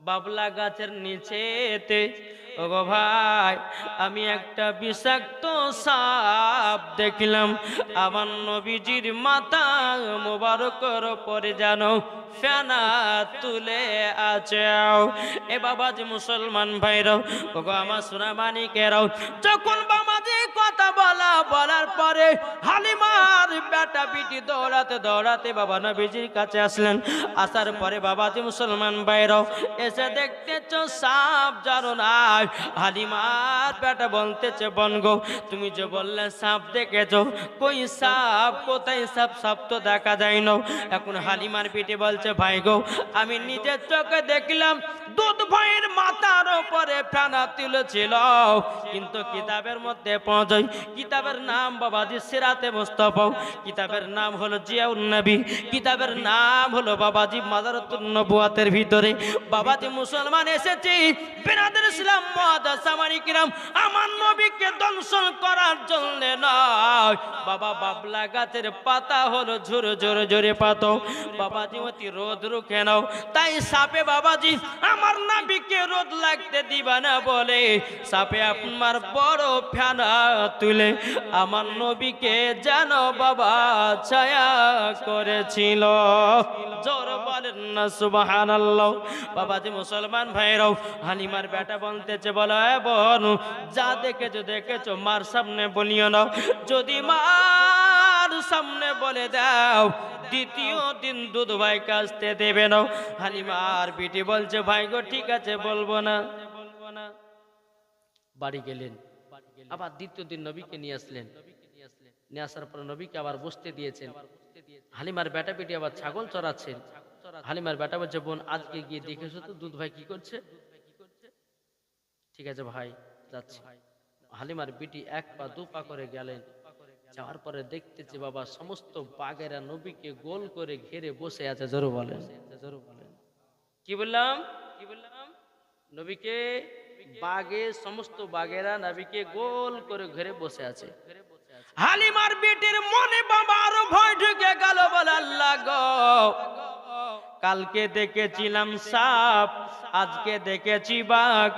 বাবলা গাছের নিচেতে। ওগো ভাই, আমি একটা বিষাক্ত সাপ দেখলাম। আমার নবীজির মাথা মোবারকের উপরে জানো ফেনা তুলে আছে। এ বাবাজি মুসলমান ভাইরাও, ওগো আমার সোনা মানিকেরাও, যখন বাবাজি কথা বলার পরে হালিমার বেটা বিটি দৌড়াতে দৌড়াতে বাবা নবীজির কাছে আসলেন। আসার পরে বাবাজি মুসলমান ভাইরাও এসে দেখতেছো সাপ জানো নাই। হালিমার বেটা বলতেছে বনগো, তুমি যে বললে সাপ দেখেছো, কই সাপ, কোথায় সাপ? সাপ তো দেখা যায় না। এখন হালিমার পিঠে বলছে ভাই গো, আমি নিজের চোখে দেখলাম দুধ ভাইয়ের মাথার উপরে ফেনা তুলেছিল। কিন্তু কিতাবের মধ্যে পৌঁছাই, কিতাবের নাম বাবাজি সিরাতে মুস্তাফা, কিতাবের নাম হলো জিয়াউন নবী, কিতাবের নাম হলো বাবাজি মাজারাতুন নবুয়াতের ভিতরে বাবাজি মুসলমান এসেছি বিরাদর ইসলাম মুআদ্দাসামানি কিরাম আমার নবীকে দংশন করার জন্য নয়। বাবা বাবলা গাছের পাতা হলো ঝুরে ঝুরে ঝরে পাতো বাবাজি অতি রোদ রুখে নাও। তাই সাপে বাবাজি আমার নবীকে রোদ লাগতে দিবা না বলে সাপে আপনার বড় ফেনা তুলে আমার নবীকে যেন বাবা ছায়া করেছিল। জোর বলেন না সুবহানাল্লাহ। বাবাজি মুসলমান ভাইরাও, হালিমার বেটা বলতেছে বলো এ বোন, যা দেখেছো দেখেছো, মার সামনে বলিও না। যদি মার সামনে বলে দাও দ্বিতীয় দিন দুধ ভাই কাছতে দেবে না। হালিমার বিটি বলছে ভাই গো ঠিক আছে বলবো না। বাড়ি গেলেন, আবার দ্বিতীয় দিন নবীকে নিয়ে আসলেন। নিয়ে আসার পর নবীকে আবার বসতে দিয়েছেন। হালিমার বেটা বেটি আবার ছাগল চড়াচ্ছেন। হালিমার বেটা বলছে বোন আজকে গিয়ে দেখেছো তো দুধ ভাই কি করছে? ঠিক আছে ভাই যাচ্ছি। হালিমার বিটি এক পা দু পা করে গেলেন। যাওয়ার পরে দেখতেছে বাবা সমস্ত বাঘেরা নবীকে গোল করে ঘিরে বসে আছে। জোরে বলেন, জোরে বলেন। কি বললাম? নবীকে বাঘে সমস্ত বাঘেরা নবীকে গোল করে ঘিরে বসে আছে। হালিমার বিটির মনে বাবা আরো ভয় ঢুকে গেল। বলে আল্লাহ গো, কালকে দেখেছিলাম সাপ, আজকে দেখেছি বাঘ,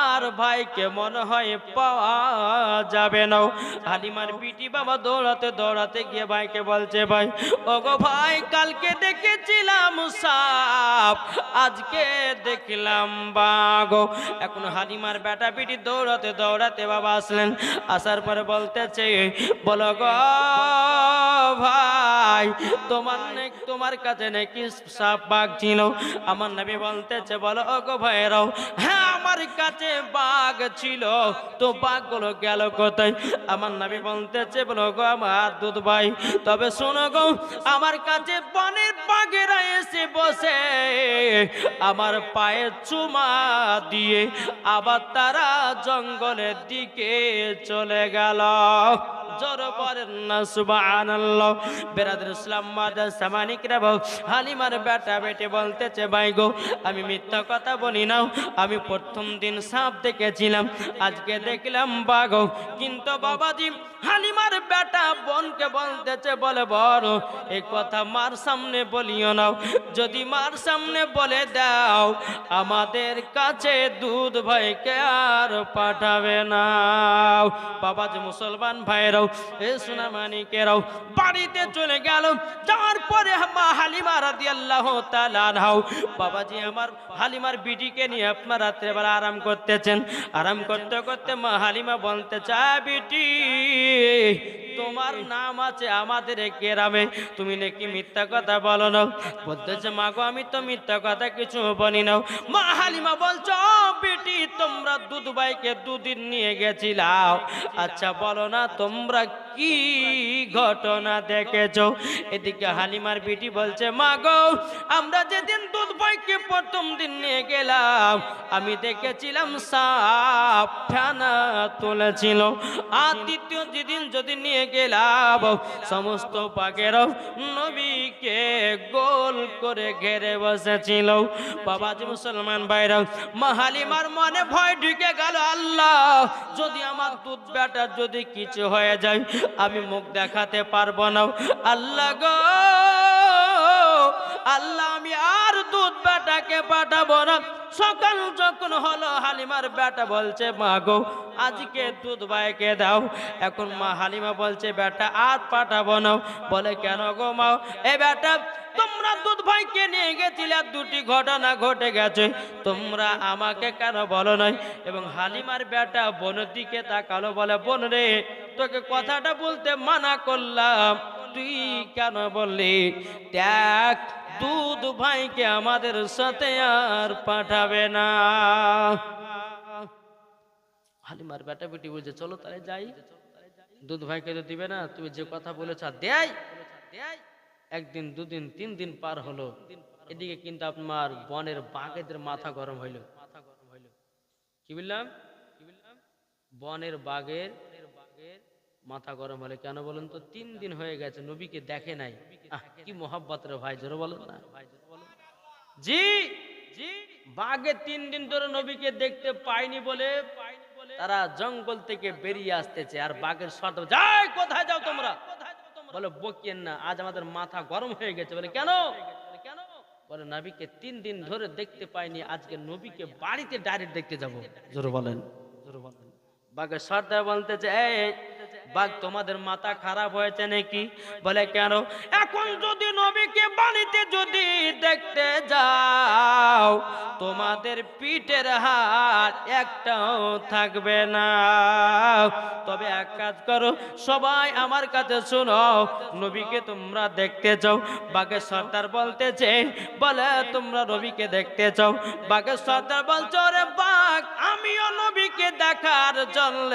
আর ভাইকে মনে হয় পাওয়া যাবে না। হালিমার বিটি বাবা দৌড়াতে দৌড়াতে গিয়ে ভাইকে বলছে ভাই ওগো ভাই, কালকে দেখেছিলাম সাপ, আজকে দেখলাম বাঘ। এখন হালিমার বেটা বিটি দৌড়াতে দৌড়াতে বাবা আসলেন। আসার পরে বলতেছে বলো গো ভাই, তোমার কাছে নাকি সাপ বাঘ ছিল? আমার নবী বলতেছে বলো ওগো ভাইরাও, হ্যাঁ আমার কাছে বাঘ ছিল, তো বাঘগুলো গেল কোথায়? আমার নবী বলতেছে বলো গো আমার দুধ ভাই, তবে শোনো গো, আমার কাছে বনের বাঘেরা এসে বসে আমার পায়ে চুমা দিয়ে আবার তারা জঙ্গলের দিকে চলে গেল। জোর বলেন না সুবহানাল্লাহ। বিরাদর ইসলাম মুআদ্দাসামানি কিরাম, হালিমার বেটা বেটে বলতেছে ভাই গো, আমি মিথ্যা কথা বলি না, আমি প্রথম দিন সাপ দেখেছিলাম, আজকে দেখলাম বাঘ। কিন্তু বাবাজি হালিমার বেটা বোনকে বলতেছে বলে বড় এই কথা মার সামনে বলিও না, যদি মার সামনে বলে দাও আমাদের কাছে দুধ ভাইকে আর পাঠাবে না। বাবাজি মুসলমান ভাইরাও, এ সোনা মানিকেরাও, বাড়িতে চলে গেল। যাওয়ার পরে মা হালিমা রাদিয়াল্লাহু তাআলা আনহা, বাবাজি আমার হালিমার বিটিকে নিয়ে আপনার রাত্রেবেলা আরাম করতেছেন। আরাম করতে করতে মা হালিমা বলতে চায় বিটি তোমার নাম আছে আমাদের গ্রামে, তুমি নাকি মিথ্যা কথা বলো না? বলতেছে মা গো, আমি তো মিথ্যা কথা কিছু বলি না। মা হালিমা বলছো বেটি তোমরা দুধ ভাইকে দুদিন নিয়ে গেছিলাম, আচ্ছা বলো না তোমরা কি ঘটনা দেখেছো? এদিকে হালিমার বিটি বলছে মা গো, আমরা যেদিন দুধ ভাইকে প্রথম দিন নিয়ে গেলাম আমি দেখেছিলাম সাপ ফেনা তুলেছিল, আর দ্বিতীয় যেদিন যদি নিয়ে গেলাম সমস্ত পাখিরাও নবীকে গোল করে ঘেরে বসেছিল। বাবাজি মুসলমান ভাইরা, মা হালিমার মনে ভয় ঢুকে গেল, আল্লাহ যদি আমার দুধ বেটার যদি কিছু হয়ে যায় আমি মুখ দেখাতে পারবো না। আল্লাহ গো, আল্লাহ আমি আর দুধ বেটাকে পাঠাবো না, সকাল যখন হলো হালিমার বেটা বলছে মা গো আজকে দুধ ভাইকে দাও। এখন মা হালিমা বলছে বেটা আর পাঠাবো না। বলে কেন গো মা? এ বেটা তোমরা দুধ ভাইকে নিয়ে গেছিলে, দুটি ঘটনা ঘটে গেছে, তোমরা আমাকে কেন বলো নাই? এবং হালিমার বেটা বোনের দিকে তাকালো, বলে বোন রে তোকে কথাটা বলতে মানা করলাম, তুই কেন বললি? দেখ দুধ ভাইকে আমাদের সাথে আর পাঠাবে না। হালিমার বেটা বেটি বলছে চলো তাহলে যাই, দুধ ভাইকে তো দিবে না, তুমি যে কথা বলেছ দেয়। একদিন দুদিন 3 দিন পার হলো, এদিকে কিন্তু আপনার বনের বাঘেদের মাথা গরম হইল। কি বললাম? বনের বাঘের মাথা গরম হলে কেন বলুন তো? 3 দিন হয়ে গেছে নবীকে দেখে নাই। কি মোহাব্বত রে ভাই, জোরে বলেন না। জি জি, বাঘে 3 দিন ধরে নবীকে দেখতে পায়নি বলে তারা জঙ্গল থেকে বেরিয়ে আসতেছে। আর বাঘের শর্ত, যাই কোথায় যাও তোমরা? বলে বকিয়েন না, আজ আমাদের মাথা গরম হয়ে গেছে। বলে কেন? বলে নবীকে 3 দিন ধরে দেখতে পাইনি, আজকে নবীকে বাড়িতে ডাইরেক্ট দেখতে যাব। জোরে বলেন, জোরে বলেন। বাঘের সর্দার বলতেছে এই বাঘ তোমাদের মাথা খারাপ হয়েছে নাকি? বলে কেন? এখন যদি নবীকে বাড়িতে যদি দেখতে যাও তোমাদের পিঠের হাত একটাও থাকবে না। তবে এক কাজ করো, সবাই আমার কাছে শোনো, নবীকে তোমরা দেখতে চাও? বাঘের সর্দার বলতেছে বলে তোমরা নবীকে দেখতে চাও? বাঘের সর্দার বলছে ওরে বাঘ, আমিও নবীকে দেখার জন্য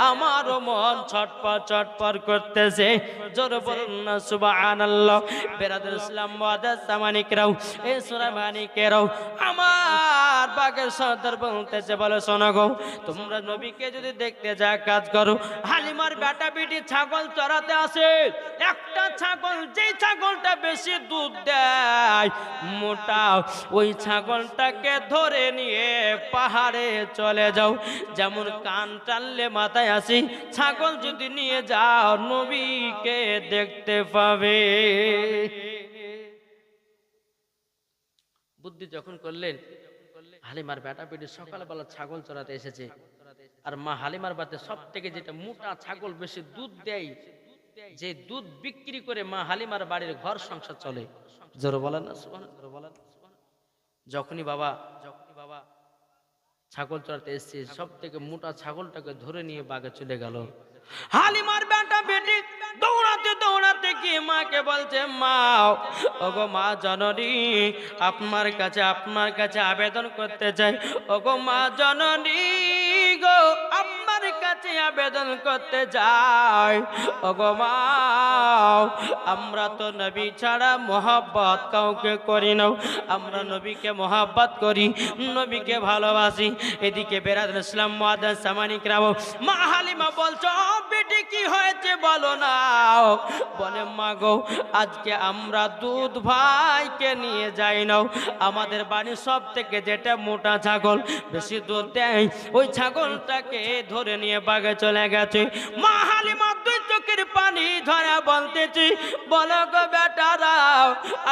আমারও মন ছটপট ছটপট করতেছে। জোরে বলুন না সুবহানাল্লাহ। বেরাদুল ইসলাম মুআদ্দাস সামানিকরাও, এই সূরা মানিকেরাও, আমার বাঘের সর্দার বলতেছে বলে শোনো গো, তোমরা নবীকে যদি দেখতে যা কাজ করো, হালিমার বেটা বেটি ছাগল চড়াতে আসে, একটা ছাগল যেই ছাগলটা বেশি দুধ দেয় মোটা, ওই ছাগলটাকে ধরে নিয়ে পাহাড়ে চলে যাও। যেমন কান টানলে মাথায় আসি, ছাগল যদি নিয়ে যাও নবীকে দেখতে পাবে। বুদ্ধি যখন করলেন, হালিমার বেটা বেটি সকালবেলা ছাগল চড়াতে এসেছে, আর মা হালিমার বাতে সব থেকে যেটা মোটা ছাগল বেশি দুধ দেয়, যে দুধ বিক্রি করে মা হালিমার বাড়ির ঘর সংসার চলে। জোরে বলেন না সুবহানাল্লাহ। যখনই বাবা ছাগল চড়াতে এসছে, সব থেকে মোটা ছাগলটাকে ধরে নিয়ে বাগে চলে গেল। হালিমার বেটা বেটি দৌড়াতে দৌড়াতে গিয়ে মাকে বলছে মা, ওগো মা জননী, আপনার কাছে আবেদন করতে চাই। ওগো মা জননী গো, আপনার কাছে আবেদন করতে যাই। ওগো মা, আমরা তো নবী ছাড়া মোহাব্বত কাউকে করি না, আমরা নবীকে মোহাব্বত করি, নবীকে ভালোবাসি। এদিকে বেরাদুল ইসলাম মুআদ্দাস সামানিকরাও, মা হালিমা বলছো বেটি কি হয়েছে বলো না। বলে মা গো, আজকে আমরা দুধ ভাইকে নিয়ে যাই না, আমাদের বাড়ির সব থেকে যেটা মোটা ছাগল বেশি দুধ দেয়, ওই ছাগলটাকে ধরে নিয়ে বাগে চলে গেছে। মা হালিমা দুই চোখের পানি ধরে বলতেছি, বলো গো বেটারা,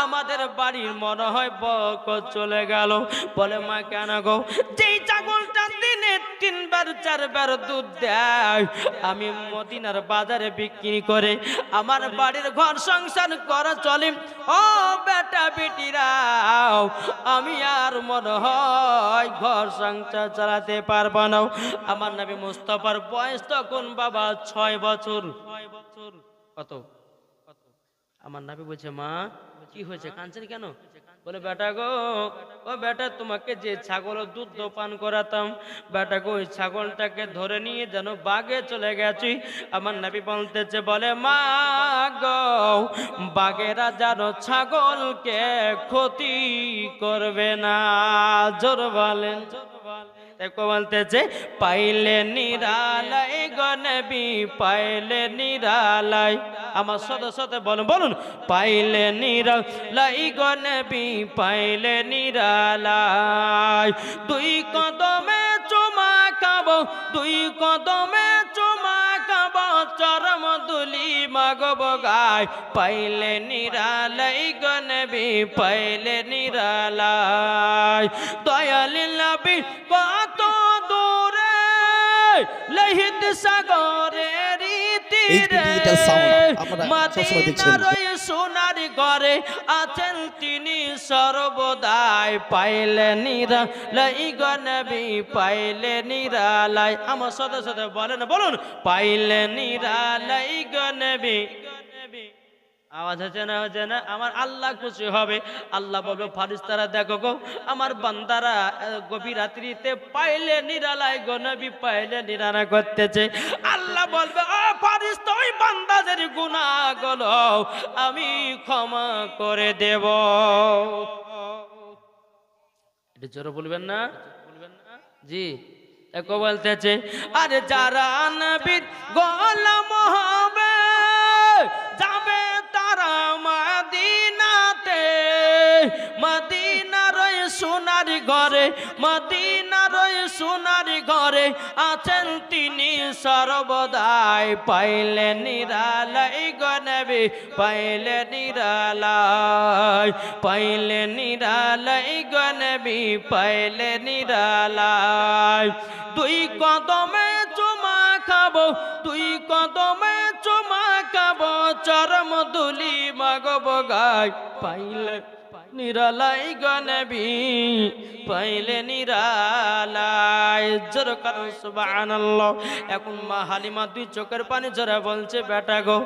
আমাদের বাড়ির মনে হয় বরকত চলে গেল। বলে মা কেন গো? যেই ছাগলটা দিনে 3 বার 4 বার দুধ দেয়, আমি মদিনার বাজারে বিক্রি করে আমার বাড়ির ঘর সংসার করা চলে। ও বেটা বেটিরা, আমি আর মনে হয় ঘর সংসার চালাতে পারবো না। আমার নবী মুস্তাফার বয়স তখন বাবা 6 বছর। কত? আমার নবী বলছে মা কি হয়েছে, কাঁদছেন কেন? বলে বেটা গো, ও বেটা তোমাকে যে ছাগল দুধ পান করাতাম, বেটা গো ওই ছাগলটাকে ধরে নিয়ে যেন বাগে চলে গেছি। আমার নবী বলতেছে বলে মা গো, বাগেরা যেন ছাগলকে ক্ষতি করবে না। জোর বলেন। বলতেছে পাইলে নিরালাই গো নবী, পাইলে নিরালাই। আমার সাথে সাথে বলুন বলুন, পাইলে নিরালাই গো নবী, পাইলে নিরালাই। 2 কদমে চুমা খাবো, 2 কদমে চুমা খাবো, চরম দুলি মা মাগব গায় পাইলে নিরালাই গো নবী পাইলে নিরালাই দয়াল নবী কত দূরে লহিত সাগরের তীরে মদিনার ওই সোনার ঘরে আছেন তিনি সর্বদাই পাইলে নিরালাই গো নবী পাইলে নিরালাই আমার সাথে সাথে বলেন বলুন পাইলে নিরালাই গো নবী আওয়াজ হচ্ছে না আমার আল্লাহ খুশি হবে আল্লাহ বলবে ফারিস্তারা দেখো গো আমার বান্দারা গভীর রাত্রিতে পাইলে নিরালাই গো নবী পাইলে নিরালা করতেছে আল্লাহ বলবে ও ফারিস্তা ওই বান্দাদের গুনাহগুলো আমি ক্ষমা করে দেব এটা জোরে বলবেন না জি একো বলতেছে আরে যারা নবীর গোলাম হবে যাবে তারা মদিনাতে মদিনার ওই সোনার ঘরে মদিনার ওই সোনার ঘরে আছেন তিনি সর্বদাই পাইলে নিরালাই গো নবী পাইলে নিরালাই পাইলে নিরালাই গো নবী পাইলে নিরালাই দুই কদমে চুমা খাবো দুই কদমে চুমা খাবো চরম দুলি মাগব গায় পাইলে নিরালাই গো নবী পাইলে নিরালাই জোরে করুন সুবহানাল্লাহ এখন মা হালিমা দুই চোখের পানি ঝরে বলছে বেটা গো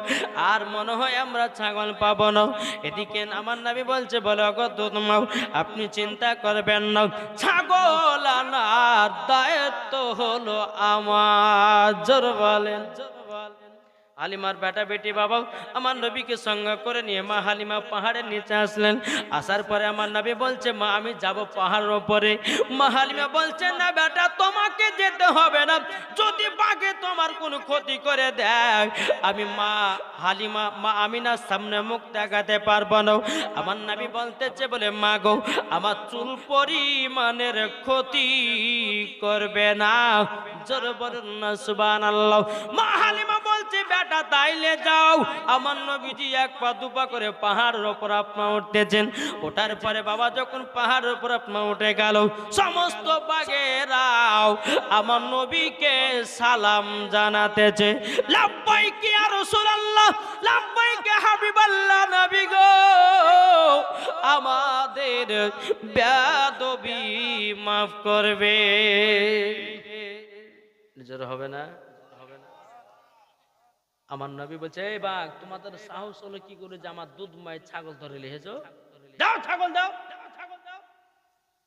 আর মনে হয় আমরা ছাগল পাবো না এদিকে আমার নবী বলছে বলো গো দুধমাও আপনি চিন্তা করবেন না ছাগল আনার দায়িত্ব হলো আমার জোরে বলেন হালিমার বেটা বেটি বাবা আমার নবীকে সঙ্গ করে নিয়ে মা হালিমা পাহাড়ের নিচে আসলেন আসার পরে আমার নবী বলছে মা আমি যাব পাহাড়ের উপরে মা হালিমা বলছে না বেটা তোমাকে যেতে হবে না যদি বাঘে তোমার কোনো ক্ষতি করে দেয় আমি মা হালিমা মা আমিনার সামনে মুখ দেখাতে পারবো না আমার নবী বলতেছে বলে মা গো আমার চুল পরিমাণের ক্ষতি করবে না জোরে বলুন না সুবহানাল্লাহ মা হালিমা বলছে বেটা তাইলে যাও আমার নবীজি এক পা দুপা করে পাহাড়ের উপর আপনা উঠতেছেন ওঠার পরে বাবা যখন পাহাড়ের উপর আপনা উঠে গেল সমস্ত বাঘেরাও আমার নবীকে সালাম জানাতেছে লাব্বাইক ইয়া রাসূলুল্লাহ লাব্বাইক ইয়া হাবিবাল্লাহ নবী গো আমাদের বেয়াদবি মাফ করবে নিজের হবে না আমার নবী বলছে এই বাঘ তোমাদের সাহস হলো কি করে যে আমার দুধ মায়ের ছাগল ধরে লিখেছো দাও ছাগল দাও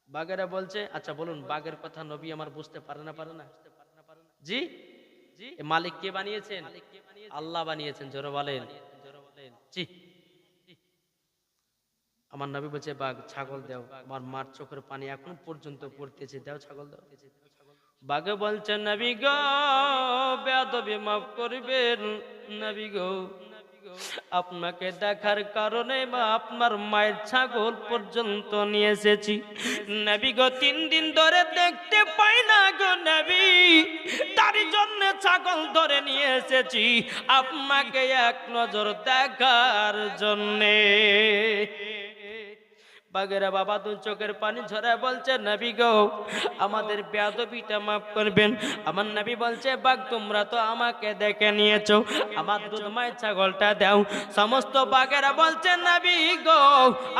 বাঘেরা বলছে আচ্ছা বলুন বাঘের কথা নবী আমার বুঝতে পারে না জি জি মালিক কে বানিয়েছেন আল্লাহ বানিয়েছেন জোরে বলেন জি আমার নবী বলছে বাঘ ছাগল দাও আমার মার চোখের পানি এখন পর্যন্ত পড়তেছে দাও ছাগল দাও বাঘে বলছে নবী গো বেয়াদবি মাফ করবেন নবী গো আপনাকে দেখার কারণে বা আপনার মায়ের ছাগল পর্যন্ত নিয়ে এসেছি নবী গো 3 দিন ধরে দেখতে পাই না গো নবী তার জন্য ছাগল ধরে নিয়ে এসেছি আপনাকে এক নজর দেখার জন্যে বাগেরা বাবা দুই চোখের পানি ঝরা বলছে নবী গো আমাদের বেয়াদবিটা মাফ করবেন আমার নবী বলছে বাঘ তোমরা তো আমাকে দেখে নিয়েছো আমার দুধ মায়ের ছাগলটা দাও সমস্ত বাঘেরা বলছে নবী গো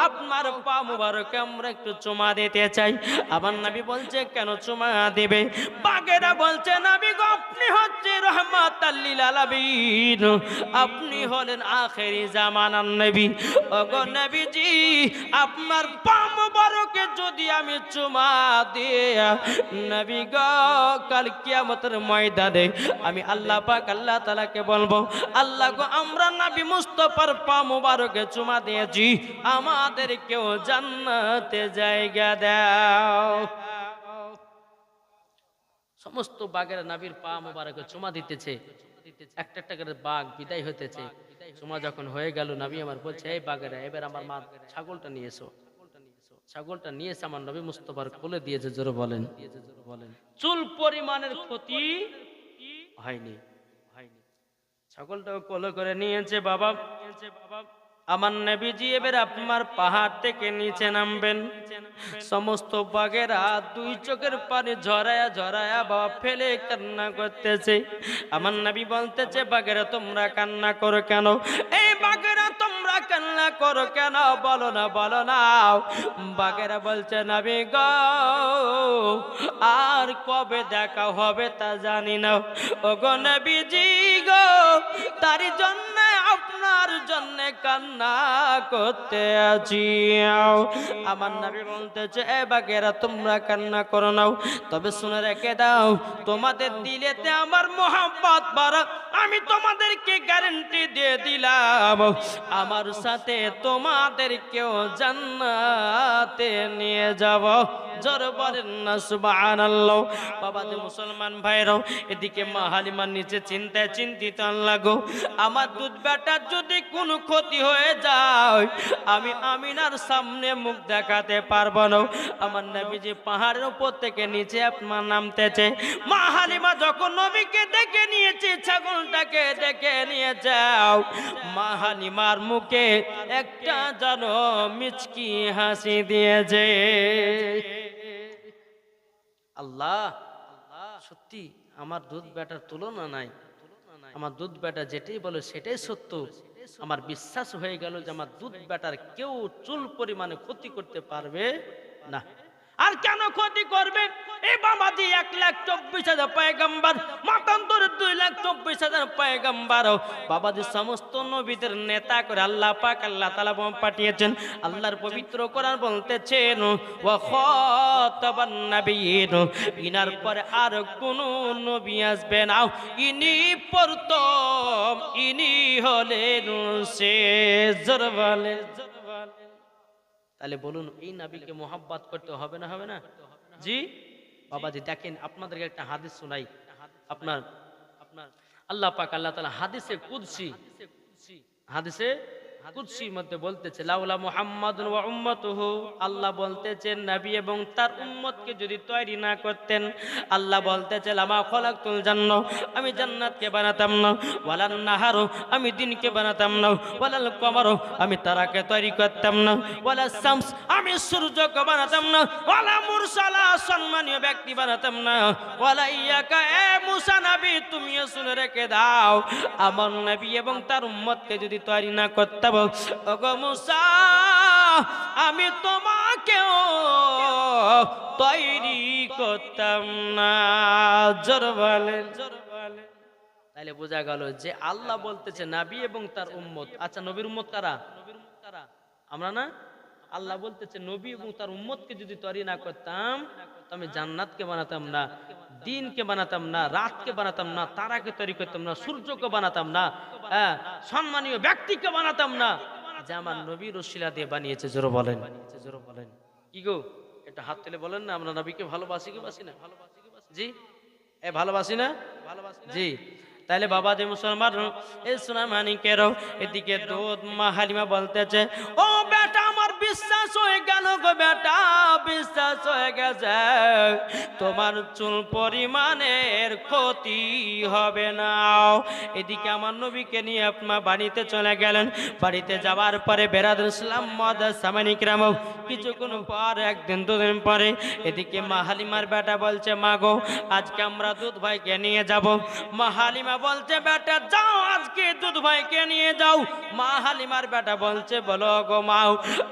আপনার পা মুবারকে আমরা একটু চুমা দিতে চাই আমার নবী বলছে কেন চুমা দিবে বাঘেরা বলছে নবী গো আপনি হচ্ছে রহমাতাল লিল আলামিন আপনি হলেন আখেরি জামানার নবী ওগো নবীজি আপনার পা মুবারকে যদি আমি চুমা দিয়া নবী গো কাল কিয়ামতের ময়দানে আমি আল্লাহ পাক আল্লাহ তাআলাকে বলবো আল্লাহ গো আমরা নবী মুস্তাফার পা মুবারকে চুমা দিয়েছি আমাদেরকেও জান্নাতে জায়গা দাও সমস্ত বাঘেরা নবীর পা মুবারকে চুমা দিতেছে একটা একটা করে বাঘ বিদায় হতেছে চুমা যখন হয়ে গেল নবী আমার বলছে এই বাঘেরা এবার আমার মা ছাগলটা নিয়ে এসো ছাগলটা নিয়ে এসে আমার নবী মুস্তাফার কোলে দিয়েছে জোরে বলেন চুল পরিমাণের ক্ষতি হয়নি ছাগলটাও কোলে করে নিয়েছে বাবা। আমার নবীজি এবার আপনার পাহাড় থেকে নিচে নামবেন। সমস্ত বাঘেরা দুই চোখের পানি ঝরায়া ঝরায়া বাবা ফেলে কান্না করতেছে। আমার নবী বলতেছে, বাঘেরা তোমরা কান্না করো কেন? এই বাঘেরা তোমরা কান্না করো কেন? বলো না, বলো না। বাঘেরা বলছে, নবী গো, আর কবে দেখা হবে তা জানি না। ওগো নবীজি গো, তারই জন্য আপনার জন্য কান্না করতে আছি। আমার নবী বলতেছে, এ বাঘেরা তোমরা কান্না করো না, তবে শুনে রেখে দাও, তোমাদের দিলেতে আমার মোহাম্মত বাড়া। আমি তোমাদেরকে গ্যারান্টি দিয়ে দিলাম, আমার সাথে তোমাদেরকেও জান্নাতে নিয়ে যাব। জোর বলেন না সুবহানাল্লাহ। বাবা যে মুসলমান ভাইরাও, এদিকে মা হালিমার নিচে চিন্তায় চিন্তিত লাগো, আমার দুধ বেটার যদি কোনো ক্ষতি হয়ে যায়, আমি আমিনার সামনে মুখ দেখাতে পারবো না। আমার নবীজি পাহাড়ের উপর থেকে নিচে আপনার নামতেছে। মা হালিমা যখন নবীকে ডেকে নিয়েছে, ছাগলটাকে ডেকে নিয়ে যাও, মা হালিমার মুখে একটা যেন মিচকি হাসি দিয়েছে। আল্লাহ, সত্যি আমার দুধ বেটার তুলনা নাই। আমার দুধ বেটা যেটাই বলে সেটাই সত্য। আমার বিশ্বাস হয়ে গেল যে আমার দুধ বেটার কেউ চুল পরিমাণে ক্ষতি করতে পারবে না। আর কেন ক্ষতি করবে? এই বাবাজি 1,24,000 পয়গম্বর, মাতান্তরে 2,24,000 পয়গম্বর, বাবাজি সমস্ত নবীদের নেতা করে আল্লাহ পাক আল্লাহ তাআলা পাঠিয়েছেন। আল্লাহর পবিত্র কোরআন বলতেছেন, ওয়া খাতাবান নাবিয়্যিন, ইনার পরে আর কোন নবী আসবে না, ইনি প্রথম, ইনি হলেন শেষ। জরবালে তাহলে বলুন, এই নবীকে মোহাব্বত করতে হবে না, হবে না? জি বাবাজি, দেখেন আপনাদেরকে একটা হাদিস শোনাই। আপনার আল্লাহ পাক আল্লাহ তাআলা হাদিসে কুদসির মধ্যে বলতেছে, লাউলা মুহাম্মাদুন ওয়া উম্মাতুহু, আল্লাহ বলতেছেন নবী এবং তার উম্মতকে যদি তৈরি না করতেন, আল্লাহ বলতেছে লামা খলাকতুল জান্নাহ, আমি জান্নাতকে বানাতাম না, ওয়ালান নাহারু, আমি দিনকে বানাতাম না, ওয়ালাল কমারু, আমি তারাকে তৈরি করতাম না, ওয়ালাস শামস, আমি সূর্যকে বানাতাম না, ওয়ালা মুরসালা, সম্মানীয় ব্যক্তি বানাতাম না, ওয়ালা ইয়াকা, এ মুসা নবী তুমিও শুনে রেখে দাও, আমার নবী এবং তার উম্মতকে যদি তৈরি না করতাম, ওগো মুসা, আমি তোমাকেও তৈরি করতাম না। জোর বলেন। তাহলে বোঝা গেল যে আল্লাহ বলতেছে নবী এবং তার উম্মত। আচ্ছা, নবীর উম্মত কারা? আমরা না? আল্লাহ বলতেছে নবী এবং তার উম্মতকে যদি তৈরি না করতাম, তো আমি জান্নাতকে বানাতাম না, দিনকে বানাতাম না, রাতকে বানাতাম না, তারাকে তৈরি করতাম না, সূর্যকে বানাতাম না, সম্মানীয় ব্যক্তিকে বানাতাম না, যে আমার নবীর ওসিলা দিয়ে বানিয়েছে। জোর বলেন, জোর বলেন। কি গো, এটা হাত তুলে বলেন না, আমরা নবীকে ভালোবাসি কি বাসি না? জি, ভালোবাসি না? জি। তাহলে বাবা যে মুসলমান, এই সোনামানিকেরও এদিকে দুধ মা হালিমা বলতেছে, ও বেটা আমার বিশ্বাস হয়ে গেল গো বেটা, বিশ্বাস হয়ে গেছে, তোমার চুল পরিমাণের ক্ষতি হবে না। এদিকে আমার নবীকে নিয়ে আপনার বাড়িতে চলে গেলেন। বাড়িতে যাওয়ার পরে বেরাদুল ইসলাম মাদার সামানিকরাম, কিছুক্ষণ পর, একদিন দুদিন পরে, এদিকে মা হালিমার বেটা বলছে, মা গো আজকে আমরা দুধ ভাইকে নিয়ে যাব। মা হালিমা বলছে, বেটা যাও, আজকে দুধ ভাইকে নিয়ে যাও। মা হালিমার বেটা বলছে, বলো গো মা,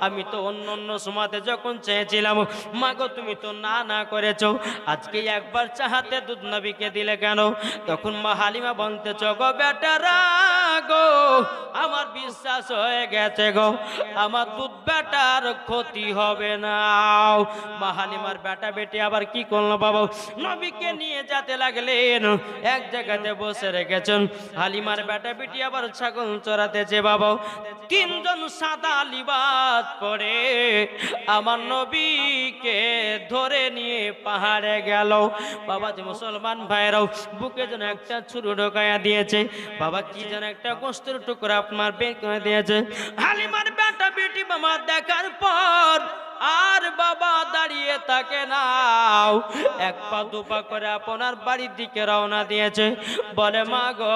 আমি তো অন্য সময়তে যখন চেয়েছিলাম, মা গো তুমি তো না না করেছো, আজকে একবার চাহাতে দুধ নবীকে দিলে কেন? তখন মা হালিমা বলতেছ, গো বেটারা গো, আমার বিশ্বাস হয়ে গেছে গো, আমার দুধ বেটার ক্ষতি হবে না। মা হালিমার বেটা বেটি আবার কি করলো বাবা, নবীকে নিয়ে যেতে লাগলেন, এক জায়গাতে বসে রেখেছেন। হালিমার বেটা বেটি আবার ছাগল চড়াতেছে বাবা। তিনজন সাদা লিবাস পরে আমার নবীকে ধরে নিয়ে পাহাড়ে গেল। বাবা যে মুসলমান ভাইরাও, বুকে যেন একটা ছুরি ঢোকায়া দিয়েছে। বাবা কি যেন একটা গোস্তের টুকরা আপনার বের করে দিয়েছে। হালিমার বেটা বেটি বাবা দেখার পর আর বাবা দাঁড়িয়ে থাকে নাও, এক পা দুপা করে আপনার বাড়ির দিকে রওনা দিয়েছে। বলে মা গো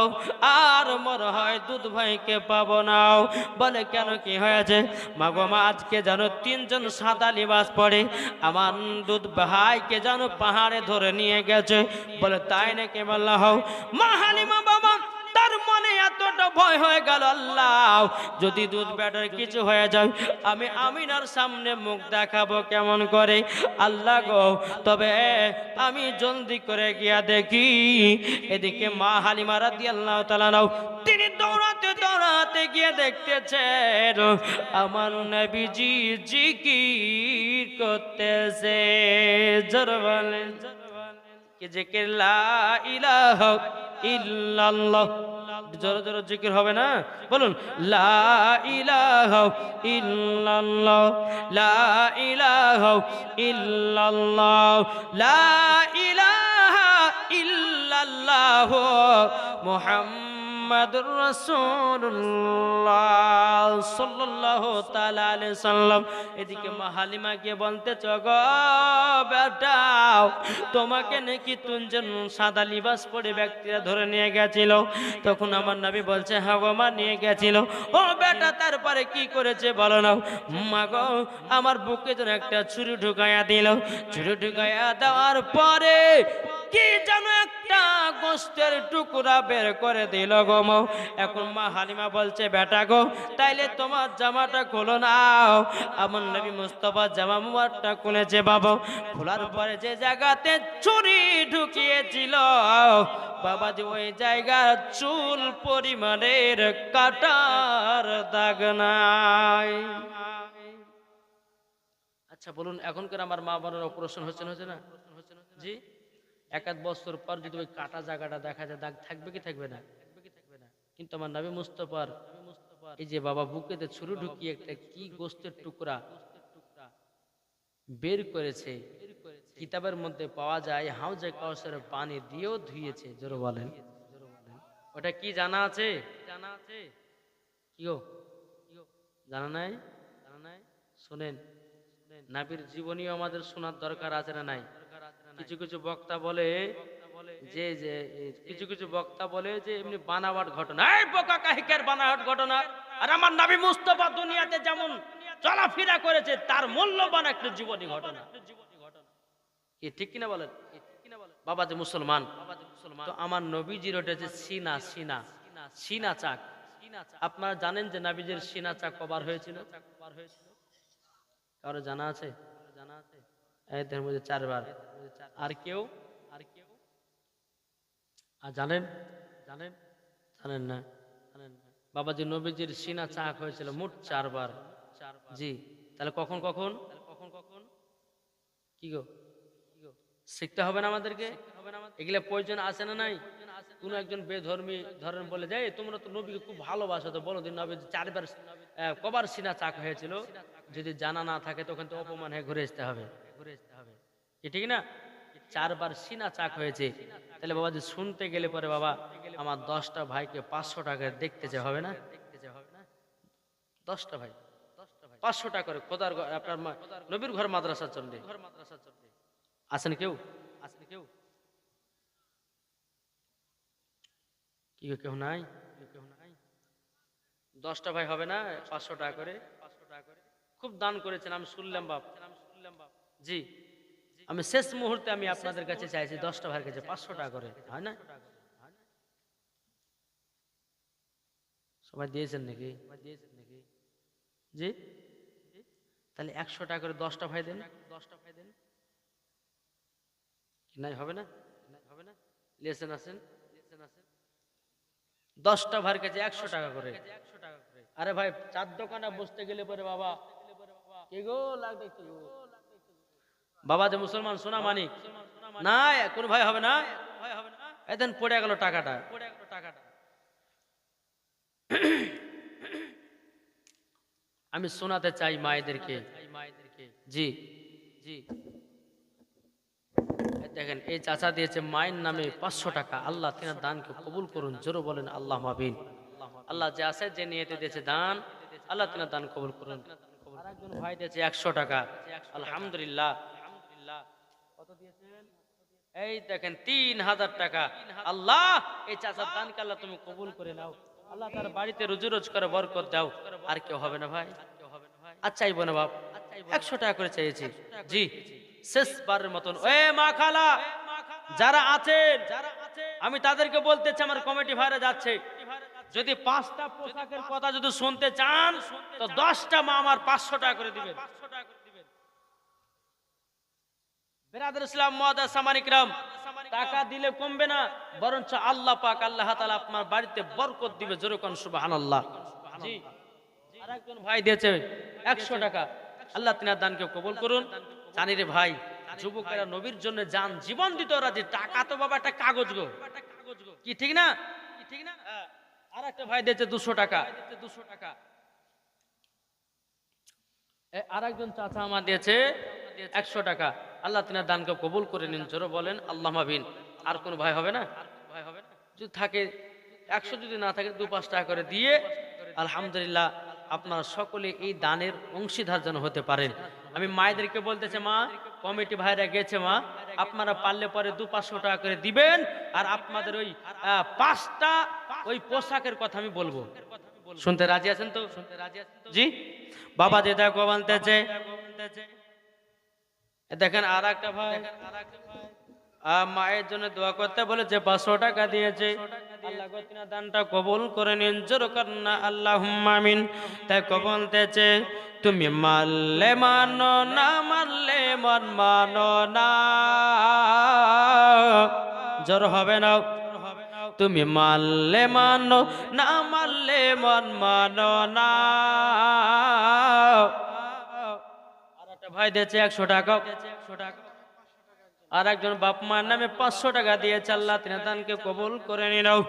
আর মনে হয় দুধ ভাইকে পাবো নাও। বলে কেন, কি হয়েছে? মা গো মা আজকে যেন তিনজন সাদা লিবাস পরে আমার দুধ ভাইকে যেন পাহাড়ে ধরে নিয়ে গেছে। বলে তাই নাকি? বললা হও। মা হালিমা বাবা তার মনে এতটা ভয় হয়ে গেল, আল্লাহ যদি দুধ বেটার কিছু হয়ে যায় আমি আমিনার সামনে মুখ দেখাবো কেমন করে? আল্লাহ গো তবে আমি জলদি করে গিয়া দেখি। এদিকে মা হালিমা রাদিয়াল্লাহু তাআলা নাও তিনি দৌড়াতে দৌড়াতে গিয়ে দেখতেছেন আমার নবীজি জিকির করতেছে। জোরে বলেন কি জিকির? লা ইলাহা ইল্লাল্লাহ। জোরে জোরে জিকির হবে না? বলুন লা ইলাহা ইল্লাল্লাহ, লা ইলাহা ইল্লাল্লাহ, লা ইলাহা ইল্লাল্লাহ মুহাম্মাদুর রাসূলুল্লাহ সাল্লাল্লাহু তাআলা আলাইহি সাল্লাম। এদিকে মা হালিমা গিয়ে বলতেছ গো বেটা তোমাকে নাকি তিনজন সাদা লিবাস পরে ব্যক্তিরা ধরে নিয়ে গেছিল। তখন আমার নবী বলছে হ্যাঁ গো মা নিয়ে গেছিল। ও বেটা তারপরে কি করেছে বলো না? মা গো আমার বুকে যেন একটা ছুরি ঢুকাইয়া দিল। ছুরি ঢুকাইয়া দেওয়ার পরে কি যেন একটা গোস্তের টুকরা বের করে দিল গো মা। এখন মা হালিমা বলছে বেটা গো তাইলে তোমার জামাটা খোলো নাও। আমার নবী মুস্তাফা জামা মুবারকটা খুলেছে বাবা। খোলার পরে যে জায়গাতে ছুরি ঢুকিয়েছিল বাবাজি ওই জায়গার চুল পরিমাণের কাটার দাগ নাই। আচ্ছা বলুন এখনকার আমার মা বাবার অপারেশন হচ্ছে না? জি, এক আধ বছর পর যদি ওই কাটা জায়গাটা দেখা যায় দাগ থাকবে কি থাকবে না? কিন্তু আমার নবী মুস্তাফার এই যে বাবা বুকেতে ছুরি ঢুকিয়ে একটা কি গোস্তের টুকরা বের করেছে, কিতাবের মধ্যে পাওয়া যায় হাউজে কাউসারে পানি দিয়েও ধুইয়েছে। জোরে বলেন ওটা কি জানা আছে? কি গো জানা নাই? শোনেন নবীর জীবনীও আমাদের শোনার দরকার আছে না নাই? কিছু কিছু বক্তা বলে যে কিছু কিছু বক্তা বলে যে এমনি বানাওয়াট ঘটনা। এই বোকা কাহিকের বানাওয়াট ঘটনা? আর আমার নবী মুস্তাফা দুনিয়াতে যেমন চলাফেরা করেছে তার মূল্যবান একটা জীবনী ঘটনা। কি ঠিক কিনা বলেন? বাবা যে মুসলমান তো আমার নবীজির ওটা যে সিনা চাক। আপনারা জানেন যে নবীজির সিনা চাক কবার হয়েছিল? কারো জানা আছে? এদের মধ্যে 4 বার। আর কেউ আর জানেন না? বাবাজি নবীজির সিনা চাক হয়েছিল মোট 4 বার। জি, তাহলে কখন কি গো শিখতে হবে না আমাদেরকে? এগুলা প্রয়োজন আছে না নাই? কোন একজন বেধর্মী ধরেন বলে যায় তোমরা তো নবীকে খুব ভালোবাসো, তো বলো দিন নবী 4 বার কবার সিনা চাক হয়েছিল। যদি জানা না থাকে তখন তো অপমান হয়ে ঘুরে আসতে হবে। কি ঠিক না? 4 বার সিনা চাক হয়েছে। তাহলে বাবা যে শুনতে গেলে পরে বাবা আমার 10টা ভাইকে 500 টাকা দেখতে যে হবে না? 10টা ভাই 500 টাকা করে খোদার আপনার নবীর ঘর মাদ্রাসার জন্য আছেন কেউ? কি কেউ নাই? 10টা ভাই হবে না 500 টাকা করে? খুব দান করেছেন আমি শুনলাম বাপ। জি, আমি শেষ মুহূর্তে আমি আপনাদের কাছে চাইছি 10টা ভাইয়ের কাছে 500 টাকা করে, হয় না? সবাই দিয়েছেন নাকি? জি, তাহলে 100 টাকা করে 10টা ভাই দেন। নাই হবে না? লিয়েছেন আছেন 10টা ভাইয়ের কাছে 100 টাকা করে। আরে ভাই 4 দোকানে বসতে গেলে পরে বাবা কে গো লাগবে একটু বাবা যে মুসলমান সোনা মানিক না কোন ভাই হবে না? এদিন পড়ে গেল টাকাটা। আমি শোনাতে চাই মায়েদেরকে। জি, দেখেন এই চাচা দিয়েছে মায়ের নামে 500 টাকা। আল্লাহ তিনার দানকে কবুল করুন। জোরে বলেন আল্লাহ আমিন। আল্লাহ যে আছে যে নিয়তে দিয়েছে দান, আল্লাহ তিনি দান কবুল করুন। আরেকজন ভাই দিয়েছে 100 টাকা, আলহামদুলিল্লাহ। কত দিয়েছেন? এই দেখেন 3000 টাকা। আল্লাহ এই চাচার দানকে আল্লাহ তুমি কবুল করে নাও, আল্লাহ তার বাড়িতে রুজি রোজগারে বরকত দাও। আর কেউ হবে না ভাই, আর চাইবো না বাপ, 100 টাকা করে চেয়েছি। জি শেষবারের মতন এ মা খালা যারা আছেন, আমি তাদেরকে বলতেছি, আমার কমিটি ভাইরা যাচ্ছে, যদি 5টা পোশাকের কথা যদি শুনতে চান তো 10টা মা আমার 500 টাকা করে দিবেন। বেরাদর ইসলাম মুআদ্দাস সামানিকরাম, টাকা দিলে কমবে না, বরঞ্চ আল্লাহ পাক আল্লাহ তাআলা আপনার বাড়িতে বরকত দিবে। জোরে কোন সুবহানাল্লাহ। জি আরেকজন ভাই দিয়েছে 100 টাকা, আল্লাহ তিনার দানকে কবুল করুন। জানি রে ভাই, যুবকেরা নবীর জন্য জান জীবন দিতে রাজি, টাকা তো বাবা একটা কাগজ গো, কি ঠিক না? আর একটা ভাই দিয়েছে 200 টাকা। আর একজন চাচা আমার দিয়েছে 100 টাকা, আল্লাহ তিনার দানকে কবুল করে নিন। জোরে বলেন আল্লাহুম্মা আমিন। আর কোন ভাই হবে না? যদি থাকে 100, যদি না থাকে 2-5 টাকা করে দিয়ে আলহামদুলিল্লাহ আপনারা সকলে এই দানের অংশীদার যেন হতে পারেন। আমি মায়েদেরকে বলতেছে, মা কমিটি ভাইরা গেছে, মা আপনারা পারলে পরে 200-500 টাকা করে দিবেন। আর আপনাদের ওই 5টা ওই পোশাকের কথা আমি বলবো, শুনতে রাজি আছেন তো? জি বাবা যে দেখো বলতেছে, দেখেন আর একটা ভাই মায়ের জন্য দোয়া করতে বলেছে, 500 টাকা দিয়েছে। আল্লাহ গো তিনার দানটা কবুল করে নিন। জোরে করনা আল্লাহুম্মা আমিন। তাই বলতেছে, তুমি মানলে মানো না মানলে মন মানো না, জোর হবে না। তুমি মানলে মানো না মানলে মন মানো না। আর একটা ভাই দিয়েছে 100 টাকা। আর একজন বাপ মার নামে 500 টাকা দিয়েছে, আল্লাহ তিনার দানকে কবুল করে নিও।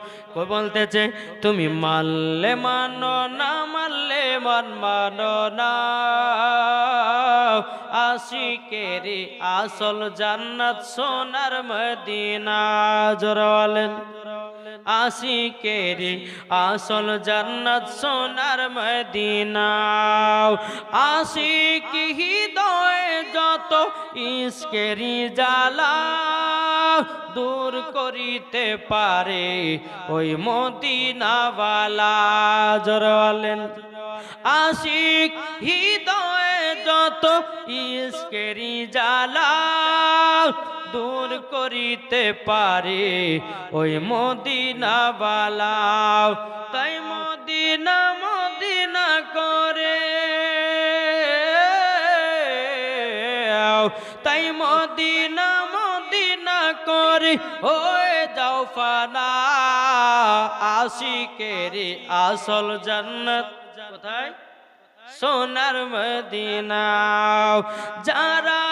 বলতেছে, তুমি মানলে মানো না মানলে মন মানো না, আশিকেরি আসল জান্নাত সোনার মদিনা। জোরে বলেন আশিকেরি আসল জান্নাত সোনার মদিনা। আশিক হৃদয়ে যত ইশকেরি জ্বালা দূর করিতে পারে ওই মদিনাওয়ালা। জোরে বলেন আশিক হৃদয়ে যত ইশকেরি জ্বালা দূর করিতে পারে ওই মদিনাওয়ালা। তাই মদিনা মদিনা করে, তাই মদিনা মদিনা করে হয়ে যাও ফানা, আশিকেরি আসল জান্নাত কোথায়? সোনার মদিনা। যারা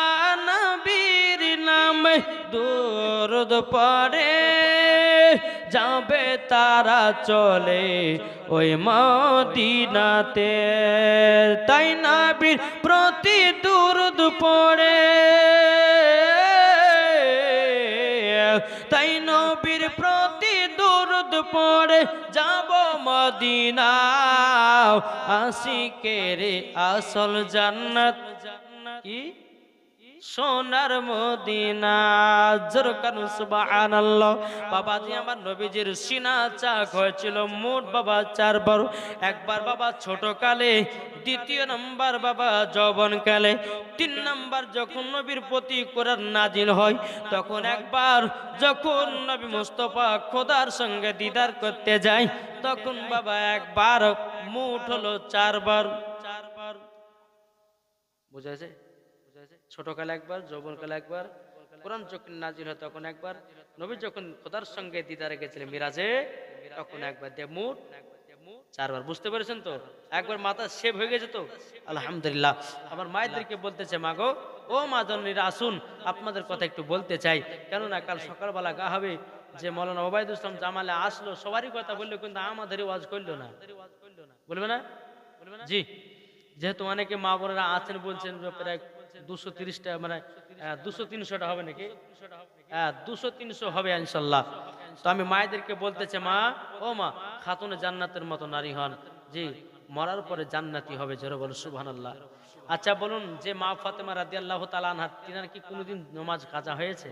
নবীর নামে দুরূদ পড়ে যাবে তারা চলে ওই মদিনাতে। তাই নবীর প্রতি দুরূদ পড়ে, তাই নবীর প্রতি দুরূদ পড়ে যাব মদিনা, আশিকেরি আসল জান্নাত কি? সোনার মদিনা। জোরে কানু সুবহানাল্লাহ। বাবাজি আমার নবীজির সিনা চাক হয়েছিল মোট বাবা 4 বার। একবার বাবা ছোট কালে, 2 নম্বর বাবা যৌবন কালে, 3 নম্বর যখন নবীর প্রতি কোরআন নাজিল হয় তখন একবার যখন নবী মুস্তাফা খোদার সঙ্গে দিদার করতে যায় তখন বাবা একবার মুঠ হলো 4 বার। বুঝাইছে? ছোট কালে একবার, যৌবন কালে একবার, কোরআন যখন নাজিল হয় তখন একবার, নবী যখন খোদার সঙ্গে দিদারে গেছিলেন মিরাজে তখন একবার, মোট 4 বার। বুঝতে পেরেছেন তো? একবার মাথা সেভ হয়ে গেছে তো আলহামদুলিল্লাহ। আমার মায়েদেরকে বলতেছে, মা গো ও মা জননীরা আসুন, আপনাদের কথা একটু বলতে চাই। কেননা কাল সকালবেলা গা হবে যে মৌলানা ওবায়দুল ইসলাম জামালে আসলো, সবারই কথা বললো কিন্তু আমাদেরই ওয়াজ করলো না। বলবে না? জি যেহেতু অনেকে মা বোনেরা আছেন বলছেন প্রায় 230টা মানে 200-300টা হবে নাকি? 200-300 হবে ইনশাল্লাহ। তো আমি মায়েদেরকে বলতেছে, মা, ও মা, খাতুনে জান্নাতের মতো নারী হন, জি, মরার পরে জান্নাতি হবে, জোরে বলো সুবহানাল্লাহ। আচ্ছা বলুন, যে মা ফাতেমা রাদিয়াল্লাহু তাআলা আনহা, তিনার কি কোনোদিন নামাজ কাজা হয়েছে?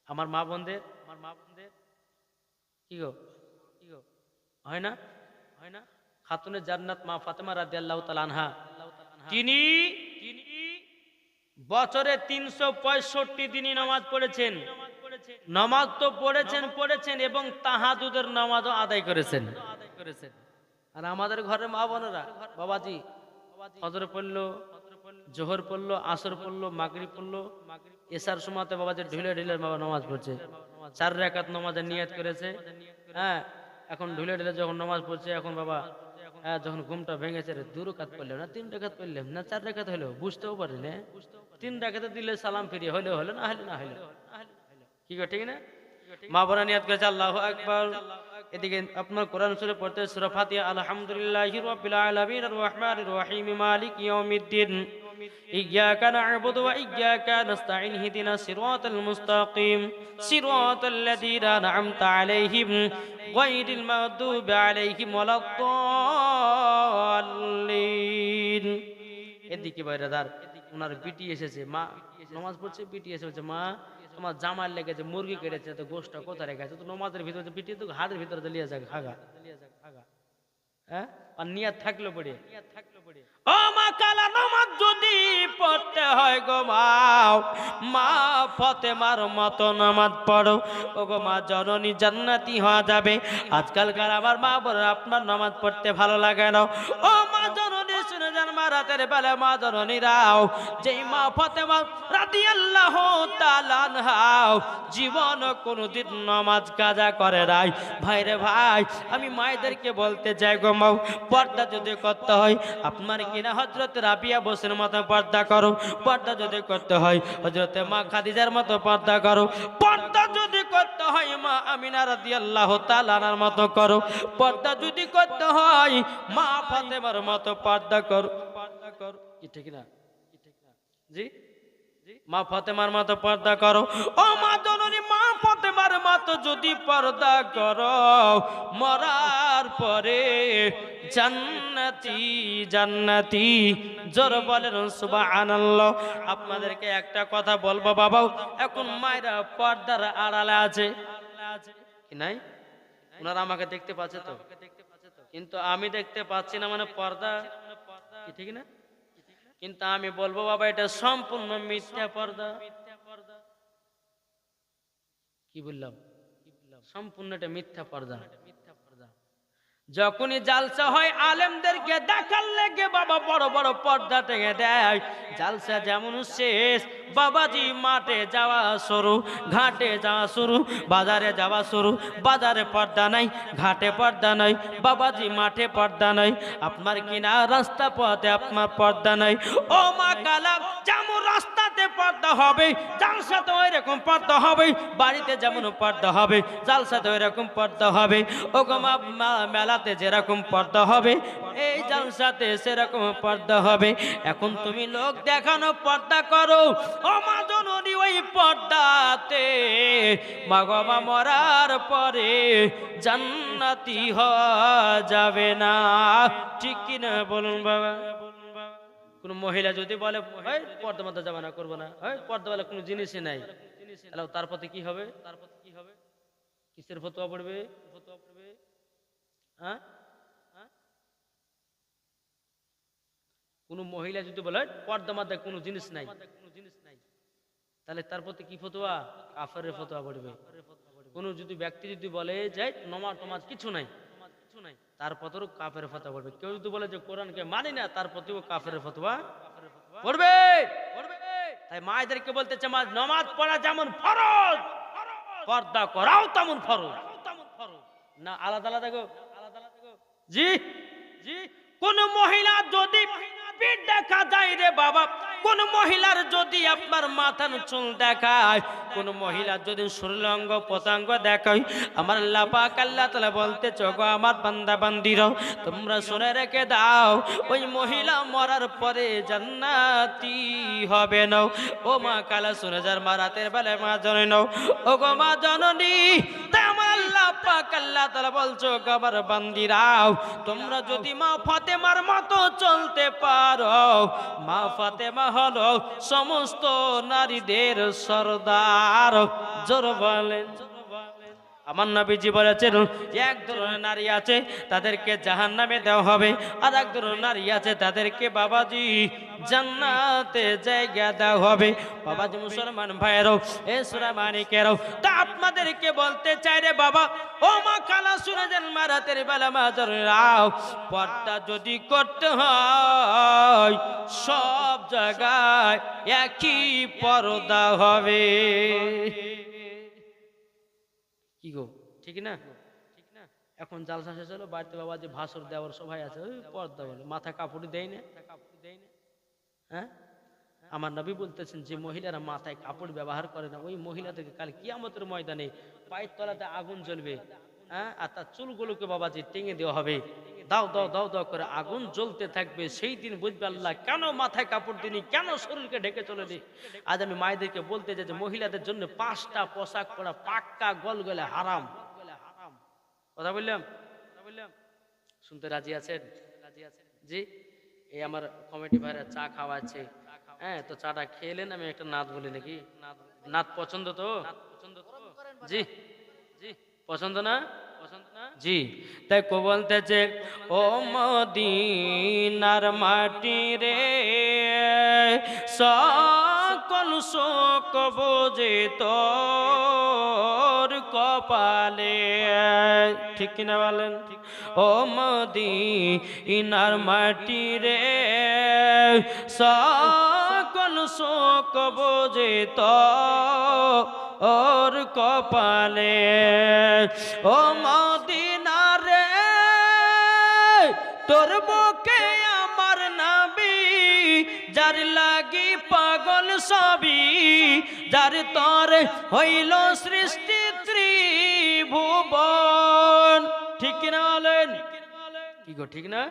আমার মা বোনদের কি গো, হয় না? খাতুনে জান্নাত মা ফাতেমা রাদিয়াল্লাহু তাআলা আনহা, তিনি বছরে 365 দিনই নামাজ পড়েছেন। নামাজ তো পড়েছেন এবং তাহাজ্জুদের নামাজও আদায় করেছেন। আর আমাদের ঘরের মা বোনেরা, বাবাজি ফজর পড়লো, জোহর পড়লো, আসর পড়লো, মাগরিব পড়লো, এশার সময়তে বাবাজি ঢিলে ঢিলে বাবা নামাজ পড়ছে, 4 রাকাত নামাজের নিয়ত করেছে। হ্যাঁ, এখন ঢিলে ঢিলে যখন নামাজ পড়ছে, এখন বাবা যখন ঘুমটা ভেঙেছে, 2 রাকাত পড়লাম না 3 রাকাত পড়লাম না 4 রাকাত হলো, বুঝতেও পারি না। 3 রাকাতে দিলে সালাম ফিরিয়ে হলে হলো, না হলে না হলো, কি গো, ঠিক না? মা বোনা নিয়ত করেছে আল্লাহু আকবার। এদিকে আপনার কোরআন শরীফ পড়তে সূরা ফাতিহা, আলহামদুলিল্লাহি রাব্বিল আলামিন আর রহমানির রহিম মালিকি ইয়াউমিদ্দিন ইয়্যাকা না'বুদু ওয়া ইয়্যাকা নাস্তাঈন ইহদিনাস সিরাতাল মুস্তাকিম সিরাতাল লাযীনা আন'আমতা আলাইহিম গায়রিল মাগদুবি আলাইহিম ওয়ালাদ-দাল্লিন। এদিকে বাইরাদার ওনার বিটি এসেছে, মা নামাজ পড়ছে, বিটি এসে বলছে, মা, তোমার জামার লেগেছে, মুরগি কেটেছে, তো গোশটা কোথায় রেখেছে? তো নমাজের ভিতরে পিটি তো হাড়ের ভিতরে লিয়ে যাক খাগা, হ্যাঁ, আর নিয়াত থাকলো পড়ে। ও মা, কালা নামাজ যদি পড়তে হয় গো মা ফাতেমার মতো নামাজ পড়ো, ও গো মা, জননী জান্নাতি হওয়া যাবে। আজকালকার আমার মা বলে আপনার নামাজ পড়তে ভালো লাগে না। ও মা জননী শুনে যান, মা রাতের বেলা মা জননীরাও, যেই মা ফাতেমা রাদিয়াল্লাহু তাআলা আনহা জীবন কোনদিন নামাজ কাজা করে নাই। ভাইরে ভাই, আমি মায়েদেরকে বলতে চাই গো মা, পর্দা যদি করতে হয় আপনার কিনা হযরত রাবিয়া বসের মতো পর্দা করো, পর্দা যদি করতে হয় হযরতে মা খাদিজার মতো পর্দা করো, পর্দা যদি করতে হয় মা আমিনা রাদিয়াল্লাহু তাআলা আনহার মতো করো, পর্দা যদি করতে হয় মা ফাতেমার মতো পর্দা করো, কি ঠিক না? জি, মা ফাতেমার মতো পর্দা করো। ও মা জননী, মা ফাতেমার মতো যদি পর্দা করো, মরার পরে জান্নাতি, জোর বলেন সুবহানাল্লাহ। আপনাদেরকে একটা কথা বলবো বাবা, এখন মায়েরা পর্দার আড়ালে আছে কি নাই? ওনারা আমাকে দেখতে পাচ্ছে তো, কিন্তু আমি দেখতে পাচ্ছি না, মানে পর্দা কি ঠিক না? কিন্তু আমি বলবো বাবা, এটা সম্পূর্ণ মিথ্যা পর্দা। কি বললাম? সম্পূর্ণ এটা মিথ্যা পর্দা। যখনই জালসা হয় আলেমদেরকে দেখার লেগে বাবা বড় বড় পর্দা টেঙে দেয়। জালসা যেমন শেষ, বাবাজি মাঠে যাওয়া শুরু, ঘাটে যাওয়া শুরু, বাজারে যাওয়া শুরু, বাজারে পর্দা নাই, ঘাটে পর্দা নাই, বাবাজি মাঠে পর্দা নাই, আপনার কিনা রাস্তা পথে আপনার পর্দা নাই। ও মা কালা, যেমন রাস্তাতে পর্দা হবে জালসাতে ওই রকম পর্দা হবে, বাড়িতে যেমন পর্দা হবে জালসাতে ওই রকম পর্দা হবে। ও গো মা, মেলাতে যেরকম পর্দা হবে এই জালসাতে সেরকম পর্দা হবে। এখন তুমি লোক দেখানো পর্দা করো, ও মা জননী, ওই পর্দাতে মা গো মা মরার পরে জান্নাতি হওয়া যাবে না, ঠিক কিনা বলুন বাবা? কোন মহিলা যদি বলে পর্দা মধ্যে যাবে না, করবো না, পর্দা বলে কোনো জিনিসই নাই, তার প্রতি কি হবে? কিসের ফতোয়া পড়বে? হ্যাঁ, কোন মহিলা যদি বলে পর্দা মধ্যে কোনো জিনিস নাই, তাহলে তার প্রতি কি ফতোয়া? কাফেরের ফতোয়া পড়বে। কোন যদি ব্যক্তি যদি বলে যে নমাজ কিছু নাই, তার প্রতিও কাফের ফতোয়া পড়বে। কেউ যদি বলে যে কোরআনকে মানি না, তার প্রতিও কাফের ফতোয়া পড়বে। তাই মায়েদেরকে বলতেছে, নামাজ পড়া যেমন ফরজ, পর্দা করাও তেমন ফরজ। না আলাদা আলাদা গো? জি, কোন মহিলা যদি পিঠ দেখা যায় রে বাবা, কোন মহিলার যদি আপনার মাথার চুল দেখায়, কোন মহিলা যদি শরীরাঙ্গ প্রত্যঙ্গ দেখায়, আমার আল্লাহ পাক আল্লাহ তাআলা বলতেছে গো আমার বান্দা বান্দিরা, তোমরা শুনে রেখে দাও, ওই মহিলা মরার পরে জান্নাতি হবে না। ও মা কালা শুনে যার মা রাতের বেলায় মা জননী নাও, ও গো মা জননী, তাই আমার আল্লাহ পাক আল্লাহ তাআলা বলছো গো আমার বান্দিরাও, তোমরা যদি মা ফাতেমার মতো চলতে পারো, মা ফাতেমা হলো সমস্ত নারীদের সরদার। জোর বলেন। আমার নবীজি বলেছেন এক ধরনের নারী আছে তাদেরকে জাহান্নামে দেওয়া হবে, আর এক ধরনের নারী আছে তাদেরকে বাবাজি জান্নাতে জায়গা দেওয়া হবে। বাবাজি মুসলমান ভাইয়েরও, এ সূরা মানিকেরও, তা আপনাদেরকে বলতে চাই রে বাবা, ও মা খালা শুনে যান, মা রাতের বেলা মা জনরাও, পর্দা যদি করতে হয় সব জায়গায় একই পর্দা হবে। কি গো ঠিক না? এখন জালসা শেষ হলো, বাড়িতে বাবা যে ভাসুর দেওয়ার সবাই আছে, ওই পর্দা বলে মাথা কাপড় দেয় না। হ্যাঁ, আমার নবী বলতেছেন যে মহিলারা মাথায় কাপড় ব্যবহার করে না, ওই মহিলাদেরকে কাল কিয়ামতের ময়দানে পায়ের তলাতে আগুন জ্বলবে। হ্যাঁ, আর তার চুলগুলোকে বাবাজি টেঙে দেওয়া হবে, দাও দাও দাও দাও করে আগুন জ্বলতে থাকবে। সেই দিন বুঝবে আল্লাহ কেন মাথায় কাপড় দিনি, কেন শরীরকে ঢেকে চলে দিই। আজ আমি মায়েদেরকে বলতে চাই যে মহিলাদের জন্য 5টা পোশাক পরা পাক্কা গলগলে হারাম। কথা বললাম? শুনতে রাজি আছেন? জি, এই আমার কমিটি ভাইরা চা খাওয়াচ্ছে। হ্যাঁ, তো চাটা খেলেন, আমি একটা নাত বলি নাকি? নাত পছন্দ তো? জি জি, পছন্দ না? জি, তাই কো বলতেছে ও মদিনার মাটি রে, সকল শোক বোঝে তোর কপালে। ঠিক কিনা বলেন? ও মদিনার মাটি রে, সকল শোক বোঝে তোর কপালে। ও মদিনা রে, তোর বুকে আমার নবী, যার লাগি পাগল সবই, যার তোর হইল সৃষ্টি ত্রিভুবন। ঠিক কিনা বলেন? কি গো ঠিক না?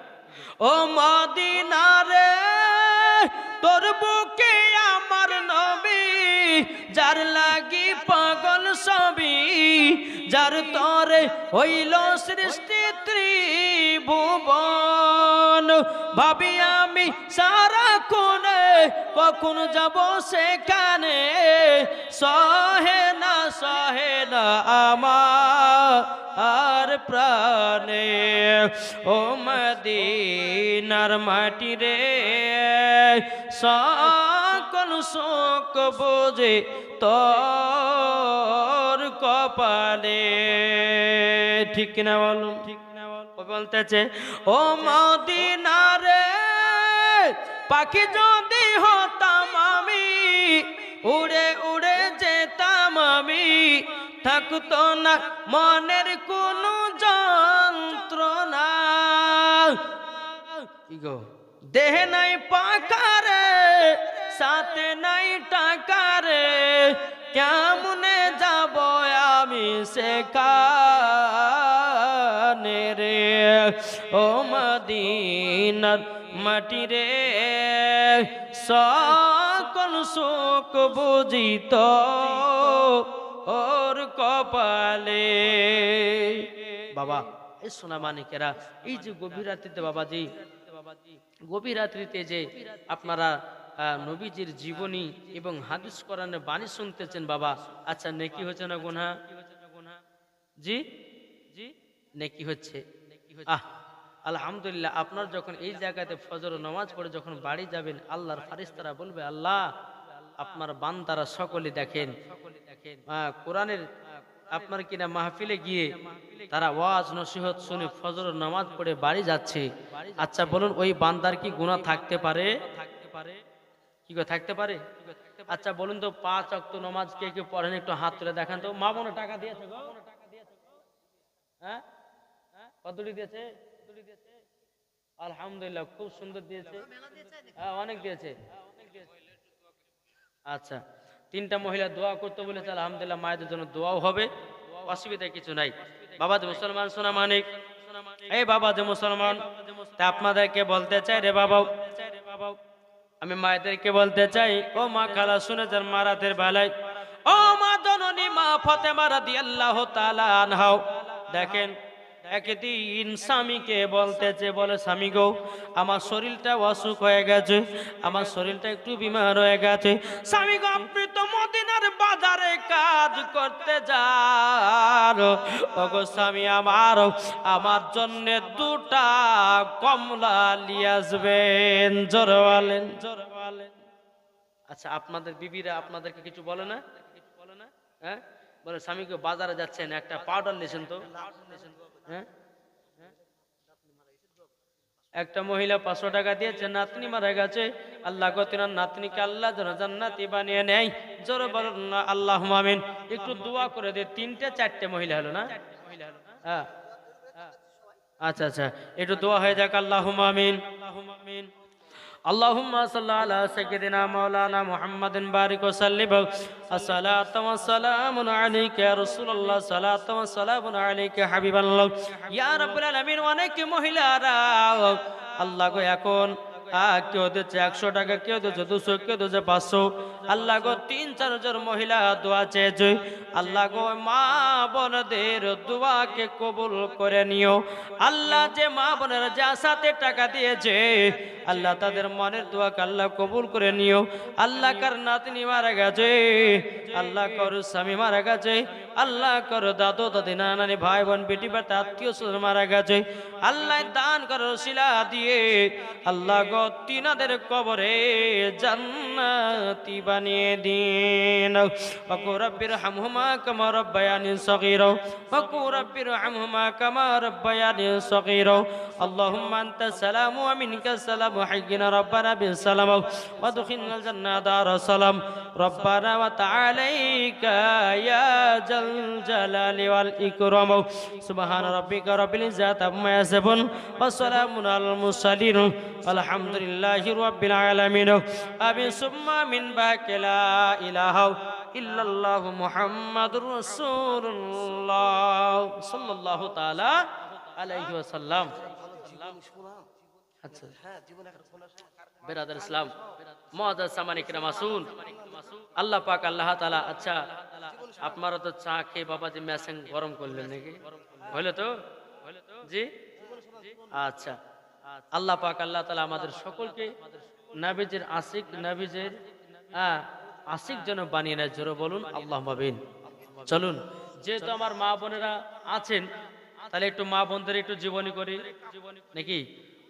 ও মদিনা রে, তোর বুকে আমার নবী, যার লাগি পাগল সবই, যার তরে হইল সৃষ্টি ত্রিভুবন। ভাবি আমি সারা কোণে কখন যাব সেখানে, সহে না আমার প্রাণে। ও মদিনার মাটি রে, সকল শোক বোঝে তোর কপালে। ঠিক কিনা বলুন? বলতেছে ও মদিনা রে, পাখি যদি হতাম আমি, উড়ে উড়ে যেতাম আমি, থাকতো না মনের কোনো যন্ত্রণা। কি গো, দেহে নাই পাকারে, সাথে নাই টাকারে, কেমনে যাব আমি সেখানে রে। ও মদিনার মাটি রে, সকল শোক বুঝিত ওর কপালে। বাবা এই সোনা মানিকেরা, এই যে গভীর রাত্রিতে বাবাজি, গভীর রাত্রিতে যে আপনারা নবীজির জীবনী এবং হাদিস কোরআনের বাণী শুনতেছেন বাবা, আচ্ছা নেকি হচ্ছে না গুনাহ? জি জি, নেকি হচ্ছে। আলহামদুলিল্লাহ। আপনার যখন এই জায়গাতে ফজর নামাজ পড়ে যখন বাড়ি যাবেন, আল্লাহর ফারিস্তারা বলবে আল্লাহ আপনার বান্দারা সকলে দেখেন কোরআনের আপনার কিনা মাহফিলে গিয়ে তারা ওয়াজ নসিহত শুনে ফজর নামাজ পড়ে বাড়ি যাচ্ছে। আচ্ছা বলুন, ওই বান্দার কি গুনাহ থাকতে পারে? কি করে থাকতে পারে? আচ্ছা বলুন তো, 5 ওয়াক্ত নামাজ কে কে পড়েন? একটু হাত তুলে দেখান তো। মা বোন টাকা দিয়েছে গো? হ্যাঁ, কতটি দিয়েছে? আলহামদুলিল্লাহ, খুব সুন্দর দিয়েছে। হ্যাঁ, অনেক দিয়েছে। আচ্ছা, তিনটা মহিলা দোয়া করতে বলেছে, আলহামদুলিল্লাহ, মায়েদের জন্য দোয়াও হবে, অসুবিধা কিছু নাই। বাবা যে মুসলমান সোনা মানিক, এই বাবা যে মুসলমান, তা আপনাদেরকে বলতে চাই রে বাবা, আমি মায়েদেরকে বলতে চাই, ও মা খালা শুনেছেন মারাতের বেলায়, ও মা জননী মা ফাতেমা রাদিয়াল্লাহু তাআলা আনহা, দেখেন একদিন স্বামীকে বলতেছে, বলে স্বামী গো, আমার শরীরটা অসুখ হয়ে গেছে, আমার শরীরটা একটু বিমার হয়ে গেছে। স্বামী গো, আপনি তো মদিনার বাজারে কাজ করতে যান, ওগো স্বামী আমার, আমার জন্য দুটা কমলা নিয়ে আসবেন। জোরে বলেন, জোরে বলেন। আচ্ছা, আপনাদের বিবিরা আপনাদেরকে কিছু বলে না? হ্যাঁ, বলে স্বামীকে বাজারে যাচ্ছেন, একটা পাউডার নিয়েছেন তো। হ্যাঁ, একটা মহিলা 500 টাকা দিয়েছে, নাতনি মারা গেছে, আল্লাহ গো তিনার নাতনিকে আল্লাহ যেন জান্নাতি বানিয়ে নেয়। জোরে বলুন না আল্লাহুম্মা আমিন। একটু দোয়া করে দে। 3টে 4টে মহিলা হলো না? হ্যাঁ, আচ্ছা আচ্ছা, একটু দোয়া হয়ে যাক। আল্লাহুম্মা আমিন, আল্লাহুম্মা আমিন। আল্লাহুম্মা সাল্লি আলা সাইয়্যিদিনা মাওলানা মুহাম্মাদিন বারিক ওয়া সাল্লিম। আসসালাতু ওয়াসসালামু আলাইকা ইয়া রাসূলুল্লাহ, সালাতু ওয়াসসালামু আলাইকা হাবিবাল্লাহ। ইয়া রাব্বুল আলামিন, অনেক মহিলারা আল্লাহ গো এখন কেউ দিচ্ছে 100 টাকা, কেউ দিচ্ছে 200, কেউ দিচ্ছে 500। আল্লাহ গো 3-4 জন মহিলা দোয়া চেয়েছে, আল্লাহ গো মা বোনদের দোয়াকে কবুল করে নিও। আল্লাহ যে মা বোনেরা যে আশাতে টাকা দিয়েছে, আল্লাহ তাদের মনের দোয়াকে আল্লাহ কবুল করে নিও। আল্লাহ কার নাতনি মারা গেছে, আল্লাহ কর স্বামী মারা গেছে, আল্লাহ কর দাদু দাদি নানানি ভাই বোন বেটি বাটা আত্মীয় স্বজন মারা গেছে, আল্লাহ দান করো শিলা দিয়ে আল্লাহ গো তিনাদের কবরে জান্নাতি বানিয়ে দিন। ওয়া রাব্বির হামহুমা কামা রাব্বায়ানি সগীরা, ওয়া রাব্বির হামহুমা কামা রাব্বায়ানি সগীরা। আল্লাহুম্মা আনতা সালামু ওয়া মিনকা সালামু, হাইয়িনা রাব্বানা বিস সালাম ওয়া দুখিলনাল জান্নাত দার সালাম। রব্বানা ওয়া তাআলাইকা ইয়া জাল জালালি ওয়াল ইকরাম। সুবহানা রাব্বিকা রাব্বিল ইজ্জাতি আম্মা ইয়াসিফুন ওয়া সালামুন আলাল মুরসালিন, আলহামদুলিল্লাহি রাব্বিল আলামিন। আমিন সুম্মা আমিন। বাকা লা ইলাহা ইল্লাল্লাহু মুহাম্মাদুর রাসূলুল্লাহ সাল্লাল্লাহু তাআলা আলাইহি ওয়াসাল্লাম। আচ্ছা, বেরাদার ইসলাম, মুআজ্জাজ সামানিক রামাসুল, আল্লাহ পাক আল্লাহ তাআলা, আচ্ছা আপনারা তো চা খেয়ে বাবাজি মেসেং গরম করলেন নাকি? হলো তো? জি, আচ্ছা। আল্লাহ পাক আল্লাহ তাআলা আমাদের সকলকে নবীজির আশিক, নবীজির আশিক যেন বানিয়ে নেয়। জোরে বলুন আল্লাহুম্মা আমিন। চলুন, যেহেতু আমার মা বোনেরা আছেন, তাহলে একটু মা বোনদের একটু জীবনী করি নাকি?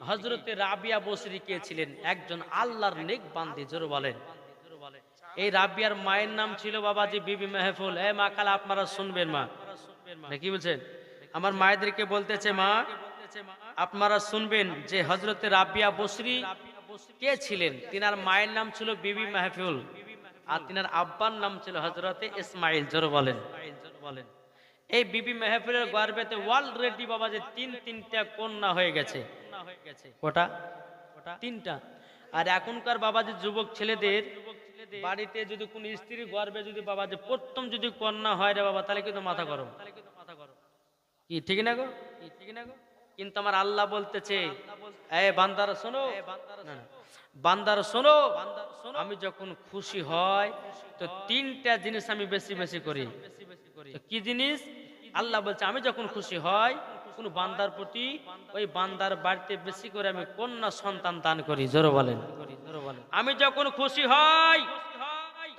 হযরতে রাবিয়া বসরি কে ছিলেন? একজন আল্লাহর নেক বান্দি। জোরে বলেন। এই রাবিয়ার মায়ের নাম ছিল বাবাজি বিবি মেহফুল। এ মা খালা আপনারা শুনবেন, মা নাকি বলছেন? আমার মায়েদেরকে বলতেছে, মা আপনারা শুনবেন যে হযরতে রাবিয়া বসরি কে ছিলেন। তিনার মায়ের নাম ছিল বিবি মেহফুল, আর তিনার আব্বার নাম ছিল হযরতে ইসমাইল। জোরে বলেন। এই বিবি মেহফুলের গর্ভেতে অলরেডি বাবাজি 3টা কন্যা হয়ে গেছে। কটা? 3টা। আর এখনকার বাবাজি যুবক ছেলেদের বাড়িতে যদি কোন স্ত্রী গর্ভে যদি বাবাজি প্রথম যদি কন্যা হয় রে বাবা, তাহলে কিন্তু মাথা গরম। কি ঠিক না গো? কিন্তু আমার আল্লাহ বলতেছে, এ বান্দারা শোনো, বান্দারা শোনো, আমি যখন খুশি হয় তো 3টা জিনিস আমি বেশি বেশি করি। কি জিনিস? আল্লাহ বলছে, আমি যখন খুশি হয় কোন বান্দার প্রতি, ওই বান্দার বাড়িতে বেশি করে আমি কন্যা সন্তান দান করি। জোরে বলেন। আমি যখন খুশি হয়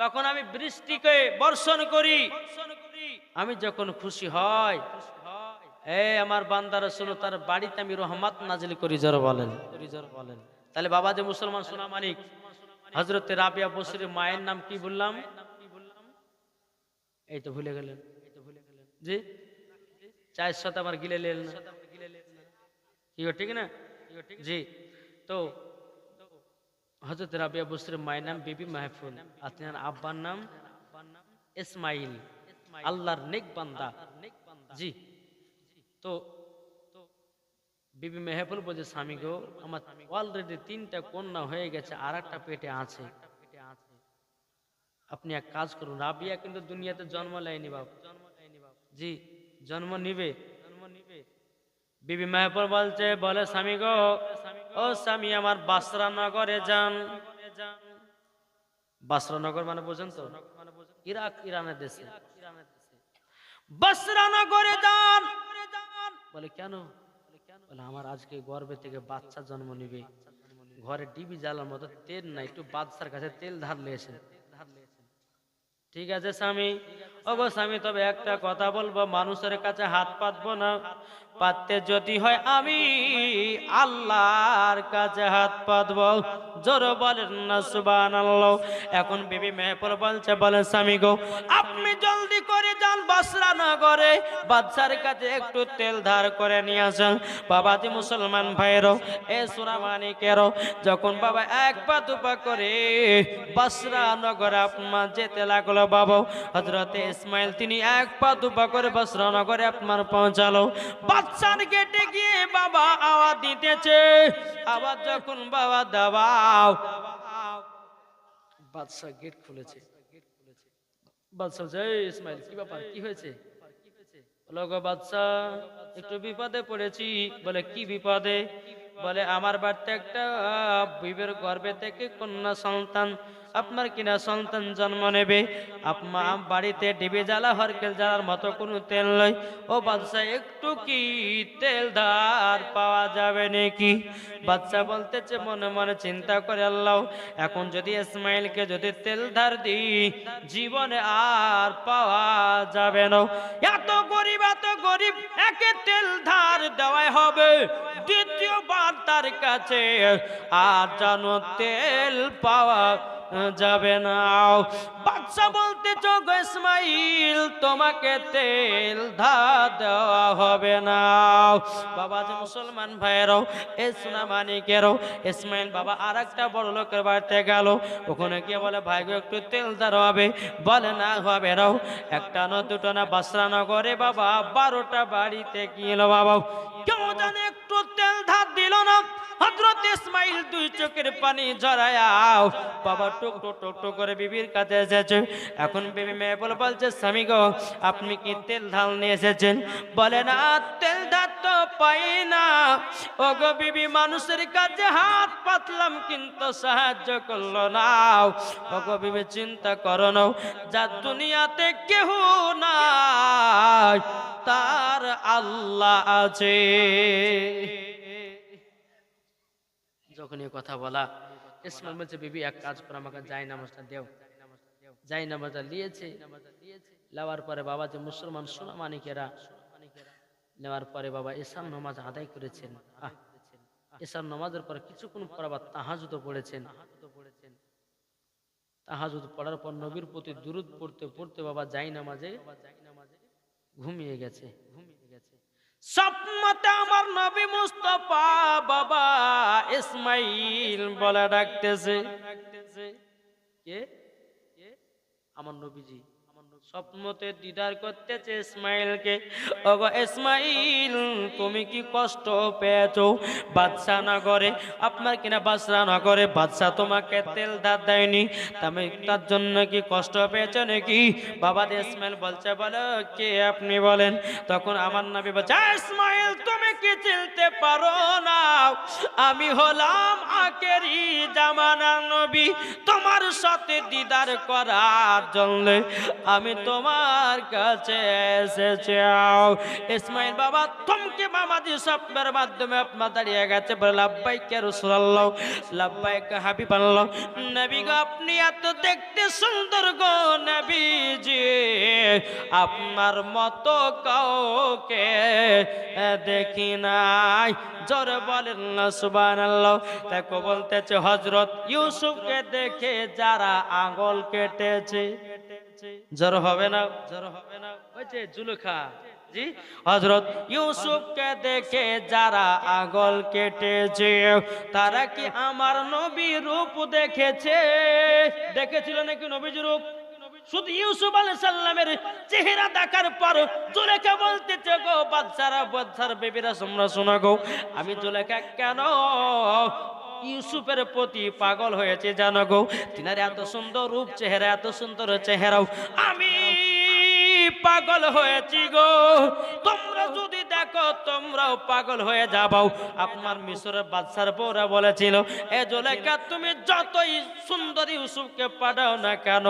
তখন আমি বৃষ্টিকে বর্ষণ করি। আমি যখন খুশি হয়, আমার বান্দারা শোনো, তার বাড়িতে আমি রহমত নাজিল করি। জোরে বলেন। তাহলে বাবা যে মুসলমান সোনা মানিক, হযরতে রাবিয়া বসরির মায়ের নাম কি বললাম? এই তো ভুলে গেলেন জি, 400 আমার গিলে লেন না, ঠিক না জি? তো হযরত রাবিয়া বসরির মায়ের নাম বিবি মেহফুল, আর তিনার আব্বার নাম ইসমাইল, আল্লাহর নেক বান্দা। জি, তো বিবি মেহফুল বলছে, স্বামী গো, আমার অলরেডি 3টা কন্যা হয়ে গেছে, আর একটা পেটে আছে, আপনি এক কাজ করুন, রাবিয়া কিন্তু দুনিয়াতে জন্ম নেয়নি বাবা, জি জন্ম নিবে। বিবি মায়াপুর বলছে, বলে স্বামী গো, ও স্বামী আমার বাসরা নগরে যান। বাসরা নগর মানে বোঝেন তো, ইরাক, ইরানের দেশে বাসরা নগরে যান। বলে কেন? বলে আমার আজকে গর্ভে থেকে বাচ্চা জন্ম নিবে, ঘরে ডিবি জ্বালার মতো তেল নাই, একটু বাদশার কাছে তেল ধার নিয়েছেন। ঠিক আছে স্বামী, ওগো স্বামী, তবে একটা কথা বলবো, মানুষের কাছে হাত পাতবো না, পাততে যদি হয় আমি আল্লাহর কাছে হাত পাতবো। জোরে বলেন না সুবহানাল্লাহ। এখন বিবি মেহপুর বলছে, বলেন স্বামী গো, আপনি জলদি করে যান বাসরা নগরে, বাদশার কাছে একটু তেল ধার করে নিয়ে আসেন। বাবাজি মুসলমান ভাইয়েরও, এ সোনামানিকেরও, যখন বাবা এক পা দুপা করে বাসরা নগরে আপনার যেতে লাগলো বাবা, হযরতে ইসমাইল তিনি এক পা দুপা করে বাসরা নগরে আপনার পৌঁছালো। বাদশার গেটে গিয়ে বাবা আওয়াজ দিতেছে, আওয়াজ যখন বাবা দাবাও, বাদশা গেট খুলেছে। বাদশা বলছে, এই ইসমাইল কি ব্যাপার, কি হয়েছে? বলো গো বাদশা, একটু বিপদে পড়েছি। বলে কি বিপদে? বলে আমার বাড়িতে একটা বিবের গর্ভে থেকে কন্যা সন্তান, আপনার কিনা সন্তান জন্ম নেবে। আপনার বাড়িতে ডিবি জ্বালা হরকেল জ্বালার মতো কোনো তেল নয়। ও বাদশা, একটু কি তেল ধার পাওয়া যাবে নাকি? বাদশা বলতেছে মনে মনে চিন্তা করে, আল্লাহ, এখন যদি ইসমাইলকে যদি তেল ধার দিই, জীবনে আর পাওয়া যাবে না। এত গরিব একে তেল ধার দেওয়াই হবে, দ্বিতীয়বার তার কাছে আর জানো তেল পাওয়া যাবে না। বাদশা বলতে গো ইসমাইল, তোমাকে তেল ধার দেওয়া হবে না। বাবা যে মুসলমান ভাইয়েরাও, এ সোনামানিকেরও, ইসমাইল বাবা আর একটা বড় লোকের বাড়িতে গেল। ওখানে গিয়ে বলে, ভাই গো একটু তেল ধার হবে। বলে না হবে রাও। একটা না দুটো না, বাসরা নগরে বাবা 12টা বাড়িতে গেল বাবা, কেউ জানে একটু তেল ধার দিল না। হযরত ইসমাইল দুই চোখের পানি ঝরায়াও বাবা টুক টুক টুক টুক করে বিবির কাছে এসেছে। এখন বিবি মেয়ে বলছে, স্বামী গো, আপনি কি তেল ধাল নিয়ে এসেছেন? বলে না, তেল ধার তো পাই না। ও গো বিবি, মানুষের কাছে হাত পাতলাম কিন্তু সাহায্য করলো না। ও গো বিবি, চিন্তা করো না, যার দুনিয়াতে কেহ নাই তার আল্লাহ আছে। যখন এই কথা বলা, ইসমাইল বলছে, বিবি এক কাজ করে আমাকে যাই নামাজটা দেও। যাই নামাজটা নিয়েছে। নেওয়ার পরে বাবা যে মুসলমান সোনামানিকেরা, নেওয়ার পরে বাবা এশার নামাজ আদায় করেছেন। এশার নামাজের পরে কিছুক্ষণ পর আবার তাহাজ্জুদ পড়েছেন। তাহাজ্জুদ পড়ার পর নবীর প্রতি দুরূদ পড়তে পড়তে বাবা যাই নামাজে ঘুমিয়ে গেছে। স্বপ্নতে আমার নবী মুস্তাফা বাবা ইসমাইল বলে ডাকতেছে, কে? আমার নবীজি স্বপ্নতে দিদার করতেছে ইসমাইলকে। ওগো ইসমাইল, তুমি কি কষ্ট পেয়েছো? বাদশা নগরে আপনার কিনা বাসরা নগরে বাদশা তোমাকে তেল ধার দেয়নি, তুমি তার জন্য কি কষ্ট পেয়েছো নাকি? বাবা ইসমাইল বলছে, বলো কে আপনি বলেন। তখন আমার নবী বলছে, ইসমাইল তুমি কি চিনতে পারো না? আমি হলাম আখেরি জামানার নবী, তোমার সাথে দিদার করার জন্য আমি তোমার কাছে এসেছি। ইসমাইল বাবা থমকে মামাজি স্বপ্নের মাধ্যমে আপনার দাঁড়িয়ে গেছে। বলে, লাব্বাইক ইয়া রাসূলুল্লাহ, লাব্বাইক হাবিবাল্লাহ। নবী গো, আপনি এত দেখতে সুন্দর গো নবীজি, আপনার মতো কাউকে দেখি নাই। জোরে বলেন না সুবহানাল্লাহ। তাকে বলতেছে, হযরত ইউসুফকে দেখে যারা আঙ্গুল কেটেছে, জোর হবে না, জোর হবে না, ওই যে জুলেখা, জি, হযরত ইউসুফকে দেখে যারা আঙ্গুল কেটেছে, তারা কি আমার নবী রূপ দেখেছে? দেখেছিল নাকি নবীর রূপ? শুধু ইউসুফ আলাইহিস সালামের চেহারা দেখার পর জুলেখা বলতেছে, গো বাদশারা, বাদশার বেবিরা তোমরা শোনো গো, আমি জুলেখা কেন ইউসুফের প্রতি পাগল হয়েছে জানো গো। তিনার এত সুন্দর রূপ চেহারা, এত সুন্দর চেহারাও আমি পাগল হয়েছি গো। তোমরা যদি দেখো তোমরাও পাগল হয়ে যাবাও। আপনার মিশরের বাদশার বউরা বলেছিল, এ জুলেখা তুমি যতই সুন্দর ইউসুফকে পাঠাও না কেন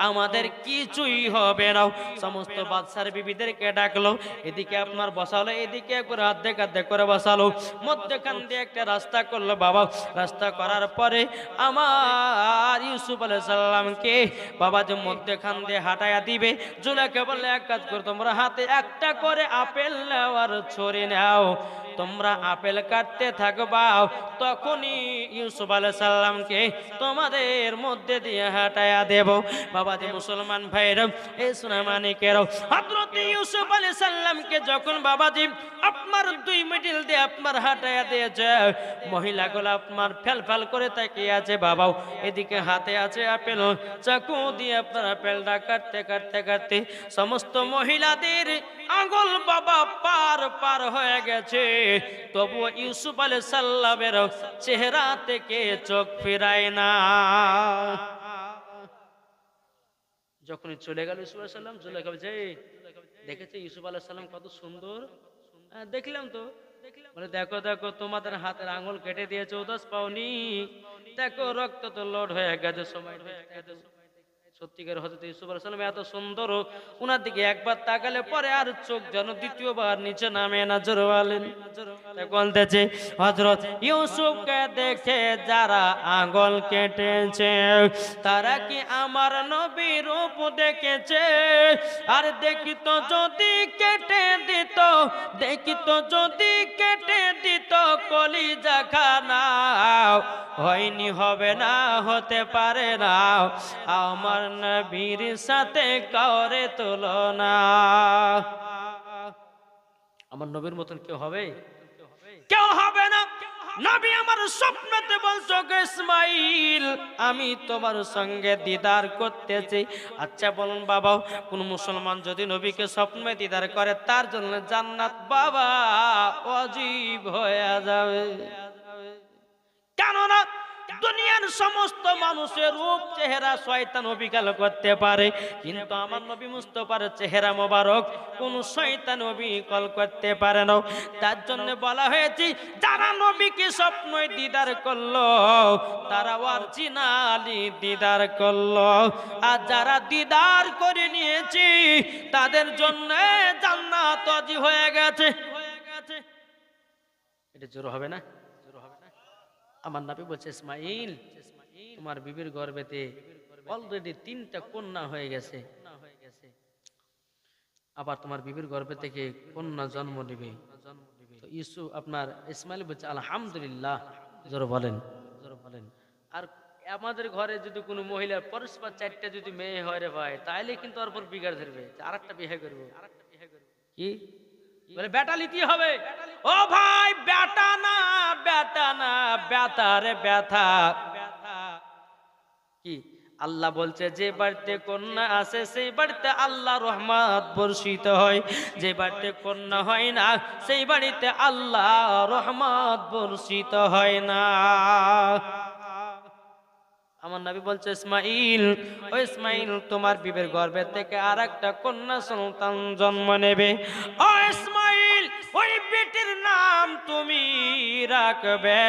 আমাদের কিছুই হবে না। সমস্ত বাদশার বিবিদেরকে ডাকলো, এদিকে আপনার বসালো, এদিকে করে অর্ধেক অর্ধেক করে বসালো, মধ্যখান দিয়ে একটা রাস্তা করলো বাবা। রাস্তা করার পরে আমার ইউসুফ আলাইহিস সালামকে বাবা যে মধ্যখান দিয়ে হাঁটাইয়া দিবে, জুলেখা বললে এক কাজ করো, তোমরা হাতে একটা করে আপেল নাও আর ছড়ি নাও, তোমরা আপেল কাটতে থাকবা, তখনই ইউসুফ আলাইহিস সালামকে তোমাদের মধ্যে দিয়ে হাঁটাইয়া দেব। বাবা যে মুসলমান ভাইরা, এই সোনামানিকেরাও, হযরত ইউসুফ আলাইহিস সালামকে যখন বাবাজি আপনার 2 মিডিল দিয়ে আপনার হাঁটাইয়া দিয়েছে, মহিলাগুলো আপনার ফেল করে তাকিয়ে আছে বাবাও, এদিকে হাতে আছে আপেল, চাকু দিয়ে আপনার আপেলটা কাটতে কাটতে কাটতে সমস্ত মহিলাদের আঙ্গুল বাবা পার হয়ে গেছে, তবুও ইউসুফ আলাইহিস সালামের চেহারা থেকে চোখ ফিরায় না। যখনই চলে গেল ইউসুফ আলাইহিস সালাম, জুলেখা বলছে, দেখেছে ইউসুফ আলাইহিস সালাম কত সুন্দর? দেখলাম তো। বলে দেখো দেখো তোমাদের হাতের আঙ্গুল কেটে দিয়েছে, উদাস পাওনি, দেখো রক্ত তো লোড হয়ে গেছে, সময় হয়ে গেছে। সত্যিকার হযরত ইউসুফ আলাইহিস সালাম এত সুন্দর, ওনার দিকে একবার তাকালে পরে আর চোখ যেন দ্বিতীয়বার নিচে নামে না। জোরে বলেন। বলতেছে হযরত ইউসুফকে দেখে যারা আঙ্গুল কেটেছে তারা কি আমার নবীর রূপ দেখেছে? আর দেখিত যদি কেটে দিত, দেখিত যদি কেটে দিত কলিজা খানা, হয়নি হবে না, হতে পারে না আমার নবীর সাথে কাউরে তুলনা। আমার নবীর মতন কেউ হবে? কেউ হবে না। নবী আমার স্বপ্নতে বলছো, ইসমাইল আমি তোমার সঙ্গে দিদার করতেছি। আচ্ছা বলুন বাবা, কোন মুসলমান যদি নবীকে স্বপ্নে দিদার করে তার জন্য জান্নাত বাবা ওয়াজিব হয়ে যাবে। কেননা দুনিয়ার সমস্ত মানুষের রূপ চেহারা শয়তান অবিকাল করতে পারে, কিন্তু আমার নবী মুস্তাফার চেহারা মোবারক কোন শয়তান অবিকল করতে পারে না। তার জন্য বলা হয়েছে যারা নবীকে স্বপ্নে দিদার করলো তারা অরিজিনালি দিদার করলো, আর যারা দিদার করে নিয়েছে তাদের জন্য জান্নাত ওয়াজিব হয়ে গেছে। এটা জোর হবে না? আমার নবী বলছে, ইসমাইল তোমার বিবির গর্ভেতে অলরেডি 3টা কন্যা হয়ে গেছে, আবার তোমার বিবির গর্ভে থেকে কন্যা জন্ম নেবে। তো ইউসুফ আপনার ইসমাইল বলছে আলহামদুলিল্লাহ। জোর বলেন, জোর বলেন। আর আমাদের ঘরে যদি কোনো মহিলার পরস্পর 4টা যদি মেয়ে হয় রে ভাই, তাহলে কিন্তু ওর পর বিগাড় ধরবে, আরেকটা বিয়ে করবো। কি বলে? বেটা লিতে হবে। ও ভাই বেটা না, বেটা না, বেটা রে ব্যথা। কি আল্লাহ বলছে যে বাড়িতে কন্যা আছে সেই বাড়িতে আল্লাহ রহমত বর্ষিত হয়, যে বাড়িতে কন্যা হয় না সেই বাড়িতে আল্লাহ রহমত বর্ষিত হয় না। আমার নবী বলছে ইসমাইল, ও ইসমাইল তোমার বিবির গর্ভে থেকে আরেকটা কন্যা সন্তান জন্ম নেবে। ও ইসমাইল ওই বেটির নাম তুমি রাখবে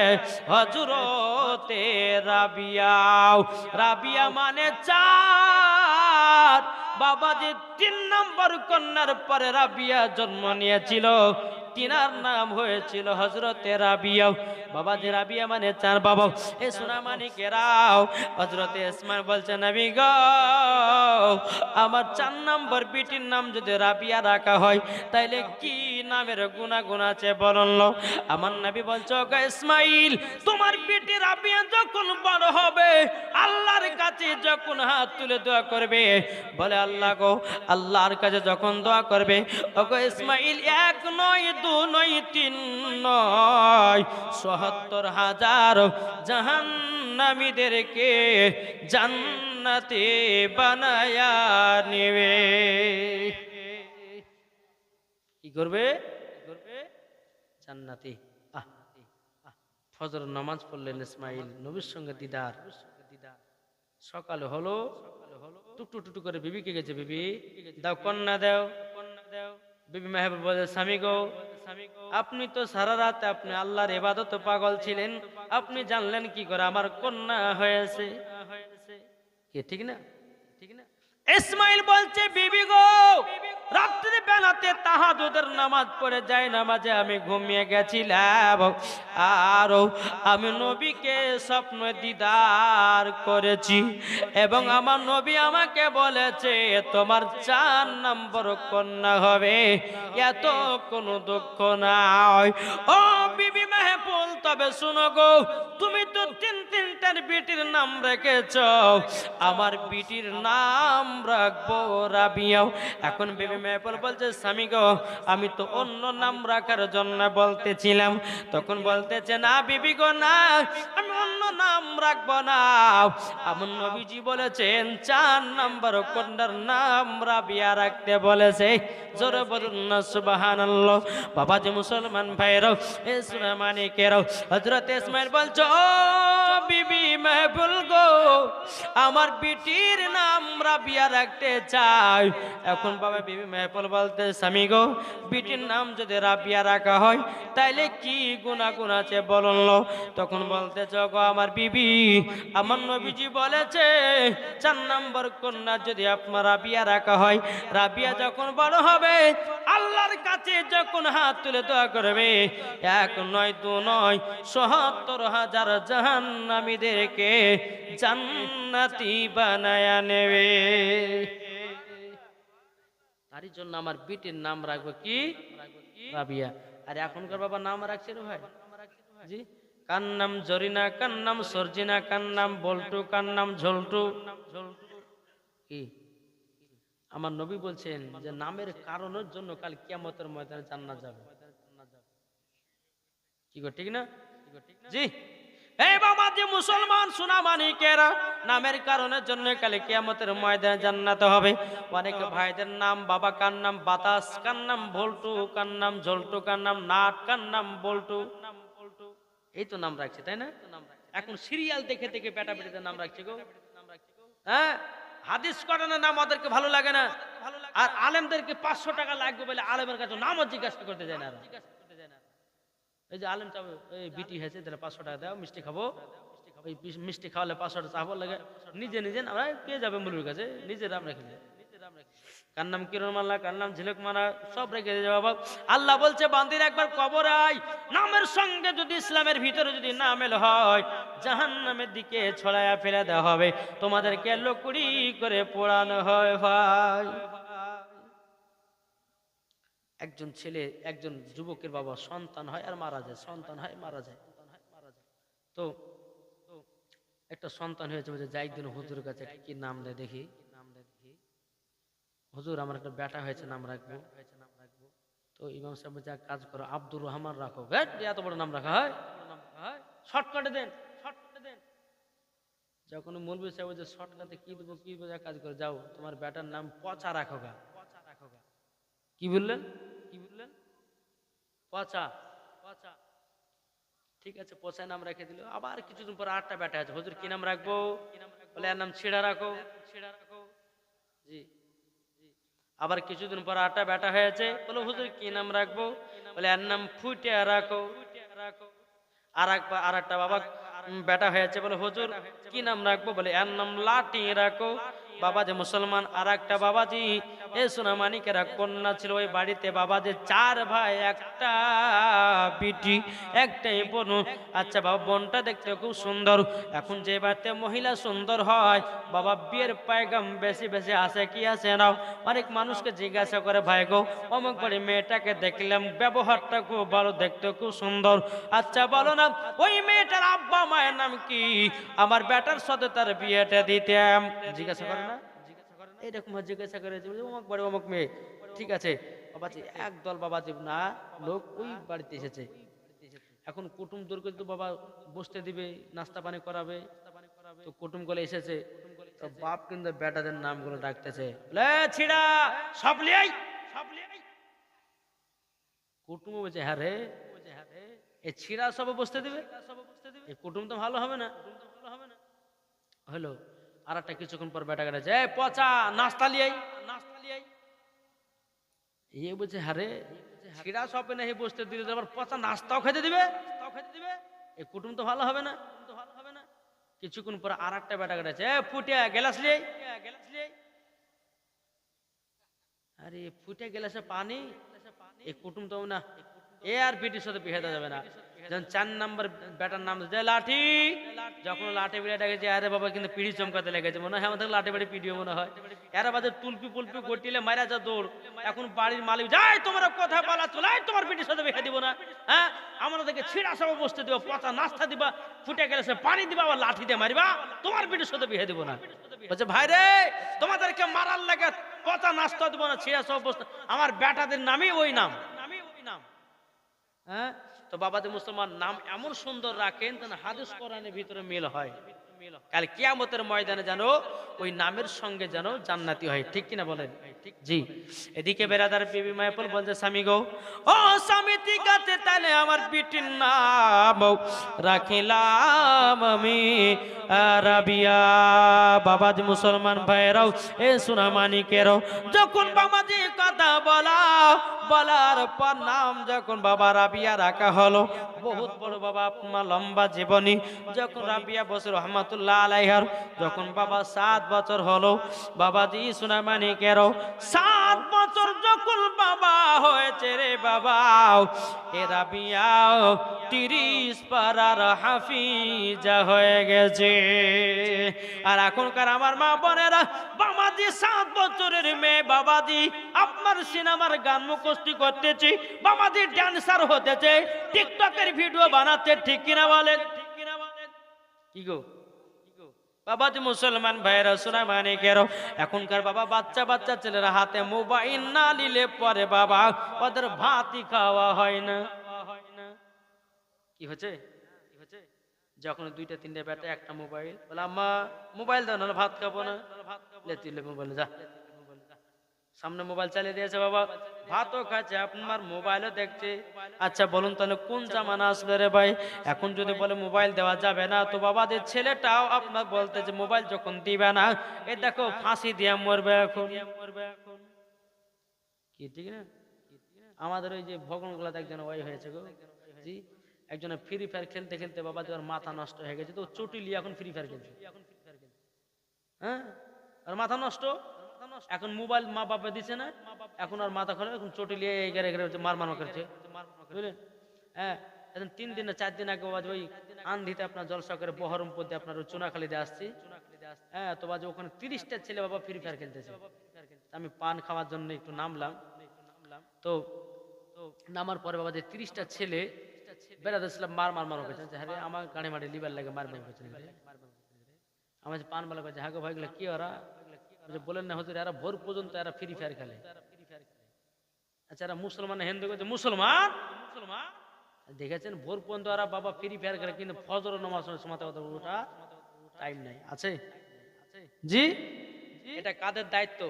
হযরতে রাবিয়া। রাবিয়া মানে 4। বাবা যে 3 নম্বর কন্যার পরে রাবিয়া জন্ম নিয়েছিল, তিনার নাম হয়েছিল হযরতে রাবিয়া। বাবা যে রাবিয়া মানে 4 বাবা। এ সোনামানিকেরাও, হযরতে ইসমাইল বলছে নবী গো আমার 4 নম্বর বেটির নাম যদি রাবিয়া রাখা হয় তাইলে কি নামের গুনাগুণ আছে বলুন। আমার নবী বলছে গো ইসমাইল তোমার বেটি রাবিয়া যখন বড় হবে আল্লাহর কাছে যখন হাত তুলে দোয়া করবে, বলে আল্লাহ গো, আল্লাহর কাছে যখন দোয়া করবে ও গো ইসমাইল 1 নয় 2 নয় 3 নয় ৭৭,০০০ জাহান্নামীদেরকে জান্নাতে বানায়া নেবে। কি করবে? জান্নাতে ফজর নামাজ পড়লেন ইসমাইল, নবীর সঙ্গে দিদার। সকালে হলো, টুকটু টুকটু করে বিবিকে গেছে, বিবি দাও কন্যা দাও। বিবি মেহবুব বলে, স্বামী গো, আপনি তো সারা রাত আপনি আল্লাহর ইবাদতে পাগল ছিলেন, আপনি জানলেন কি করে আমার কন্যা হয়েছে? কি ঠিক না? ইসমাইল বলছে, বিবি গো, রাত্রি বেলাতে তাহাজ্জুদের নামাজ পড়ে যাই নামাজে আমি ঘুমিয়ে গেছিলাম, আর আমি নবীকে স্বপ্ন দিদার করেছি, এবং আমার নবী আমাকে বলেছে তোমার 4 নম্বর কন্যা হবে, এত কোনো দুঃখ নাই। ও বিবি মেহবুব, তবে শুনো গো, তুমি তো 3টার বিটির নাম রেখেছ, আমার বিটির নাম রাখবো রাবিয়া। এখন বিবি মেহবুব বলছে, স্বামী গো, আমি তো অন্য নাম রাখার জন্য বলতেছিলাম। তখন বলতেছে, না বিবি গো, না, আমি অন্য নাম রাখবো না, আমার নবীজি বলেছেন 4 নম্বর কন্যার নাম রাবিয়া রাখতে বলেছে। জোরে বলুন না সুবহানাল্লাহ। বাবা যে মুসলমান ভাইরাও, এ সোনা মানিকেরাও, হযরত ইসমাইল বলছো, ও বিবি মেহবুব গো, আমার বিটির নাম রাবিয়া রাখতে চাই। এখন বাবা বিবি মেহবুব বলতে, স্বামী গো, বিটির নাম যদি রাবিয়া রাখা হয় তাইলে কি গুনাহ আছে বলুন। তখন বলতেছ, গো আমার বিবি, আমার নবীজি বলেছে 4 নম্বর কন্যা যদি আপনার রাবিয়া রাখা হয়, রাবিয়া যখন বড় হবে আল্লাহর কাছে যখন হাত তুলে দোয়া করবে, 1 নয় 2 নয় ৭৭,০০০ জাহান্নামীদেরকে জান্নাতি বানায়া নেবে। তারই জন্য আমার বিটির নাম রাখবো কি? রাবিয়া। আর এখনকার বাবা নাম রাখছে রে ভাই, জি, কার নাম জরিনা, কার নাম সরজিনা, কার নাম বল্টু, কার নাম ঝল্টু। কি আমার নবী বলছেন যে নামের কারণের জন্য কাল কিয়ামতের ময়দানে জান্নাত যাবে। কি গো ঠিক না? জি, এই বাবা যে মুসলমান সোনা মানিকেরা, নামের কারণের জন্য কাল কিয়ামতের ময়দানে জান্নাত হবে। অনেক ভাইদের নাম, বাবা কার নাম বাতাস, কার নাম ভল্টু, কার নাম ঝল্টু, কার নাম নাট, কার নাম বল্টু, এই তো নাম রাখছে, তাই না? এখন সিরিয়াল দেখে দেখে বেটা বেটিদের নাম রাখছে গো। হ্যাঁ, হাদিস কোরআনের নাম ওদেরকে ভালো লাগে না, আর আলেমদেরকে 500 টাকা লাগবে বলে আলেমের কাছে নামও জিজ্ঞাসা করতে যায় না। এই যে আলেম চাবে, এই বিটি হয়েছে তাহলে 500 টাকা দাও, মিষ্টি খাবো, ওই মিষ্টি খাওয়ালে 500 টাকা চাবো লাগে, নিজে নিজে আমরা পেয়ে যাবে মুরুর কাছে, নিজের নাম রেখে দেয়। কার নাম কিরণ মাল্লা, কার নাম ঝিলক মারা, সব রেখে দিয়ে বাবা। আল্লাহ বলছে, বান্দির একবার কবর আয়, নামের সঙ্গে যদি ইসলামের ভিতরে যদি না মেল হয়, জাহান্নামের দিকে ছড়ায়া ফেলে দেওয়া হবে, তোমাদেরকে লকুড়ি করে পোড়ানো হয়। ভাই, একজন ছেলে, একজন যুবকের বাবা সন্তান হয় আর মারা যায়, সন্তান হয় মারা যায়। তো একটা সন্তান হয়েছে, বলছে যাই একদিন হুজুরের কাছে, কি নাম দেয় দেখি। হুজুর, আমার একটা বেটা হয়েছে, নাম রাখবো। তো ইমাম সাহেব বলছে, এক কাজ করো, আব্দুর রহমান রাখো। এত বড় নাম রাখা হয়? শর্টকাটে দেন, শর্টকাটে দেন। যখন মৌলভী সাহেব বলছে শর্টকাটে কি দেবো, কি দেবো, এক কাজ করে যাও, তোমার বেটার নাম পচা রাখো গা। কি বললেন? পচা। ঠিক আছে, পচায় নাম রেখে দিল। আবার কিছুদিন পর 8টা বেটা আছে, হুজুর কি নাম রাখবো? বলে এর নাম ছিড়া রাখো। জি। আবার কিছুদিন পর 8টা বেটা হয়েছে, বলে হুজুর কি নাম রাখবো? বলে এর নাম ফুটিয়া রাখো। আর একটা বাবা বেটা হয়েছে, বলে হুজুর কি নাম রাখবো? বলে এর নাম লাঠি রাখো। বাবা যে মুসলমান, আর একটা বাবাজি, এ সোনা মানিকেরা, কন্যা ছিল ওই বাড়িতে, বাবা যে 4 ভাই, একটা বিটি, একটাই বোন। আচ্ছা বাবা, বোনটা দেখতে খুব সুন্দর। এখন যে বাড়িতে মহিলা সুন্দর হয়, বাবা বিয়ের পায়গাম বেশি বেশি আসে কি আসে না? অনেক মানুষকে জিজ্ঞাসা করে, ভাই গো, অমুক বাড়ি মেয়েটাকে দেখলাম, ব্যবহারটা খুব ভালো, দেখতে খুব সুন্দর, আচ্ছা বলো না ওই মেয়েটার আব্বা মায়ের নাম কি? আমার বেটার সাথে তার বিয়েটা দিতাম। জিজ্ঞাসা করে না? এইরকম জিজ্ঞাসা করে, অমুক বাড়ি অমুক মেয়ে, ঠিক আছে বাবাজি। একদল বাবাজি না লোক ওই বাড়িতে এসেছে, এখন কুটুম দূর করে তো বাবা বসতে দিবে, নাস্তা পানি করাবে। তো কুটুম গুলো এসেছে, তো বাপ কিন্তু বেটাদের নামগুলো ডাকতেছে, ছিড়া সব লিয়াই। কুটুম বলছে, হ্যাঁ রে, এই ছিঁড়া সব বসতে দিবে, এই কুটুম তো ভালো হবে না। হলো আর একটা কিছুক্ষণ পর বেটা গেছে, এই পচা নাস্তা লিয়াই, এই বলছে হারে ছিঁড়া সবে না বসতে দিলে আবার পচা নাস্তাও খেতে দিবে, এই কুটুম তো ভালো হবে না। কিছুক্ষণ পর আর একটা বেটা গেছে, ফুটিয়া গেলাস লিয়াই, আরে ফুটে গেলাসে পানি, এই কুটুম তো না, এ আর বিটির সাথে বিয়ে দেওয়া যাবে না। যখন 4 নম্বর বেটার নাম লাঠি, যখন লাঠি বেড়ে ডেকেছে, আরে বাবা কিন্তু পিড়ি চমকাতে লেগেছে, মনে হয় আমাদের লাঠি বাড়ি পিডিও মনে হয়। এরা বাদে তুলপি পুলপি গটিলে মারা যা দৌড়। এখন বাড়ির মালিক যাই তোমরা কথা বলা চলাই, তোমার পিটির সাথে বিয়ে দিব না, হ্যাঁ আমাদেরকে ছিঁড়া সব বসতে দিবা, পচা নাস্তা দিবা, ফুটে গেলে সে পানি দিবা, আবার লাঠি দিয়ে মারিবা, তোমার পিটির সাথে বিয়ে দিব না। বলছে ভাই রে তোমাদেরকে মারার লাগে পচা নাস্তা দিব না, ছিঁড়া সব বসতে, আমার বেটাদের নামই ওই নাম। হ্যাঁ তো বাবাজি মুসলমান নাম এমন সুন্দর রাখেন যেন হাদিস কোরআনের ভিতরে মিল হয়, কাল কিয়ামতের ময়দানে যেন ওই নামের সঙ্গে যেন জান্নাতি হয়, ঠিক কিনা বলেন? জি। এদিকে বেরাদার বিবি মায়াপুল বলছে, স্বামী গো, ও স্বামী ঠিক আছে, তাহলে আমার বিটির নাম রাখিলাম আমি রাবিয়া। বাবাজি মুসলমান ভাইরাও, এ সোনা মানিকেরাও, যখন বাবাজি কথা বলার পর নাম যখন বাবা রাবিয়া রাখা হলো, বহুত বড় বাবা আপনার লম্বা জীবনী। যখন রাবিয়া বছর রহমাতুল্লাহ আলাইহার যখন বাবা 7 বছর হলো, বাবাজি সোনা মানিকেরাও 7 বছর যখন বাবা হয়েছে রে বাবা, এ রাবিয়া 30 পারার হাফিজা হয়ে গেছে। আর এখনকার আমার মা বোনেরা, বাবাজি 7 বছরের মেয়ে বাবাজি আপনার সিনেমার গান মুখস্থি করতেছি, বাবাজি ড্যান্সার হতেছে, টিকটকের ভিডিও বানাতে, ঠিক কিনা বলেন? কি গো বাবাজি মুসলমান ভাইরা সোনা মানিকেরও, এখনকার বাবা বাচ্চা ছেলেরা হাতে মোবাইল না নিলে পরে বাবা ওদের ভাতই খাওয়া হয় না। কি হচ্ছে? যখন 2টা 3টা বেটা একটা মোবাইল, বলে আম্মা মোবাইল দাও, নাহলে ভাত খাবো না। মোবাইল যা, সামনে মোবাইল চালিয়ে দিয়েছে, বাবা ভাতও খাচ্ছে আপনার মোবাইলও দেখছে। আচ্ছা বলুন তাহলে কোন জামানা আসলে রে ভাই? এখন যদি বলে মোবাইল দেওয়া যাবে না, তো বাবাদের ছেলেটাও আপনার বলতে যে মোবাইল যখন দিবে না, এ দেখো ফাঁসি দিয়ে মরবে এখন। কি ঠিক না? আমাদের ওই যে ভগনগুলাতে একজন ওই হয়েছে গো, জি, একজনে ফ্রি ফায়ার খেলতে খেলতে বাবা ওর মাথা নষ্ট হয়ে গেছে, তো চটিলি এখন ফ্রি ফায়ার খেলছে। হ্যাঁ আর মাথা নষ্ট, এখন মোবাইল মা বাবা দিছে না, এখন আর মাথা খোলে, এখন চটিলি মার করছে, বুঝলেন? হ্যাঁ এখন 3 দিন না 4 দিন আগে বাবা ওই আন্ধিতে আপনার জলসা করে বহরমপুর দিয়ে আপনার চুনাখালীতে আসছি। হ্যাঁ তো বাজে ওখানে 30টা ছেলে বাবা ফ্রি ফায়ার খেলতেছে। আমি পান খাওয়ার জন্য একটু নামলাম, তো নামার পরে বাবা যে 30টা ছেলে বেড়াতেছিলাম, মার করছে, হ্যাঁ আমার গাড়ি মাটি লিবার লাগে মার করছে। আমার পান বলা করছে, হ্যাঁ গো ভাইগুলা কি ওরা বলেন না হুজুর, এরা ভোর পর্যন্ত এরা ফ্রি ফায়ার খেলে। আচ্ছা এরা মুসলমান হিন্দু করছে, মুসলমান দেখেছেন ভোর পর্যন্ত এরা বাবা ফ্রি ফায়ার খেলে, কিন্তু ফজর নামাজ সময় ওঠা টাইম নাই আছে। জি এটা কাদের দায়িত্ব?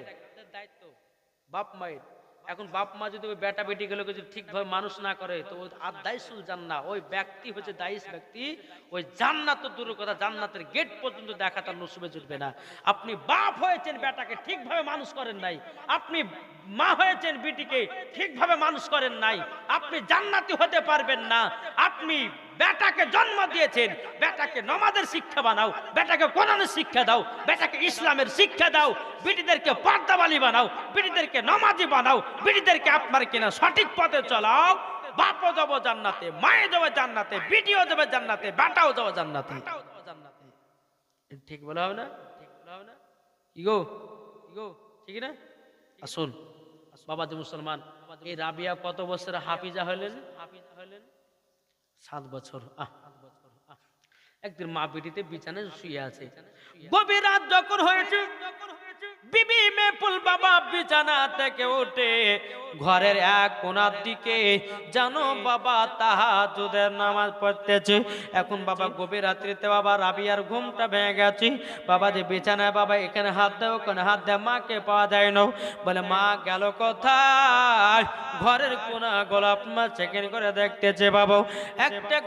বাপ মায়ের। এখন বাপ মা যদি ওই বেটা বেটি গুলোকে যদি ঠিকভাবে মানুষ না করে, তো আর দায়িসুল জান্নাত, ওই ব্যক্তি হচ্ছে দায়িস ব্যক্তি, ওই জান্নাত তো দূরের কথা, জান্নাতের গেট পর্যন্ত দেখা তার নসিবে জুটবে না। আপনি বাপ হয়েছেন, বেটাকে ঠিকভাবে মানুষ করেন নাই, আপনি মা হয়েছেন, বেটিকে ঠিকভাবে মানুষ করেন নাই, আপনি জান্নাতি হতে পারবেন না। আপনি বেটাকে জন্ম দিয়েছেন, বেটাকে নামাজের শিক্ষা বানাও, বেটাকে কোরআনের শিক্ষা দাও, বেটাকে ইসলামের শিক্ষা দাও, বিটিদেরকে পর্দাবালি বানাও, বিটিদেরকে নামাজি বানাও, বিটিদেরকে আপনার কিনা সঠিক পথে চলাও। বাপও যাবো জান্নাতে, মায়ে যাবে জান্নাতে, বিটিও যাবে জান্নাতে, বেটাও যাবে জান্নাতে। ঠিক বলা হবে না? কি গো ঠিক না? আসুন বাবাজি মুসলমান, এই রাবিয়া কত বছর হাফিজা হলেন? 7 বছর। একদিন মা পিটিতে বিছানায় শুয়ে আছে, গভীর রাত যখন হয়েছে, বিবি মেপুল বাবা বিছানা থেকে উঠে ঘরের এক কোণার দিকে জানো বাবা তাহাজ্জুদের নামাজ পড়তেছে। এখন বাবা গভীর রাত্রিতে বাবা রাবিয়ার ঘুমটা ভেঙে গেছে। বাবা যে বিছানায় বাবা এখানে হাত দেয় ওখানে হাত দেয়, মাকে পাওয়া যায় না। বলে মা গেল কোথায়? ঘরের কোণা গোলাপ মা চেকেন করে দেখতেছে বাবা একটা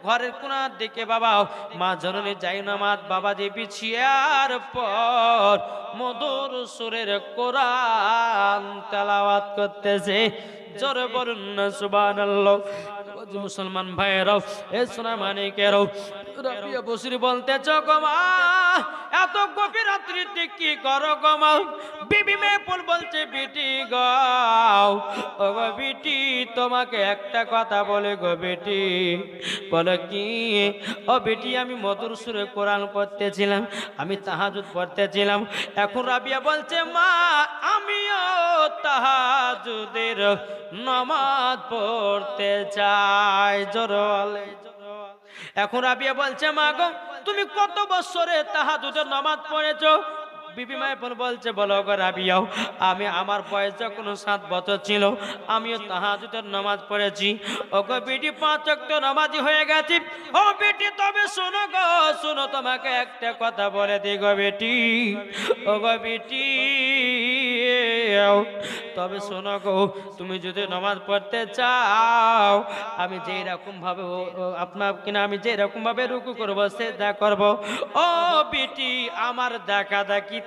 ঘরের কোণার দিকে বাবা মা জননী যাই নামাজ বাবা যে বিছিয়ার পর মধুর সুরের কোরআন তেলাওয়াত করতেছে। জোরে বলুন না সুবহানাল্লাহ। মুসলমান ভাইয়েরাও এ সোনা মানিকেরাও রাবিয়া বসরি বলতেছে গো মা এত গভীর রাত্রিতে কি করো গো মা? বিবি মেপুল বলছে বেটি গাও ও গো বেটি তোমাকে একটা কথা বলে গো বেটি। বলো কি? ও বেটি আমি মধুর সুরে কোরআন পড়তেছিলাম, আমি তাহাজ্জুদ পড়তেছিলাম। এখন রাবিয়া বলছে মা আমিও তাহাজ্জুদের নামাজ পড়তে চাই। জোরে এখন রাবিয়া বলছে মা গো তুমি কত বছরে তাহাজ্জুদের নামাজ পড়েছো? বিবি মাইপুল বলছে বলো গো রাবিয়াও আমি আমার বয়স যখন 7 বছর ছিল আমিও তাহাজ্জুদের নামাজ পড়েছি। ও গো বেটি 5 ওয়াক্ত নামাজি হয়ে গেছি। ও বেটি তবে শোনো গো শোনো তোমাকে একটা কথা বলে দিই গো বেটি। ও গো বেটি তবে শোনো গো তুমি যদি নামাজ পড়তে চাও আমি যেই রকম ভাবে আপনার কিনা আমি যেই রকম ভাবে রুকু করব সিজদা করব ও বেটি আমার দেখা দেখিতে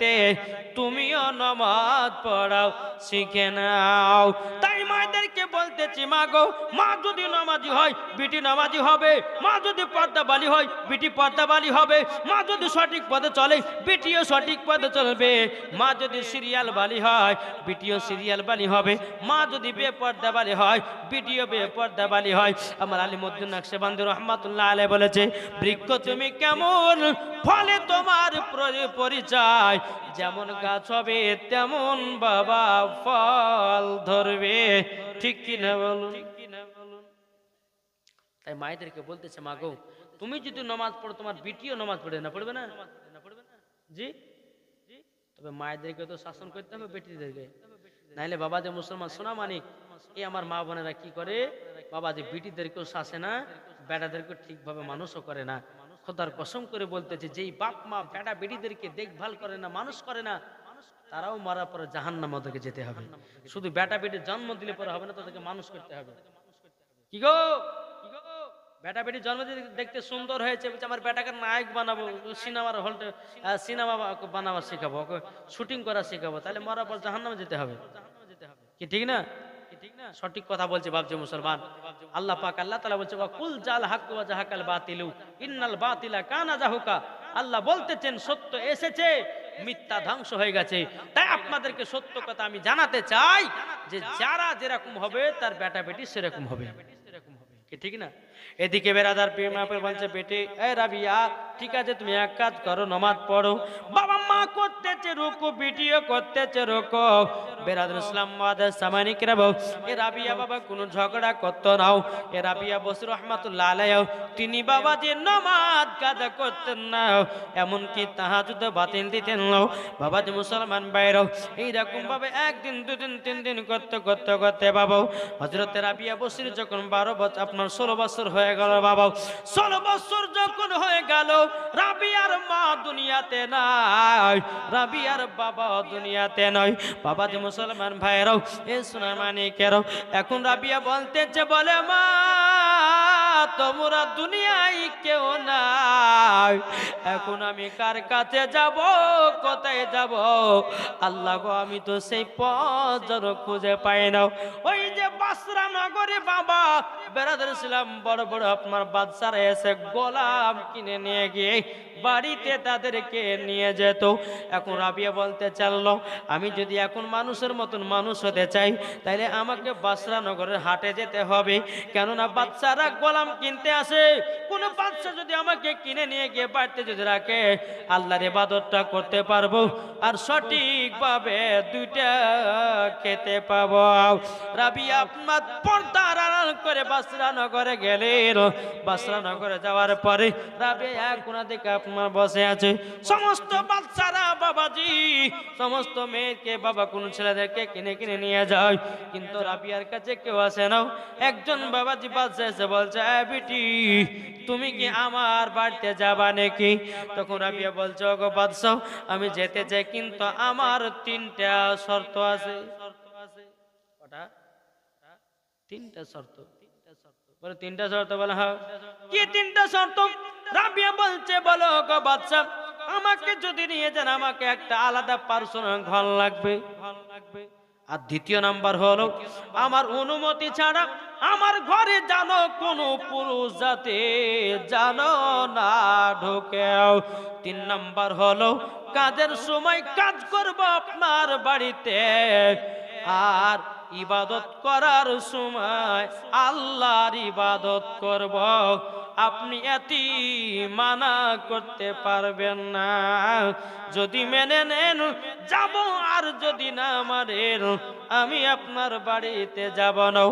তুমিও নামাজ পড়াও শিখে নাও। তাই মায়েদেরকে বলতেছি মা গো মা যদি নামাজি হয় বেটি নামাজি হবে, মা যদি পর্দাবালি হয় বেটি পর্দাবালি হবে, মা যদি সঠিক পথে চলে বেটিও সঠিক পথে চলবে, মা যদি সিরিয়াল বালি হয় বেটিও সিরিয়াল বালি হবে, মা যদি বেপর্দাবালি হয় বেটিও বেপর্দাবালি হয়। আমার আলিমউদ্দিন নকশবন্দি রহমাতুল্লাহ আলাইহি বলেছে বৃক্ষ তুমি কেমন ফলে তোমার পরিচয়, যেমন গাছ হবে তেমন বাবা ফল ধরবে। ঠিক কি না বলুন? তাই মায়েদেরকে বলতেছে মা গো তুমি যদি নামাজ পড়ো তোমার বেটিও নামাজ পড়ে না পড়বে না জি। তবে মায়েদেরকে তো শাসন করতে হবে বেটিদেরকে, নাইলে বাবা যে মুসলমান সোনা মানিক এই আমার মা বোনেরা কি করে বাবা যে বেটিদেরকেও শাসে না বেটাদেরকে ঠিকভাবে মানুষও করে না। খোদার কসম করে বলতেছে যেই বাপ মা বেটা বেটিদেরকে দেখভাল করে না মানুষ করে না তারাও মারার পরে জাহান্নাম ওদেরকে যেতে হবে। শুধু বেটা বেটির জন্ম দিলে পরে হবে না, তাদেরকে মানুষ করতে হবে। কি গো বেটা বেটি জন্ম দেখতে সুন্দর হয়েছে বলছে আমার বেটাকে নায়ক বানাবো, সিনেমার হলটা সিনেমা বানাবার শেখাবো, শুটিং করা শেখাবো, তাহলে মরার পর জাহান্নামে যেতে হবে। কি ঠিক না? সঠিক কথা বলছে বাপজি মুসলমান। আল্লাহ পাক আল্লাহ তাআলা বলছে কুল জাল হক ওয়া জাহাকাল বাতিলু ইন্নাল বাতিলা কানা জাহুকা। আল্লাহ বলতেছেন সত্য এসেছে মিথ্যা ধ্বংস হয়ে গেছে। তাই আপনাদেরকে সত্য কথা আমি জানাতে চাই যে যারা যেরকম হবে তার বেটা বেটি সেরকম হবে। কি ঠিক না? এদিকে বেরাদার প্রেমাপে বলছে বেটি এ রাবিয়া ঠিক আছে তুমি এক কাজ করো নামাজ পড়ো। বাবা মা করতেছে রুকু ভিডিও করতেছে রুকু। বেরাদার ইসলাম ওয়াদের সামানিকরা বল এ রাবিয়া বাবা কোনো ঝগড়া করতো নাও। এ রাবিয়া বসরি রহমাতুল্লাহ আলাইহি তিনি বাবা যে নামাজ কাজা করতেন না এমনকি তাহাজ্জুদ বাতিল দিতেন না। বাবা যে মুসলমান ভাইরা এইরকম ভাবে একদিন দুদিন তিন দিন করতে করতে করতে বাবা হযরত রাবিয়া বসরি যখন 12 বছর আপনার 16 বছর হয়ে গেল বাবা 16 বছর যখন হয়ে গেল রাবিয়ার মা দুনিয়াতে নাই, রাবিয়ার বাবা দুনিয়াতে নয়। বাবা যে মুসলমান ভাইরাও এ সোনা মানিকেরাও এখন রাবিয়া বলতেছে বলে মা তোমরা দুনিয়ায় কেউ নাই, এখন আমি কার কাছে যাব কোথায় যাব? আল্লাহ গো আমি তো সেই পথ খুঁজে পাই না। ওই যে বাসরা নগরে বাবা বেরাদার ছিলাম বড় বড় আপনার বাদশারা এসে গোলাম কিনে নিয়ে গিয়ে বাড়িতে তাদেরকে নিয়ে যেত। এখন রাবিয়া বলতে চাইল আমি যদি এখন মানুষের মতন মানুষ হতে চাই তাইলে আমাকে বাসরা নগরের হাটে যেতে হবে, কেননা বাদশারা গোলাম কিনতে আসে। কোন বাদশা যদি আমাকে কিনে নিয়ে গিয়ে বাড়িতে যদি রাখে আল্লাহর ইবাদতটা করতে পারবো আর সঠিকভাবে দুইটা খেতে পাবো। রাবিয়া আপনার পর্দা আড়াল করে বাসরা নগরে গেলেন। বাসরা নগরে যাওয়ার পরে রাবিয়া কোনা থেকে আপনার তোমার বসে আছে। সমস্ত বাচ্চারা বাবাজি, সমস্ত মেয়েকে বাবা কোন ছেলেদেরকে কিনে কিনে নিয়ে যায়, কিন্তু রাবিয়ার কাছে কেউ আসে না। একজন বাবাজি বাচ্চা এসে বলছে, বিটি তুমি কি আমার বাড়িতে যাবা নাকি? তখন রাবিয়া বলছে, ওগো বাদশাহ আমি যেতে চাই, কিন্তু আমার তিনটা শর্ত আছে। কটা? তিনটা শর্ত। বলে তিনটা শর্ত? বলে হ্যাঁ। কি তিনটা শর্ত? রাবিয়া বলছে, বলো গো বাদশাহ, আমাকে যদি নিয়ে যান আমাকে একটা আলাদা পার্সোনাল ঘর লাগবে। আর দ্বিতীয় নাম্বার হলো, আমার অনুমতি ছাড়া আমার ঘরে জানো কোনো পুরুষ যাতে জানো না ঢোকে। তিন নাম্বার হলো, কাজের সময় কাজ করব আপনার বাড়িতে, আর ইবাদত করার সময় আল্লাহর ইবাদত করব। আপনি এতি মানা করতে পারবেন না। যদি মেনে নেন যাব, আর যদি না মানেন আমি আপনার বাড়িতে যাব না।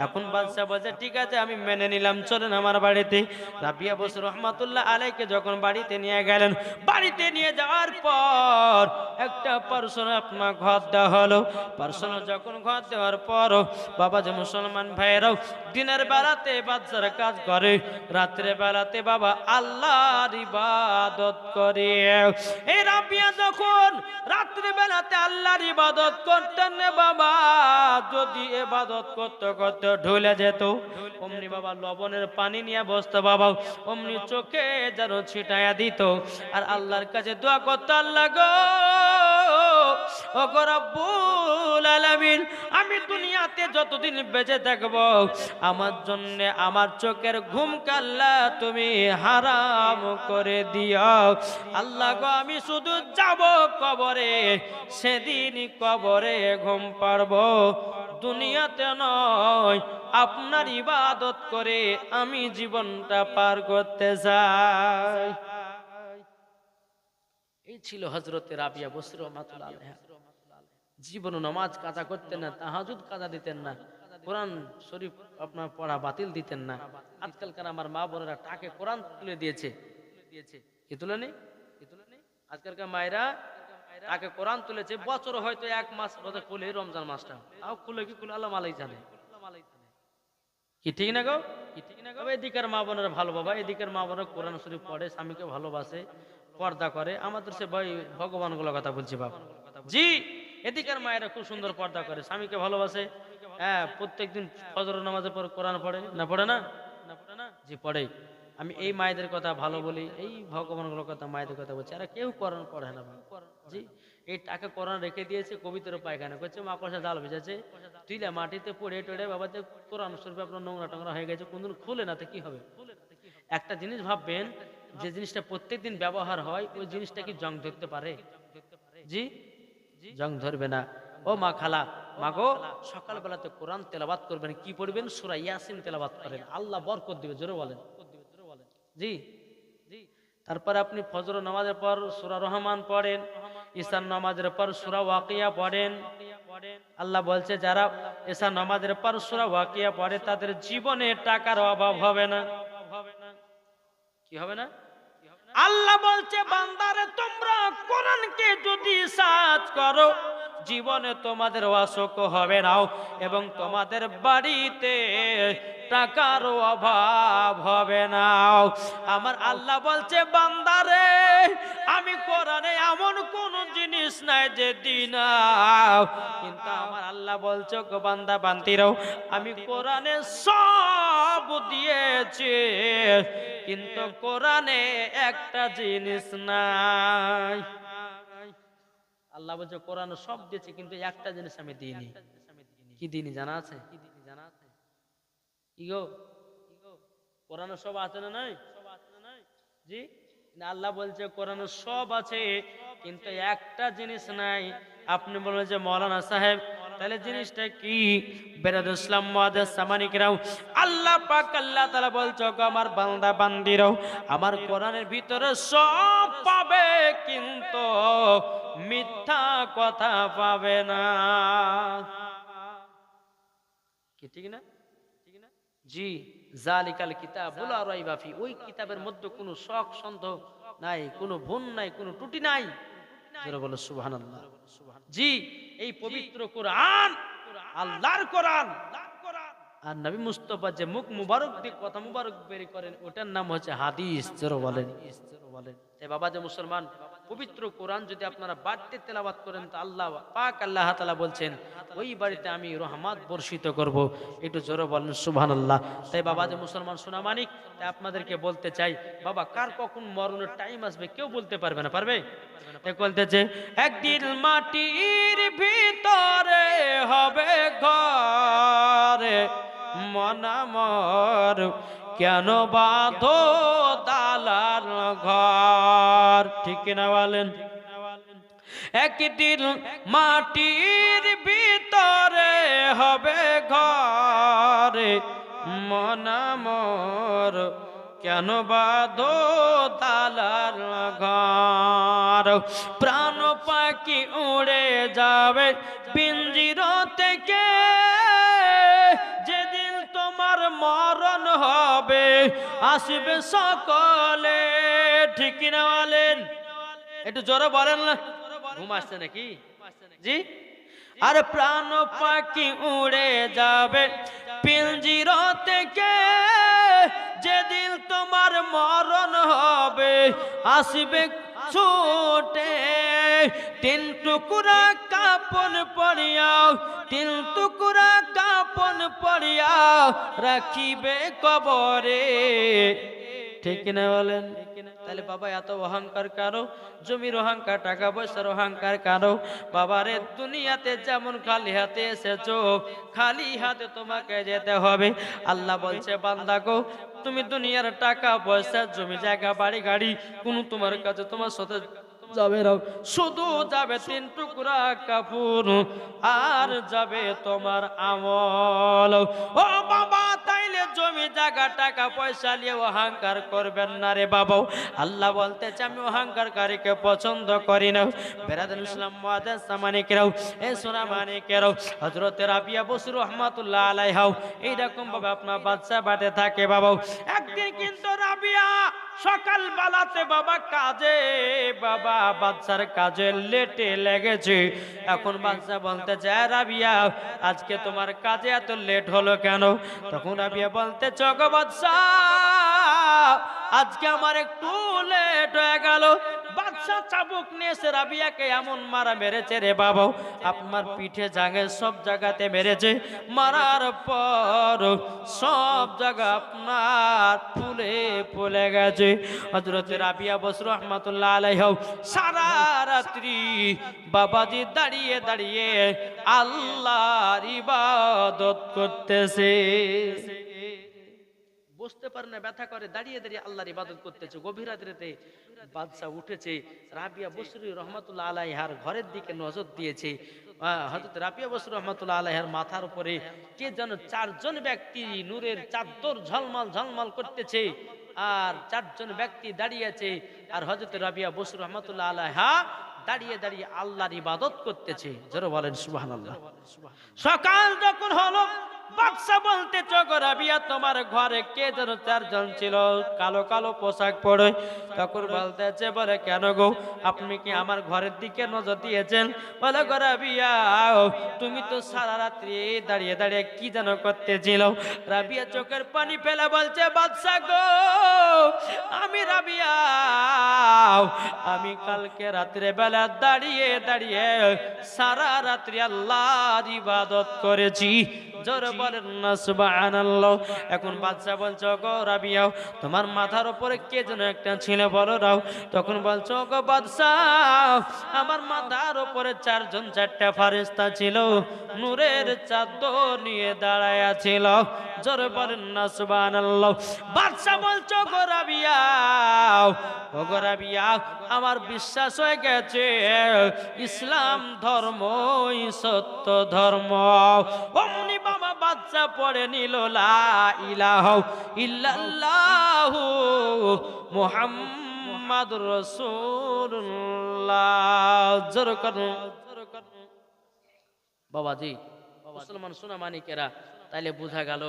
এখন বাদশা বলছে, ঠিক আছে আমি মেনে নিলাম, চলেন আমার বাড়িতে। রাবিয়া বসু রহমাতুল্লাহ আলাইকে যখন বাড়িতে নিয়ে গেলেন, বাড়িতে নিয়ে যাওয়ার পর একটা পার্সোনাল আপনার ঘর দেওয়া হলো। পার্সোনাল যখন ঘর দেওয়ার পর বাবা যে মুসলমান ভাইয়েরাও দিনের বেলাতে বাদশার কাজ করে, রাত্রে বেলাতে বাবা আল্লাহর ইবাদত করে। এই রাবিয়া যখন রাত্রে বেলাতে আল্লাহর ইবাদত করতেন না বাবা, যদি ইবাদত করতে করতে ঢলে যেত, অমনি বাবা লবণের পানি নিয়ে বসতো বাবা, অমনি চোখে যেন ছিটায়া দিত, আর আল্লাহর কাছে দোয়া করতো, আল্লাহ গো ও গো রব্বুল আলামিন, আমি দুনিয়াতে যতদিন বেঁচে থাকব আমার জন্য আমার চোখের ঘুম কাল্লা তুমি হারাম করে দিও। আল্লাহ গো আমি শুধু যাব কবরে, সেদিন কবরে ঘুম পারবো, দুনিয়াতে নয়। আপনার ইবাদত করে আমি জীবনটা পার করতে চাই। এই ছিল হযরতে রাবিয়া বসরি রাহমাতুল্লাহ আলাইহা। জীবন নামাজ কাজা করতেন না, তাহাজ্জুদ কাজা দিতেন না, কোরআন শরীফ আপনার পড়া বাতিল দিতেন না। আজকালকার আমার মা বোনেরা টাকে কোরআন তুলে দিয়েছে, কি তুলে নেই? আজকালকার মায়েরা তাকে কোরআন তুলেছে, বছর হয়তো এক মাস রোজা খুলে, রমজান মাসটা তাও খুলে কি খুলে আল্লাহ মালাই জানে। কি ঠিক না গো? এদিকের মা বোনেরা ভালো বাবা, এদিকের মা বোনেরা কোরআন শরীফ পড়ে, স্বামীকে ভালোবাসে, পর্দা করে। আমাদের সে ভাই ভগবান গুলো কথা বলছি বাবা জি। এদিকের মায়েরা খুব সুন্দর পর্দা করে, স্বামীকে ভালোবাসে, হ্যাঁ প্রত্যেকদিন ফজর নামাজের পর কোরআন পড়ে না? পড়ে না? জি পড়ে। আমি এই মায়েদের কথা ভালো বলি, এই ভগবানগুলোর কথা মায়েদের কথা বলছি, আর কেউ কোরআন পড়ে না জি। এই টাকা কোরআন রেখে দিয়েছে, কবিতার পায়খানা করছে, মাকড়সা জাল ভেজেছে, তুইলে মাটিতে পড়ে টড়ে বাবা যে কোরআন শরীফ আপনার নোংরা টোংরা হয়ে গেছে, কোনদিন খুলে না তো কি হবে? একটা জিনিস ভাববেন, যে জিনিসটা প্রত্যেকদিন ব্যবহার হয় ওই জিনিসটা কি জং ধরতে পারে? জি জং ধরবে না। ও মা খালা, মা গো সকালবেলাতে কোরআন তেলাওয়াত করবেন, কি পড়বেন? সূরা ইয়াসিন তেলাওয়াত করেন, আল্লাহ বরকত দিবে, জোরে বলেন জি। তারপর আপনি ফজর নামাজের পর সূরা রহমান পড়েন, ঈশার নামাজের পর সূরা ওয়াকিয়া পড়েন। আল্লাহ বলছে যারা ঈশা নামাজের পর সূরা ওয়াকিয়া পড়ে তাদের জীবনে টাকার অভাব হবে না। কি হবে না? আল্লাহ বলছে বান্দারে তোমরা কোরআনকে যদি সার্চ করো জীবনে তোমাদের অসুখ হবে না, এবং তোমাদের বাড়িতে টাকার অভাব হবে না। আমার আল্লাহ বলছে বান্দারে আমি কোরআনে এমন কোন জিনিস নাই যে দিনা, কিন্তু আমার আল্লাহ বলছে গো বান্দা বান্দিরাও আমি কোরআনে সব দিয়েছি, কিন্তু কোরআনে একটা জিনিস নাই। আল্লাহ বলছে কোরআন সব দিয়েছে কিন্তু একটা জিনিস আমি দিইনি। কি দিইনি জানা আছে? কি গো? কোরআনে সব আছে না নাই? জি আল্লাহ বলছে কোরআনে সব আছে কিন্তু একটা জিনিস নাই। আপনি বলেন যে মৌলানা সাহেব তাহলে জিনিসটা কি? বেরাদুল ইসলাম মুআদ্দাস সামানিকরাও, আল্লাহ পাক আল্লাহ তাআলা বলছে গো আমার বান্দা বান্দিরাও আমার কোরআনের ভিতরে সব পাবে কিন্তু মিথ্যা কথা পাবে না। কি ঠিক না? জি জালিকাল কিতাবুল লা রাইবা ফি, ওই কিতাবের মধ্যে কোনো শক সন্দেহ নাই, কোনো ভুল নাই, কোনো ত্রুটি নাই। যারা বলো সুবহানাল্লাহ। জি, এই পবিত্র কোরআন আল্লাহর কোরআন, আর নবী মুস্তাফা যে মুখ মুবারক দিয়ে কথা মুবারক বের করেন ওটার নাম হচ্ছে হাদিস। যারা বলেন তাই বাবা যে মুসলমান, পবিত্র কোরআন যদি আপনারা বাড়িতে তেলাওয়াত করেন তো আল্লাহ পাক আল্লাহ তাআলা বলছেন ওই বাড়িতে আমি রহমত বর্ষিত করব। একটু জোরে বলেন সুবহানাল্লাহ। তাই বাবা যে মুসলমান সোনা মানিক, তাই আপনাদেরকে বলতে চাই বাবা, কার কখন মরণের টাইম আসবে কেউ বলতে পারবে না, পারবে? তাই বলতেছে একদিন মাটির ভিতরে হবে ঘরে মনামর, কেন বাঁধো দালার ঘর, ঠিক কিনা বলেন? একদিন মাটির ভিতরে হবে ঘরে মনামর, কেন বাঁধো দালার ঘর, প্রাণ পাখি উড়ে যাবে পিঞ্জির থেকে, যেদিন তোমার মরণ হবে আসবে সকলে, ঠিক কিনা বলেন? একটু জোরে বলেন না, ঘুম আসছে নাকি? জি, আর প্রাণ পাখি উড়ে যাবে পিঞ্জির থেকে, যেদিন তোমার মরণ হবে আসবে ছুটে, তিন টুকরা কাপন পরিয়াও, তিন টুকরা কাপন পরিয়াও রাখিবে কবরে, ঠিক না বলেন? তাহলে বাবা এত অহংকার কারো, জমির অহংকার, টাকা পয়সার অহংকার কারো? বাবারে দুনিয়াতে যেমন খালি হাতে এসেছো খালি হাতে তোমাকে যেতে হবে। আল্লাহ বলছে বান্দা গো, তুমি দুনিয়ার টাকা পয়সা জমি জায়গা বাড়ি গাড়ি কোনো তোমার কাছে তোমার সাথে যাবে না, শুধু যাবে তিন টুকরা কাপড় আর যাবে তোমার আমল। ও বাবা, তাইলে জমি জায়গা টাকা পয়সা নিয়ে অহংকার করবেন না রে বাবা। আল্লাহ বলতেছে আমি অহংকারকারীকে পছন্দ করি না। বেরাদান ইসলাম মুআজ্জাজ সামানিকেরাও, এ সোনা মানিকেরাও, হযরত রাবিয়া বসরি রাহমাতুল্লাহ আলাইহা এইরকম ভাবে আপনার বাচ্চা বাটে থাকে বাবা। একদিন কিন্তু রাবিয়া সকাল বেলাতে বাবা কাজে, বাবা বাচ্চার কাজে লেটে লেগেছে। এখন বাচ্চা বলতে যায় রাবিয়া আজকে তোমার কাজে এত লেট হলো কেন? তখন রাবিয়া বলতে চগো বাচ্চা আজকে আমার একটু লেট হয়ে গেল। বাচ্চা চাবুক নিয়েছে রাবিয়াকে এমন মারা মেরেছে রে বাবা, আপনার পিঠে জাগে সব জায়গাতে মেরেছে, মারার পর সব জায়গা আপনার ফুলে ফুলে গেছে। হযরত রাবিয়া বসরি রাহমাতুল্লাহ আলাইহা সারা রাত্রি বাবাজি দাঁড়িয়ে দাঁড়িয়ে আল্লাহর ইবাদত করতেছে। বসতে পারে না, ব্যথা করে, দাঁড়িয়ে দাঁড়িয়ে আল্লাহর ইবাদত করতেছে। গভীর রাতে বাদশা উঠেছে, রাবিয়া বসরি রাহমাতুল্লাহ আলাইহার ঘরের দিকে নজর দিয়েছে। হযরত রাবিয়া বসরি রাহমাতুল্লাহ আলাইহার মাথার উপরে কে যেন চারজন ব্যক্তি নূরের চাদর ঝলমল ঝলমল করতেছে, আর চারজন ব্যক্তি দাঁড়িয়ে আছে, আর হযরত রাবিয়া বসরি রাহমাতুল্লাহ আলাইহা দাঁড়িয়ে দাঁড়িয়ে আল্লাহর ইবাদত করতেছে। জোরে বলেন সুবহানাল্লাহ। সকাল যখন হলো বাদশা বলতে চগো রাবিয়া তোমার ঘরে কে যেন চারজন ছিল কালো কালো পোশাক পরে। তখন বলতেছে বলে কেন গো আপনি কি আমার ঘরের দিকে নজর দিয়েছেন? বলে গো রাবিয়া তুমি তো সারা রাত্রি দাঁড়িয়ে দাঁড়িয়ে কি যেন করতেছিল। রাবিয়া চোখের পানি ফেলে বলছে বাদশা গো আমি রাবিয়া, আমি কালকে রাত্রে বেলা দাঁড়িয়ে দাঁড়িয়ে সারা রাত্রি আল্লাহর ইবাদত করেছি। জোরে বলেন না সুবহানাল্লাহ। এখন বাদশা বলছে গো রাবিয়া তোমার মাথার উপরে কে যেন একটা ছিল বলো রাও। তখন বলছো গো বাদশা আমার মাথার উপরে চারজন চারটা ফেরেশতা ছিল, নূরের চাদর নিয়ে দাঁড়ায় ছিল। জোরে বলেন না সুবহানাল্লাহ। বাদশা বলছো গো রাবিয়া, ও গো রাবিয়া আমার বিশ্বাস হয়ে গেছে ইসলাম ধর্মই সত্য ধর্ম। অমনি বাবা বাদশা পড়ে নিল লা ইলাহা ইল্লাল্লাহু মুহাম্মাদুর রাসূলুল্লাহ। জোরে করুন বাবাজি। মুসলমান সোনা মানিকেরা, তাইলে বোঝা গেল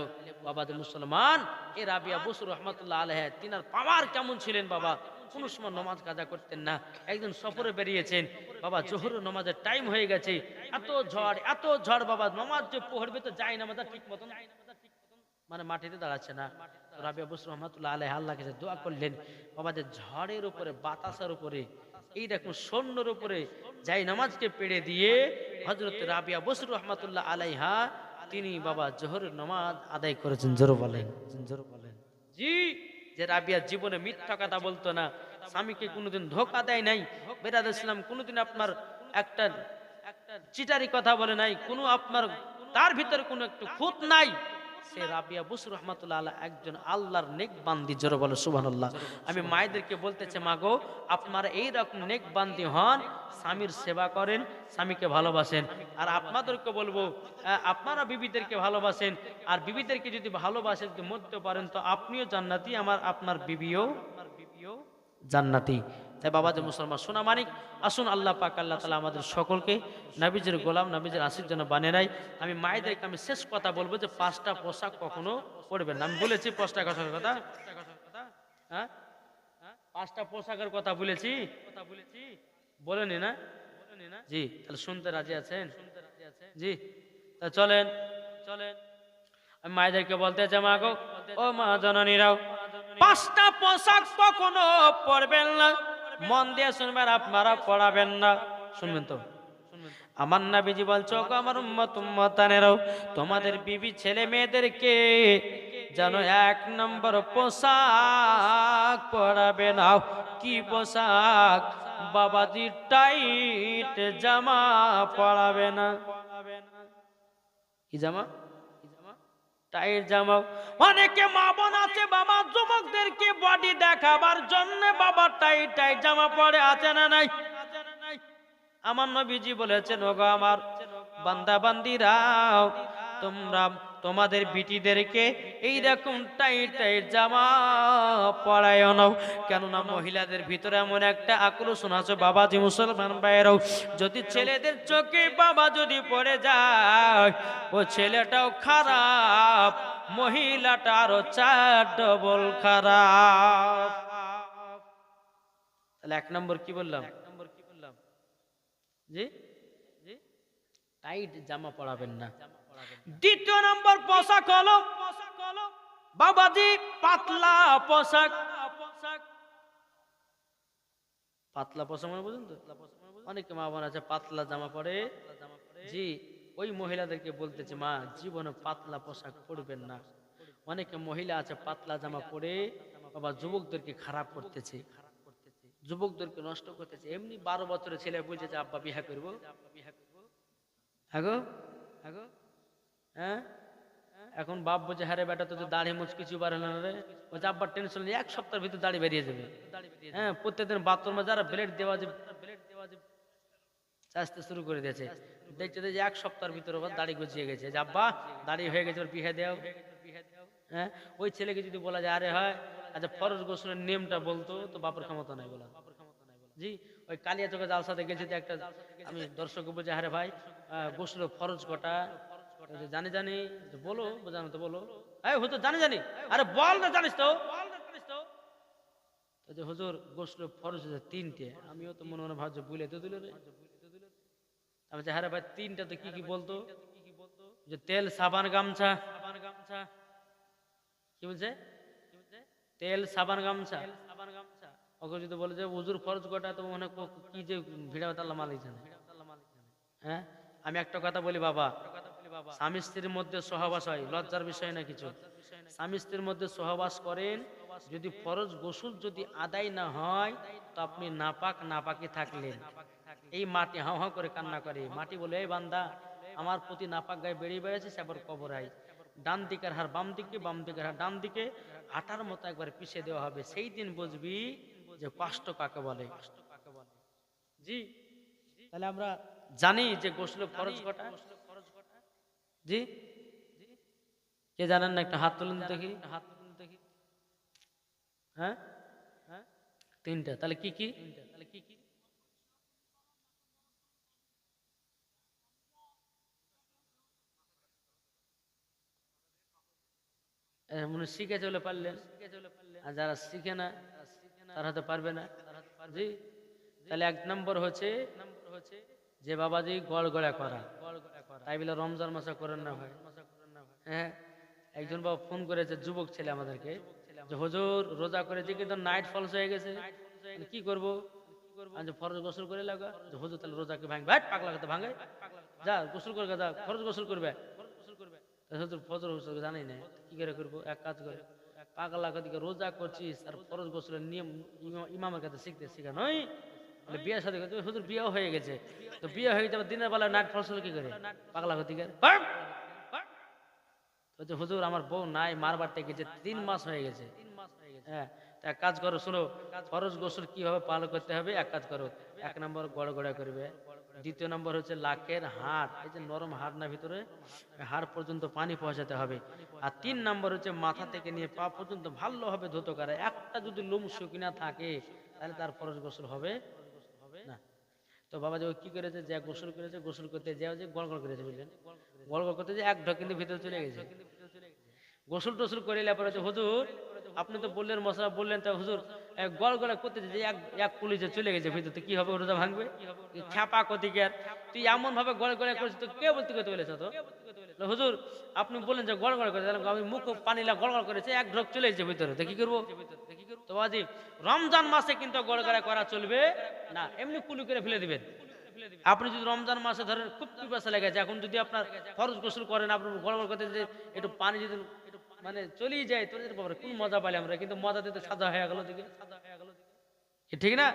বাবাজি মুসলমান এ রাবিয়া বসরি রাহমাতুল্লাহ আলাইহা তিনার পাওয়ার কেমন ছিলেন বাবা। কোনো সময় নামাজ কাজা করতেন না। একদিন সফরে বেরিয়েছেন, বাবা জোহর নামাজের টাইম হয়ে গেছে, এত ঝড় বাবা, নামাজ যে পড়বে তো যায় না, আমাদের ঠিক মতন মানে মাটিতে দাঁড়াচ্ছে না। রাবিয়া বসু রহমাতুল্লাহ আলাইহি আল্লাহর কাছে দোয়া করলেন, বাবা যে ঝড়ের উপরে, বাতাসের উপরে, এইরকম সৈন্যর উপরে যাই নামাজকে পেড়ে দিয়ে হযরত রাবিয়া বসু রহমাতুল্লাহ আলাইহা তিনি বাবা জোহরের নামাজ আদায় করেছেন। জোরে বলেন, জোরে বলেন। জি, যে রাবিয়া জীবনে মিথ্যা কথা বলতো না, স্বামীকে কোনোদিন ধোঁকা দেয় নাই, বেরাদ ইসলাম কোনোদিন আপনার একটা চিটারি কথা বলে নাই, কোনো আপনার তার ভিতরে কোনো একটু খুঁত নাই। সে রাবিয়া বসু রহমাতুল্লাহ আলাইহা একজন আল্লাহর নেক বান্দি। জোরে বলো সুবহানাল্লাহ। আমি মায়েদেরকে বলতেছে, মা গো, আপনারা এইরকম নেক বান্দি হন, স্বামীর সেবা করেন, স্বামীকে ভালোবাসেন। আর আপনাদেরকে বলবো, আপনারা বিবিদেরকে ভালোবাসেন, আর বিবিদেরকে যদি ভালোবাসেন, যদি মরতে পারেন, তো আপনিও জান্নাতি, আপনার বিবিও জান্নাতি। তাই বাবা যে মুসলমান সোনা মানিক, আসুন আল্লাহ পাক আল্লাহ তাআলা আমাদের সকলকে নবীজির গোলাম, নবীজির আশিক জন্য বানিয়ে নেয়। আমি মায়েদেরকে আমি শেষ কথা বলবো যে 5টা পোশাক কখনো পরবেন না। আমি বলেছি 5টা পোশাকের কথা, হ্যাঁ 5টা পোশাকের কথা বলেছি, বলেনি না? জি, তাহলে শুনতে রাজি আছেন? জি, তা চলেন আমি মায়েদেরকে বলতে চাই, মা গো, ও মা জননীরাও, 5টা পোশাক কখনো পরবেন না। মন দিয়ে শুনবেন, আপনারা পড়াবেন না, শুনবেন তো? আমার নবীজি বলছো, আমার উম্মতানেরাও, তোমাদের বিবি ছেলে মেয়েদেরকে যেন 1 নম্বর পোশাক পরাবে না। কি পোশাক? বাবাজি টাইট জামা পরাবে না। কি জামা? টাইট জামা। অনেকে মা বোন আছে বাবা, যুবকদেরকে বডি দেখাবার জন্য বাবা টাইট জামা পরে, আছে না নাই? আমার নবীজি বলেছেন, ওগো আমার বান্দা বান্দিরাও, তোমরা তোমাদের বিটিদেরকে এইরকম টাইট জামা পরায়ও না। কেননা মহিলাদের ভিতরে এমন একটা আকর্ষণ আছে বাবাজি মুসলমান ভাইয়েরাও, যদি ছেলেদের চোখে বাবা যদি পড়ে যায়, ও ছেলেটাও খারাপ, মহিলাটা আরো 4 ডবল খারাপ। তাহলে 1 নম্বর কি বললাম? জি, টাইট জামা পরাবেন না। 2য় নম্বর পোশাক হলো বাবাজি পাতলা পোশাক। পাতলা পোশাক মানে বুঝুন তো, অনেকে মা বোন আছে পাতলা জামা পরে। জি, ওই মহিলাদেরকে বলতেছে, মা জীবনে পাতলা পোশাক পরবেন না। অনেকে মহিলা আছে পাতলা জামা পরে বাবা যুবকদেরকে খারাপ করতেছে, যুবকদেরকে নষ্ট করতেছে। এমনি 12 বছরের ছেলে বলছে যে আব্বা বিয়ে করবো। হ্যাঁ গো, হ্যাঁ, এখন বাপ বলছে, হ্যাঁ রে বেটা, তো দাড়ি মুছ কিছু পারে না রে। বলছে আব্বার টেনশন নেই, 1 সপ্তাহের ভিতরে দাড়ি বেরিয়ে যাবে। হ্যাঁ, প্রত্যেকদিন বাথরুমে যারা ব্লেড দেওয়া যে চাষতে শুরু করে দিয়েছে, দেখছে যে 1 সপ্তাহের ভিতরে দাড়ি গজিয়ে গেছে, যে আব্বা দাড়ি হয়ে গেছে, ওর বিয়ে দেও। হ্যাঁ, ওই ছেলেকে যদি বলা যায়, আরে হয় আচ্ছা ফরজ গোসলের নিয়মটা বলতো, তো বাপের ক্ষমতা নাই বলা। জি, ওই কালিয়া চোখে জালসাতে গেছে, একটা আমি দর্শক বলছি, আরে ভাই গোসল ফরজ কটা জানি বলো, জানো তো বলো। এই হুজুর জানি, আরে বল না, জানিস তো? হুজুর গোসল ফরজ 3টে। আমিও তো মনে ভাবছি বুলে তো দিল রে। আমি হ্যাঁ ভাই 3টা তো কি কি বলতো? যে তেল, সাবান, গামছা। কি বলছে? তেল, সাবান, গামছা। ওকে যদি বলে যে হুজুর ফরজ কটা, তো মনে কি যে ভিড়া আল্লাহ মালিক জানে। হ্যাঁ, আমি একটা কথা বলি বাবা, স্বামী স্ত্রীর মধ্যে সহবাস হয়, লজ্জার বিষয় না কিছু। স্বামী স্ত্রীর মধ্যে সহবাস করেন, যদি ফরজ গোসল যদি আদায় না হয়, তো আপনি নাপাকি থাকলেন। এই মাটি হাও হাও করে কান্না করে, মাটি বলে, এই বান্দা আমার প্রতি নাপাক গায়ে বেরিয়ে বেড়েছে, সে আবার কবর আই। ডান দিকের হার বাম দিকে, বাম দিকের হার ডান দিকে, আটার মতো একবার পিছিয়ে দেওয়া হবে। সেই দিন বুঝবি যে কষ্ট কাকে বলে। জি, তাহলে আমরা জানি যে গোসল ফরজ কটা। জি, কে জানেন না? একটা হাত তুলুন দেখি। হ্যাঁ, 3টা। তাহলে কি কি? মনে শিখে চলে পারলেন, আর যারা শিখে না তার হাতে পারবে না। জি, তাহলে এক নম্বর হচ্ছে যে বাবাজি গড়গড়া করা, তাই বলে রমজান মাসে করেন না ভাই। হ্যাঁ, একজন বাবা ফোন করেছে, যুবক ছেলে আমাদেরকে, যে হুজুর রোজা করেছি কিন্তু নাইট ফলস হয়ে গেছে, কি করব? আমি ফরজ গোসল করে লাগা, যে হুজুর তাহলে রোজাকে ভাঙবে, পাগলা কথা ভাঙে, যা গোসল করে যা, ফরজ গোসল করবে। হুজুর ফজর গোসল জানি না, কি করে করবো? এক কাজ করে, পাগলা কথা রোজা করছিস আর ফরজ গোসলের নিয়ম ইমামের কাছে শিখা নয়, বিয়ে সাথে হুজুর বিয়েও হয়ে গেছে, তো বিয়ে হয়ে যাবে দিনের বেলা নাইট ফলস কি করে? পাগলা কথা হুজুর আমার বউ নাই, মার বাড়তে গেছে, 3 মাস হয়ে গেছে। হ্যাঁ, এক কাজ করো, শুনো, ফরজ গোসল কিভাবে পালন করতে হবে। এক কাজ করো, 1 নম্বর গড়গড়া করবে, 2 নম্বর হচ্ছে লাকের হাড়, এই যে নরম হাড় না ভিতরে, হাড় পর্যন্ত পানি পৌঁছাতে হবে। আর 3 নম্বর হচ্ছে মাথা থেকে নিয়ে পা পর্যন্ত ভালোভাবে ধুত করে। একটা যদি লোম শুকিনা থাকে তাহলে তার ফরজ গোসল হবে না। তো বাবা যে কি করেছে, যে গোসল করেছে, গোসল করতে যাও যে গড়গড় করেছে, বুঝলেন, গড়গড় করতে যে এক ঢক কিন্তু ভিতরে চলে গেছে। গোসল টোসল করে পরে হুজুর আপনি তো বললেন মশলা বললেন, তা হুজুর গড়গড়া করতে যে এক পুলিশে চলে গেছে ভিতরে, কি হবে? রোজা ভাঙবে? খ্যাপা কতিকার, তুই এমন ভাবে গড়গড়া করেছিস, তো কে বলতে করতে বলেছ? তো হুজুর আপনি বললেন যে গড়গড়া করে, আমি মুখ পানি গড়গড় করেছে, এক ঢোক চলে গেছে ভিতরে, তো কি করবো? তো আজি রমজান মাসে কিন্তু গড়গড়া করা চলবে না, এমনি কুলি করে ফেলে দিবেন। আপনি যদি রমজান মাসে ধরেন খুব পিপাসা লেগেছে, এখন যদি আপনার ফরজ গোসল করেন, আপনার গড়গড় করতে যে একটু পানি যদি মানে চলেই যায়, তোদের বাবা কোন মজা পাই আমরা, কিন্তু মজা দিতে সাজা হয়ে গেল দিকে, ঠিক না?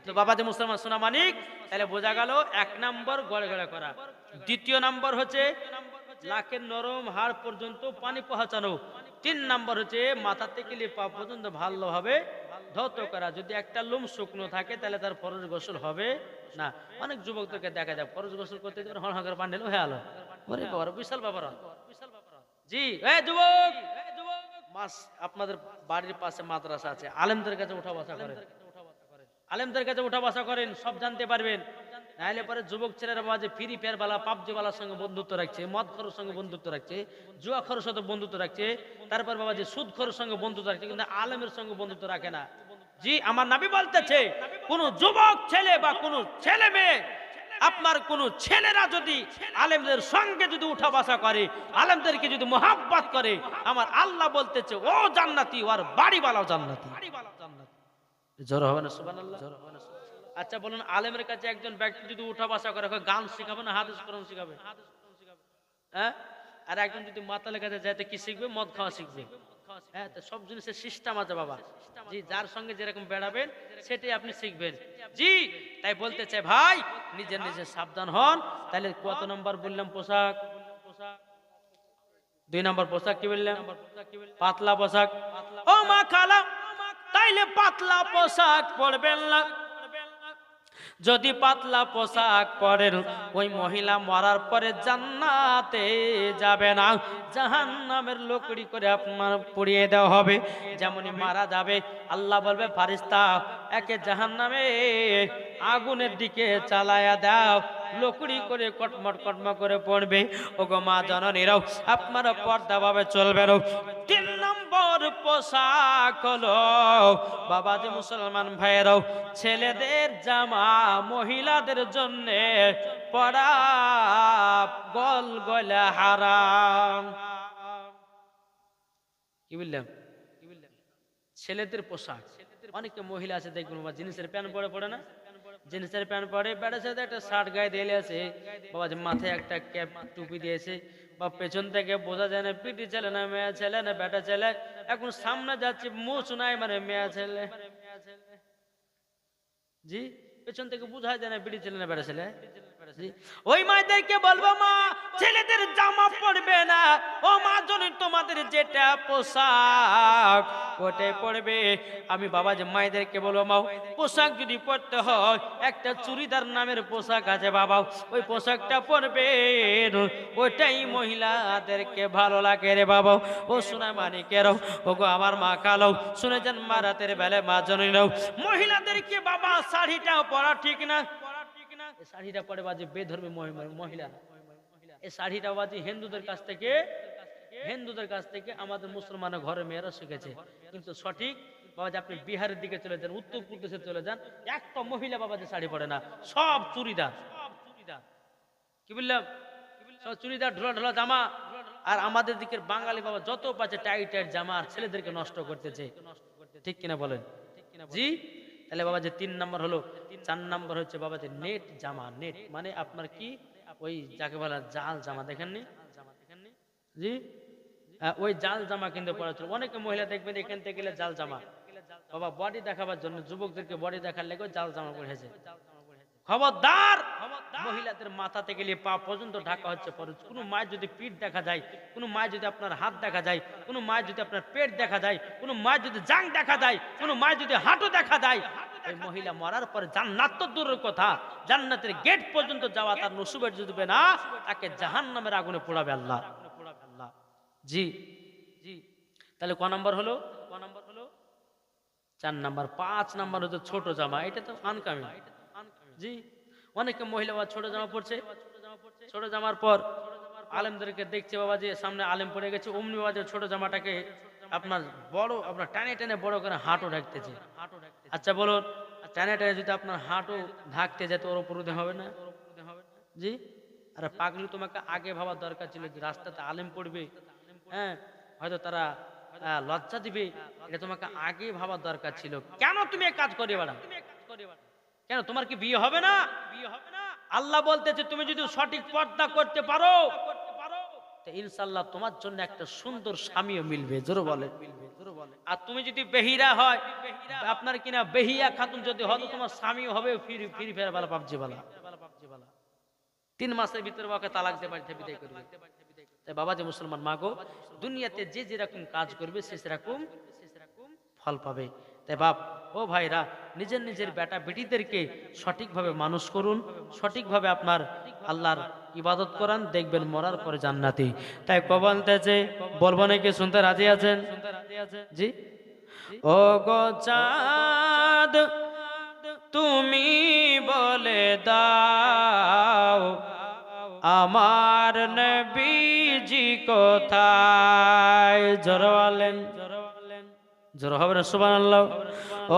তো বাবা যে মুসলমান সোনা মানিক, তাহলে বোঝা গেল 1 নম্বর গড়গড়া করা, 2 নম্বর হচ্ছে লাকের নরম হাড় পর্যন্ত পানি পৌঁছানো, 3 নম্বর হচ্ছে মাথা থেকে পা পর্যন্ত ভালোভাবে ধৌত করা। যদি একটা লোম শুকনো থাকে তাহলে তার ফরজ গোসল হবে না। অনেক যুবকদেরকে দেখা যায় ফরজ গোসল করতে হড়হাঙ্গার পান্ডেল হয়ে আলো, ওরে বাবা বিশাল ব্যাপার। জি যুবক, মাস আপনাদের বাড়ির পাশে মাদ্রাসা আছে, আলেমদের কাছে উঠা বসা করেন, আলেমদের কাছে উঠা বসা করেন, সব জানতে পারবেন। নাহলে পরে যুবক ছেলেরা বাবা যে ফ্রি ফায়ার বালা, পাবজি বালার সঙ্গে বন্ধুত্ব রাখছে, মদ খোরের সঙ্গে বন্ধুত্ব রাখছে, জুয়া খোরের সাথে বন্ধুত্ব রাখছে, তারপর বাবা যে সুদ খোরের সঙ্গে বন্ধুত্ব রাখছে, কিন্তু আলেমের সঙ্গে বন্ধুত্ব রাখে না। জি, আমার নবী বলতেছে, কোন যুবক ছেলে বা কোন ছেলে মেয়ে, আপনার কোন ছেলেরা যদি আলেমদের সঙ্গে যদি উঠা বসা করে, আলেমদেরকে যদি মোহাব্বত করে, আমার আল্লাহ বলতেছে ও জান্নাতি, ওর বাড়িওয়ালাও জান্নাতি। জোর হবে না সুবহানাল্লাহ? আচ্ছা বলুন, আলেমের কাছে একজন ব্যক্তি যদি উঠা বসা করে, গান শিখাবে না হাদিস কোরআন শিখাবে? হ্যাঁ, আর একজন যদি মাতালের কাছে যাইতে কি শিখবে? মদ খাওয়া শিখবে। হ্যাঁ, তো সব জিনিসের সিস্টেম আছে বাবা। জি, যার সঙ্গে যেরকম বেড়াবেন সেটাই আপনি শিখবেন। জি, তাই বলতে চাই ভাই, নিজের নিজে সাবধান হন। তাহলে কত নম্বর বললাম? পোশাক। 2 নম্বর পোশাক কি বললাম? পাতলা পোশাক। ও মা খালা, তাইলে পাতলা পোশাক পরবেন না। যদি পাতলা পোশাক পরেন, ওই মহিলা মরার পরে জান্নাতে যাবে না, জাহান্নামের লকড়ি করে আপনার পুড়িয়ে দেওয়া হবে। যেমনই মারা যাবে, আল্লাহ বলবে ফারিস্তা একে জাহান্নামে আগুনের দিকে চালায়া দাও, লকড়ি করে কটমট কটমট করে পড়বে। ওগো মা জননীরাও, আপনারা পর্দা ভাবে চলবেন। 3 নম্বর পোশাক হলো বাবাজি মুসলমান ভাইয়েরাও, ছেলেদের জামা মহিলাদের জন্য পরা গল গলা হারাম। কি বললাম? ছেলেদের পোশাক, অনেকে মহিলা আছে দেখবেন জিনিসের প্যান্ট পরে না, জিন্সের প্যান্ট পরে, বেড়ার সাথে একটা শার্ট গায়ে দিয়ে আছে, বাবা মাথায় একটা ক্যাপ টুপি দিয়েছে, বা পেছন থেকে বোঝা যায় না পিটি ছেলে না মেয়ে ছেলে না বেটা ছেলে। এখন সামনে যাচ্ছে মুছ নাই মানে মেয়ে ছেলে। জি, পেছন থেকে বোঝা যায় না বিড়ি ছেলে না বেটা ছেলে। ওই মায়েদেরকে বলবো, মা ছেলেদের জামা পরবে না, ও মা জনি তোমাদের যেটা পোশাক ওটাই পরবে। আমি বাবা যে মায়েদেরকে বলবো, মা পোশাক যদি পরতে হয়, একটা চুড়িদার নামের পোশাক আছে বাবা, ওই পোশাকটা পরবে, ওইটাই মহিলাদেরকে ভালো লাগে রে বাবা। ও সোনা মানিকেরও, ও গো আমার মা কালো, শুনে যান মা রাতের বেলায় মা জনিরাও, মহিলাদেরকে বাবা শাড়িটাও পরা ঠিক না। এই শাড়িটা পরে বাজে বেধর্মী মহিলা, এই শাড়িটা বাজে হিন্দুদের কাছ থেকে আমাদের মুসলমানের ঘরে মেয়েরা শিখেছে, কিন্তু সঠিক বাবা যে আপনি বিহারের দিকে চলে যান, উত্তরপ্রদেশে চলে যান, একটা মহিলা বাবা যে শাড়ি পরে না, সব চুড়িদার। কি বললাম? সব চুড়িদার, ঢোলা ঢোলা জামা। আর আমাদের দিকের বাঙালি বাবা যত পাচ্ছে টাইট টাইট জামা, আর ছেলেদেরকে নষ্ট করতেছে। ঠিক কিনা বলেন? জি। তাহলে বাবা যে 3 নম্বর হলো। 4 নম্বর হচ্ছে বাবা যে নেট জামা। নেট মানে আপনার কি, ওই যাকে বলা জাল জামা, দেখেননি? জি। ওই জাল জামা কিন্তু পরা ছিল। অনেকে মহিলা দেখবেন এখান থেকে গেলে জাল জামা, বাবা বডি দেখাবার জন্য, যুবকদেরকে বডি দেখার লেগে জাল জামা পরেছে। খবরদার, মহিলাদের মাথা থেকে নিয়ে পা পর্যন্ত ঢাকা হচ্ছে ফরজ। কোনো মায়ের যদি পিঠ দেখা যায়, কোনো মায়ের যদি আপনার হাত দেখা যায়, কোনো মায়ের যদি আপনার পেট দেখা যায়, কোনো মায়ের যদি জাং দেখা যায়, কোনো মায়ের যদি হাঁটু দেখা যায়, ওই মহিলা মরার পরে জান্নাত তো দূরের কথা, জান্নাতের গেট পর্যন্ত যাওয়া তার নসিবে জুটবে না, তাকে জাহান্নামের আগুনে পোড়াবে আল্লাহ। জি জি। তাহলে ক নম্বর হলো? 4 নম্বর। 5 নম্বর হচ্ছে ছোট জামা। এটা তো আনকামিং। জি। অনেকে মহিলা বাবা ছোট জামা পরছে, ছোট জামার পর আলেমদেরকে দেখছে বাবা যে সামনে আলেম পড়ে গেছে, অমনি বাবা যে ছোট জামাটাকে আপনার বড়, আপনার টানে টানে বড় করে হাঁটু ঢাকতেছে। আচ্ছা বলুন, টানে টানে যদি আপনার হাঁটু ঢাকতে যেত, ওর উপর হবে না? জি। আরে পাগলি, তোমাকে আগে ভাবার দরকার ছিল যে রাস্তাতে আলেম পড়বে, হ্যাঁ, হয়তো তারা লজ্জা দিবে, এটা তোমাকে আগে ভাবার দরকার ছিল। কেন তুমি এক কাজ করে বেড়া? কেন তোমার কি বিয়ে হবে না? আল্লাহ বলতেছে তুমি যদি সঠিক পর্দা করতে পারো, ইনশাআল্লাহ তোমার জন্য একটা সুন্দর স্বামীও মিলবে। জোরে বলে। আর তুমি যদি বেহিরা হয়, আপনার কিনা বেহিয়া খাতুন যদি হয়, তোমার স্বামীও হবে ফিরি ফেরা বালা পাবজি বালা। 3 মাসের ভিতরে ওকে তালাক দিয়ে বাড়িতে বিদায় করবে। তাই বাবা যে মুসলমান মা গো, দুনিয়াতে যে যেরকম কাজ করবে সে সেরকম ফল পাবে। তাই বাপ ও ভাইরা, নিজের নিজের বেটা বেটিদেরকে সঠিকভাবে মানুষ করুন, সঠিকভাবে আপনার আল্লাহর ইবাদত করান, দেখবেন মরার পরে জান্নাতি। তাই কবলতেছে, বলবো নাকি? শুনতে রাজি আছেন? জি। ও গো চাঁদ, তুমি বলে দাও আমার নবীজি কোথায়? জোরে বলেন, জোরে হবে না? সুবহানাল্লাহ।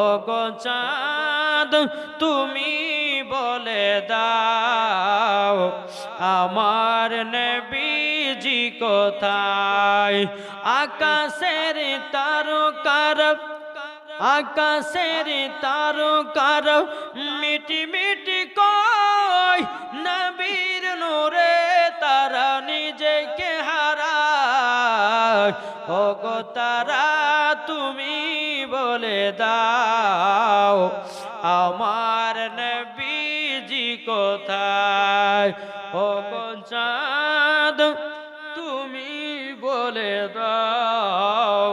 ও গো চাঁদ, তুমি বলে দাও আমার নবীজি কোথায়? আকাশের তারকার, আকাশের তারকার মিটি মিটি কয়, নবীর নূরে তারা নিজেকে হারায়। ও গো তারা, তুমি বলে দাও আমার নবীজি কোথায়? ও গো চাঁদ, তুমি বলে দাও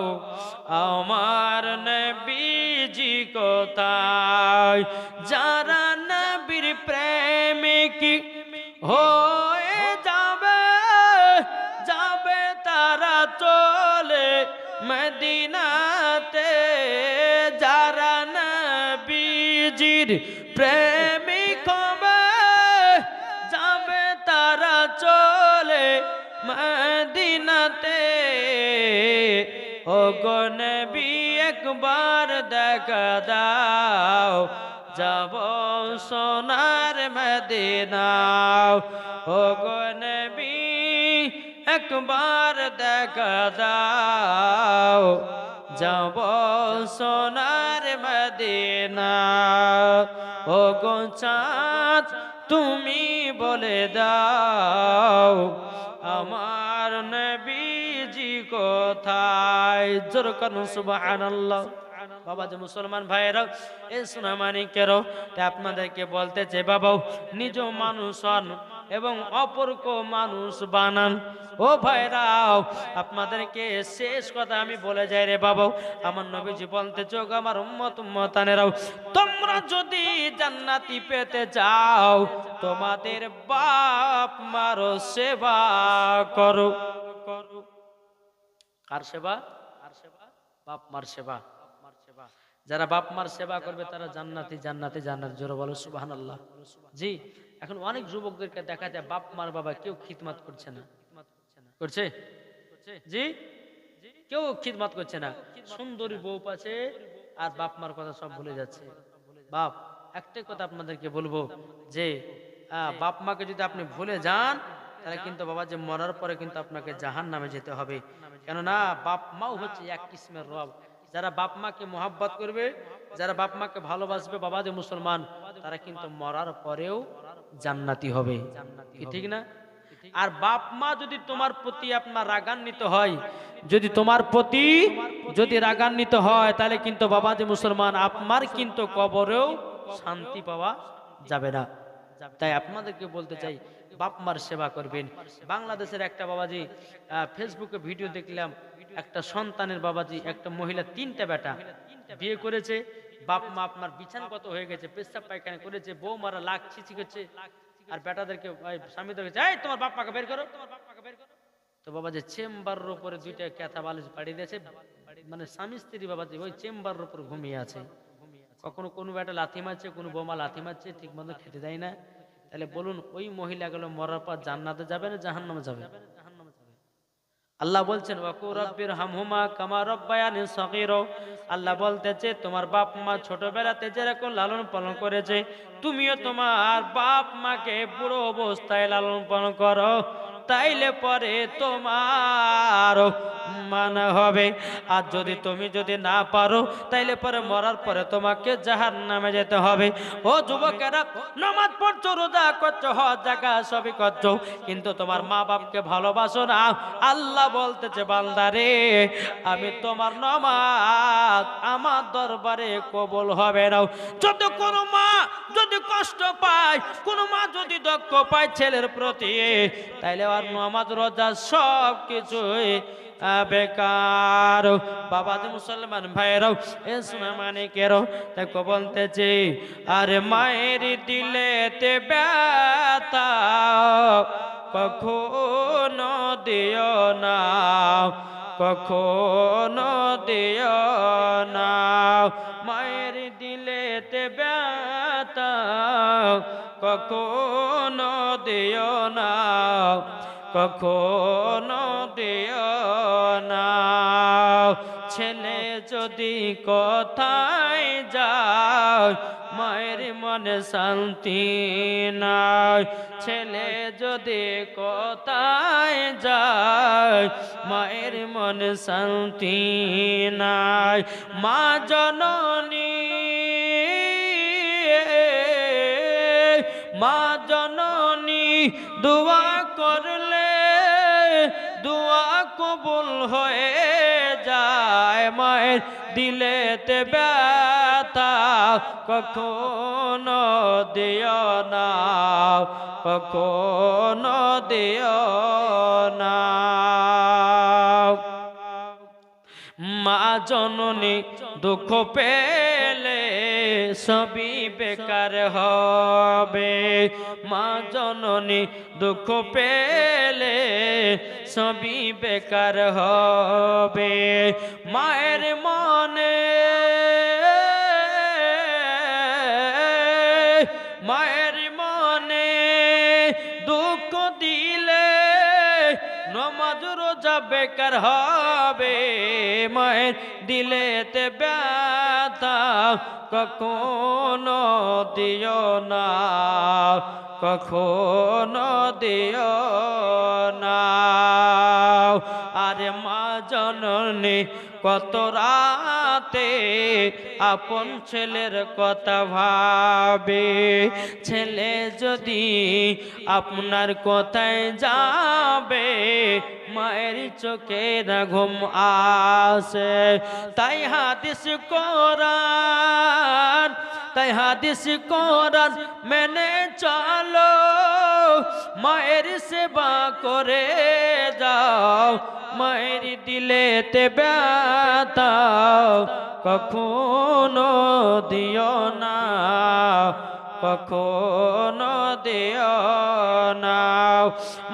আমার নবীজি কোথায়? যারা নবীর প্রেমিক হয়ে যাবে, যাবে তারা চলে মদিনাতে। যারা নবীজির প্রেমিক হবে, যাবে তারা চলে মদিনাতে। ও গো নবী একবার দেখা দাও, যাব সোনার মদিনা। ও গো নবী একবার দেখা দাও, যাব সোনার মদিনা। ও গো চাঁদ, তুমি বলে দাও আমার নবীজি কোথায়? জোর করুন সুবহানাল্লাহ। বাবা যে মুসলমান ভাইয়েরা, এই সোনামানিকেরও, আপনাদেরকে বলতেছে বাবা, নিজ মানুষ হন এবং অপরকে মানুষ বানান। ও ভাইরাও, আপনাদেরকে শেষ কথা আমি বলে যাই রে বাবা, আমার নবীজি বলতে চোখ, আমার উম্মত উম্মতানেরাও, তোমরা যদি জান্নাতি পেতে চাও, তোমাদের বাপ মারও সেবা করো। কার সেবা? বাপ মার সেবা। যারা বাপ মার সেবা করবে তারা জান্নাতি, জান্নাতি, জান্নাত। জোরে বলো সুবহানাল্লাহ। জি। এখন অনেক যুবকদেরকে দেখা যায় বাপ মার বাবা কেউ খিদমত করছে না। করছে? জি। কেউ খিদমত করছে না। সুন্দরী বউ পাচ্ছে আর বাপ মার কথা সব ভুলে যাচ্ছে। বাপ, একটাই কথা আপনাদেরকে বলবো যে বাপ মাকে যদি আপনি ভুলে যান তাহলে কিন্তু বাবা যে মরার পরে কিন্তু আপনাকে জাহান্নামে যেতে হবে। কেননা বাপ মাও হচ্ছে এক কিসমের রব। যারা বাপ মাকে মোহাব্বত করবে, যারা বাপ মাকে ভালোবাসবে, বাবা যে মুসলমান, তারা কিন্তু মরার পরেও জান্নাতি হবে। কি ঠিক না? আর বাপ মা যদি তোমার প্রতি আপনার রাগান্বিত হয়, যদি তোমার প্রতি যদি রাগান্বিত হয়, তাহলে কিন্তু বাবা যে মুসলমান, আপনার কিন্তু কবরেও শান্তি পাওয়া যাবে না। তাই আপনাদেরকে বলতে চাই, বাপ মার সেবা করবেন। বাংলাদেশের একটা বাবাজি ফেসবুকে ভিডিও দেখলাম, একটা সন্তানের বাবাজি, একটা মহিলা 3টা বেটা বিয়ে করেছে, বাপ মা আপনার বিছানগত হয়ে গেছে, পেশাব পায়খানা করেছে, বউ মারা লাখ ছিচি করছে, আর বেটাদেরকে স্বামীদেরকে এই তোমার বাপ মাকে বের করো। তো বাবা যে চেম্বারের উপরে 2টা ক্যাথা বালিশ বাড়ি দিয়েছে, মানে স্বামী স্ত্রী বাবাজি ওই চেম্বারের উপর ঘুমিয়ে আছে। কখনো কোনো বেটা লাথি মারছে, কোনো বৌমা লাথি মারছে, ঠিক মতো খেতে দেয় না। তাহলে বলুন, ওই মহিলাগুলো মরার পর জান্নাতে যাবে না জাহান্নামে যাবে? আল্লাহ বলছেন ওয়াকু রাব্বির হামহুমা কামা রাব্বায়ানি সগীরা। আল্লাহ বলতেছে তোমার বাপ মা ছোটবেলাতে যেরকম লালন পালন করেছে, তুমিও তোমার বাপ মাকে বুড়ো অবস্থায় লালন পালন করো, তাইলে পরে তোমার মান হবে। আর যদি না পারো, তাইলে পরে মরার পরে তোমাকে জাহান্নামে যেতে হবে। ও যুবকেরা, নামাজ পড়ছো, রোজা করছো, হজ জাকাত সবই করছো, কিন্তু তোমার মা বাপকে ভালোবাসো না। আল্লাহ বলতেছে বান্দারে, আমি তোমার নামাজ আমার দরবারে কবুল হবে না। যদি কোনো মা যদি কষ্ট পায়, কোনো মা যদি দুঃখ পায় ছেলের প্রতি, তাইলে আর নামাজ রোজা সব কিছুই বেকার। বাবা যে মুসলমান ভাইরাও, এ সোনা মানিকেরও, তাকে বলতেছে আরে মায়ের দিলেতে ব্যথা কখনো দিও না, কখনো দিও না। মায়ের দিলেতে ব্যথা কখনো দিও না, কখনো দিও না। ছেলে যদি কোথায় যায়, মায়ের মনে শান্তি নাই। ছেলে যদি কোথায় যায়, মায়ের মনে শান্তি নাই। মা জননী, মা জননী দোয়া করলে দোয়া কবুল হয়ে যায়। মায়ের দিলেতে ব্যথা কখনো দিও না, কখনো দিও না। মা জননী দুঃখ পেলে সবই বেকার হবে। মা জননী দুঃখ পেলে সবই বেকার হবে। মায়ের মনে, মায়ের মনে দুঃখ দিলে নমাজ রোজা বেকার হবে। মায়ের দিলেতে ব্যথা কখনো দিও না, কখনো দিও না। আরে মা জননী কত রাতে আপন ছেলের কথা ভাবে। ছেলে যদি আপনার কোথায় যাবে, মায়ের চোখে না ঘুম আসে। তাই হাদিস কোরআন, তাই হাদিস কোরআন মেনে চলো, মায়ের সেবা করে যাও। মায়ের দিলেতে ব্যথা কখনো দিও না, কখনো দিও না।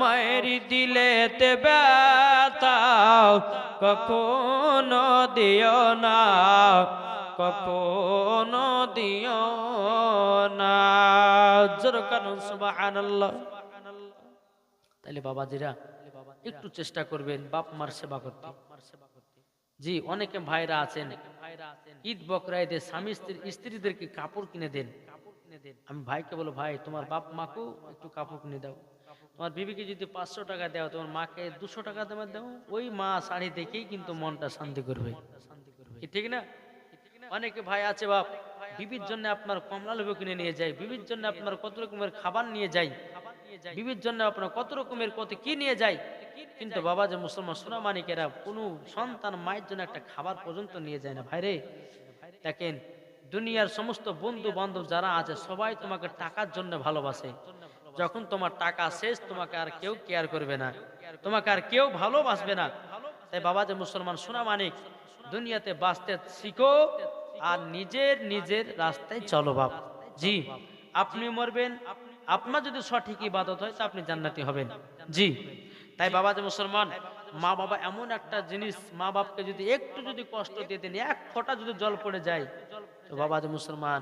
মায়ের দিলেতে ব্যথা কখনো দিও না, কখনো দিও না। জোরে কানুন সুবহানাল্লাহ। তাহলে বাবাজিরা একটু চেষ্টা করবেন বাপ মার সেবা করতে। জি, অনেকে ভাইরা আছেন ঈদ বকরা ঈদে স্বামী স্ত্রীদেরকে কাপড় কিনে দেন। আমি ভাইকে বলো, ভাই তোমার বাপ মাকেও একটু কাপড় কিনে দাও। তোমার বিবিকে যদি 500 টাকা দাও, তোমার মাকে 200 টাকা দাও, ওই মা শাড়ি দেখেই কিন্তু মনটা শান্তি করবে, কি ঠিক না? অনেকে ভাই আছে বাপ, বিবির জন্য আপনার কমলা লেবু কিনে নিয়ে যায়, বিবির জন্য আপনার কত রকমের খাবার নিয়ে যায়, বিবির জন্য আপনার কত রকমের কত কি নিয়ে যায়, কিন্তু বাবা যে মুসলমান সোনা মানিকেরা কোনো সন্তান মায়ের জন্য একটা খাবার পর্যন্ত নিয়ে যায় না। ভাইরে দেখেন, দুনিয়ার সমস্ত বন্ধু বান্ধব যারা আছে সবাই তোমাকে টাকার জন্য ভালোবাসে। যখন তোমার টাকা শেষ, তোমাকে আর কেউ কেয়ার করবে না, তোমাকে আর কেউ ভালোবাসবে না। তাই বাবা যে মুসলমান সোনা মানিক, দুনিয়াতে বাঁচতে শিখো আর নিজের নিজের রাস্তায় চলো বাপ। জি, আপনি মরবেন, আপনার যদি সঠিক ইবাদত হয় তো আপনি জান্নাতি হবেন। জি, তাই বাবা যে মুসলমান, মা বাবা এমন একটা জিনিস, মা বাপকে যদি একটু যদি কষ্ট দিয়ে দেন, এক ফোঁটা যদি জল পড়ে যায়, তো বাবা যে মুসলমান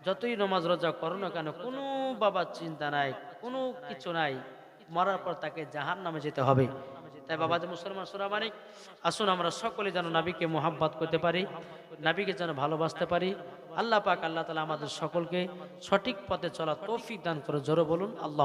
যতই নমাজ রোজা করো না কেন, কোনো বাবার চিন্তা নাই, কোনো কিছু নাই, মরার পর তাকে জাহান্নামে যেতে হবে। তাই বাবা যে মুসলমান সোনা মানিক, আসুন আমরা সকলে যেন নবীকে মোহাব্বত করতে পারি, নবীকে যেন ভালোবাসতে পারি। আল্লাহ পাক আল্লাহ তাআলা আমাদের সকলকে সঠিক পথে চলা তৌফিক দান করে। জোরে বলুন আল্লাহ।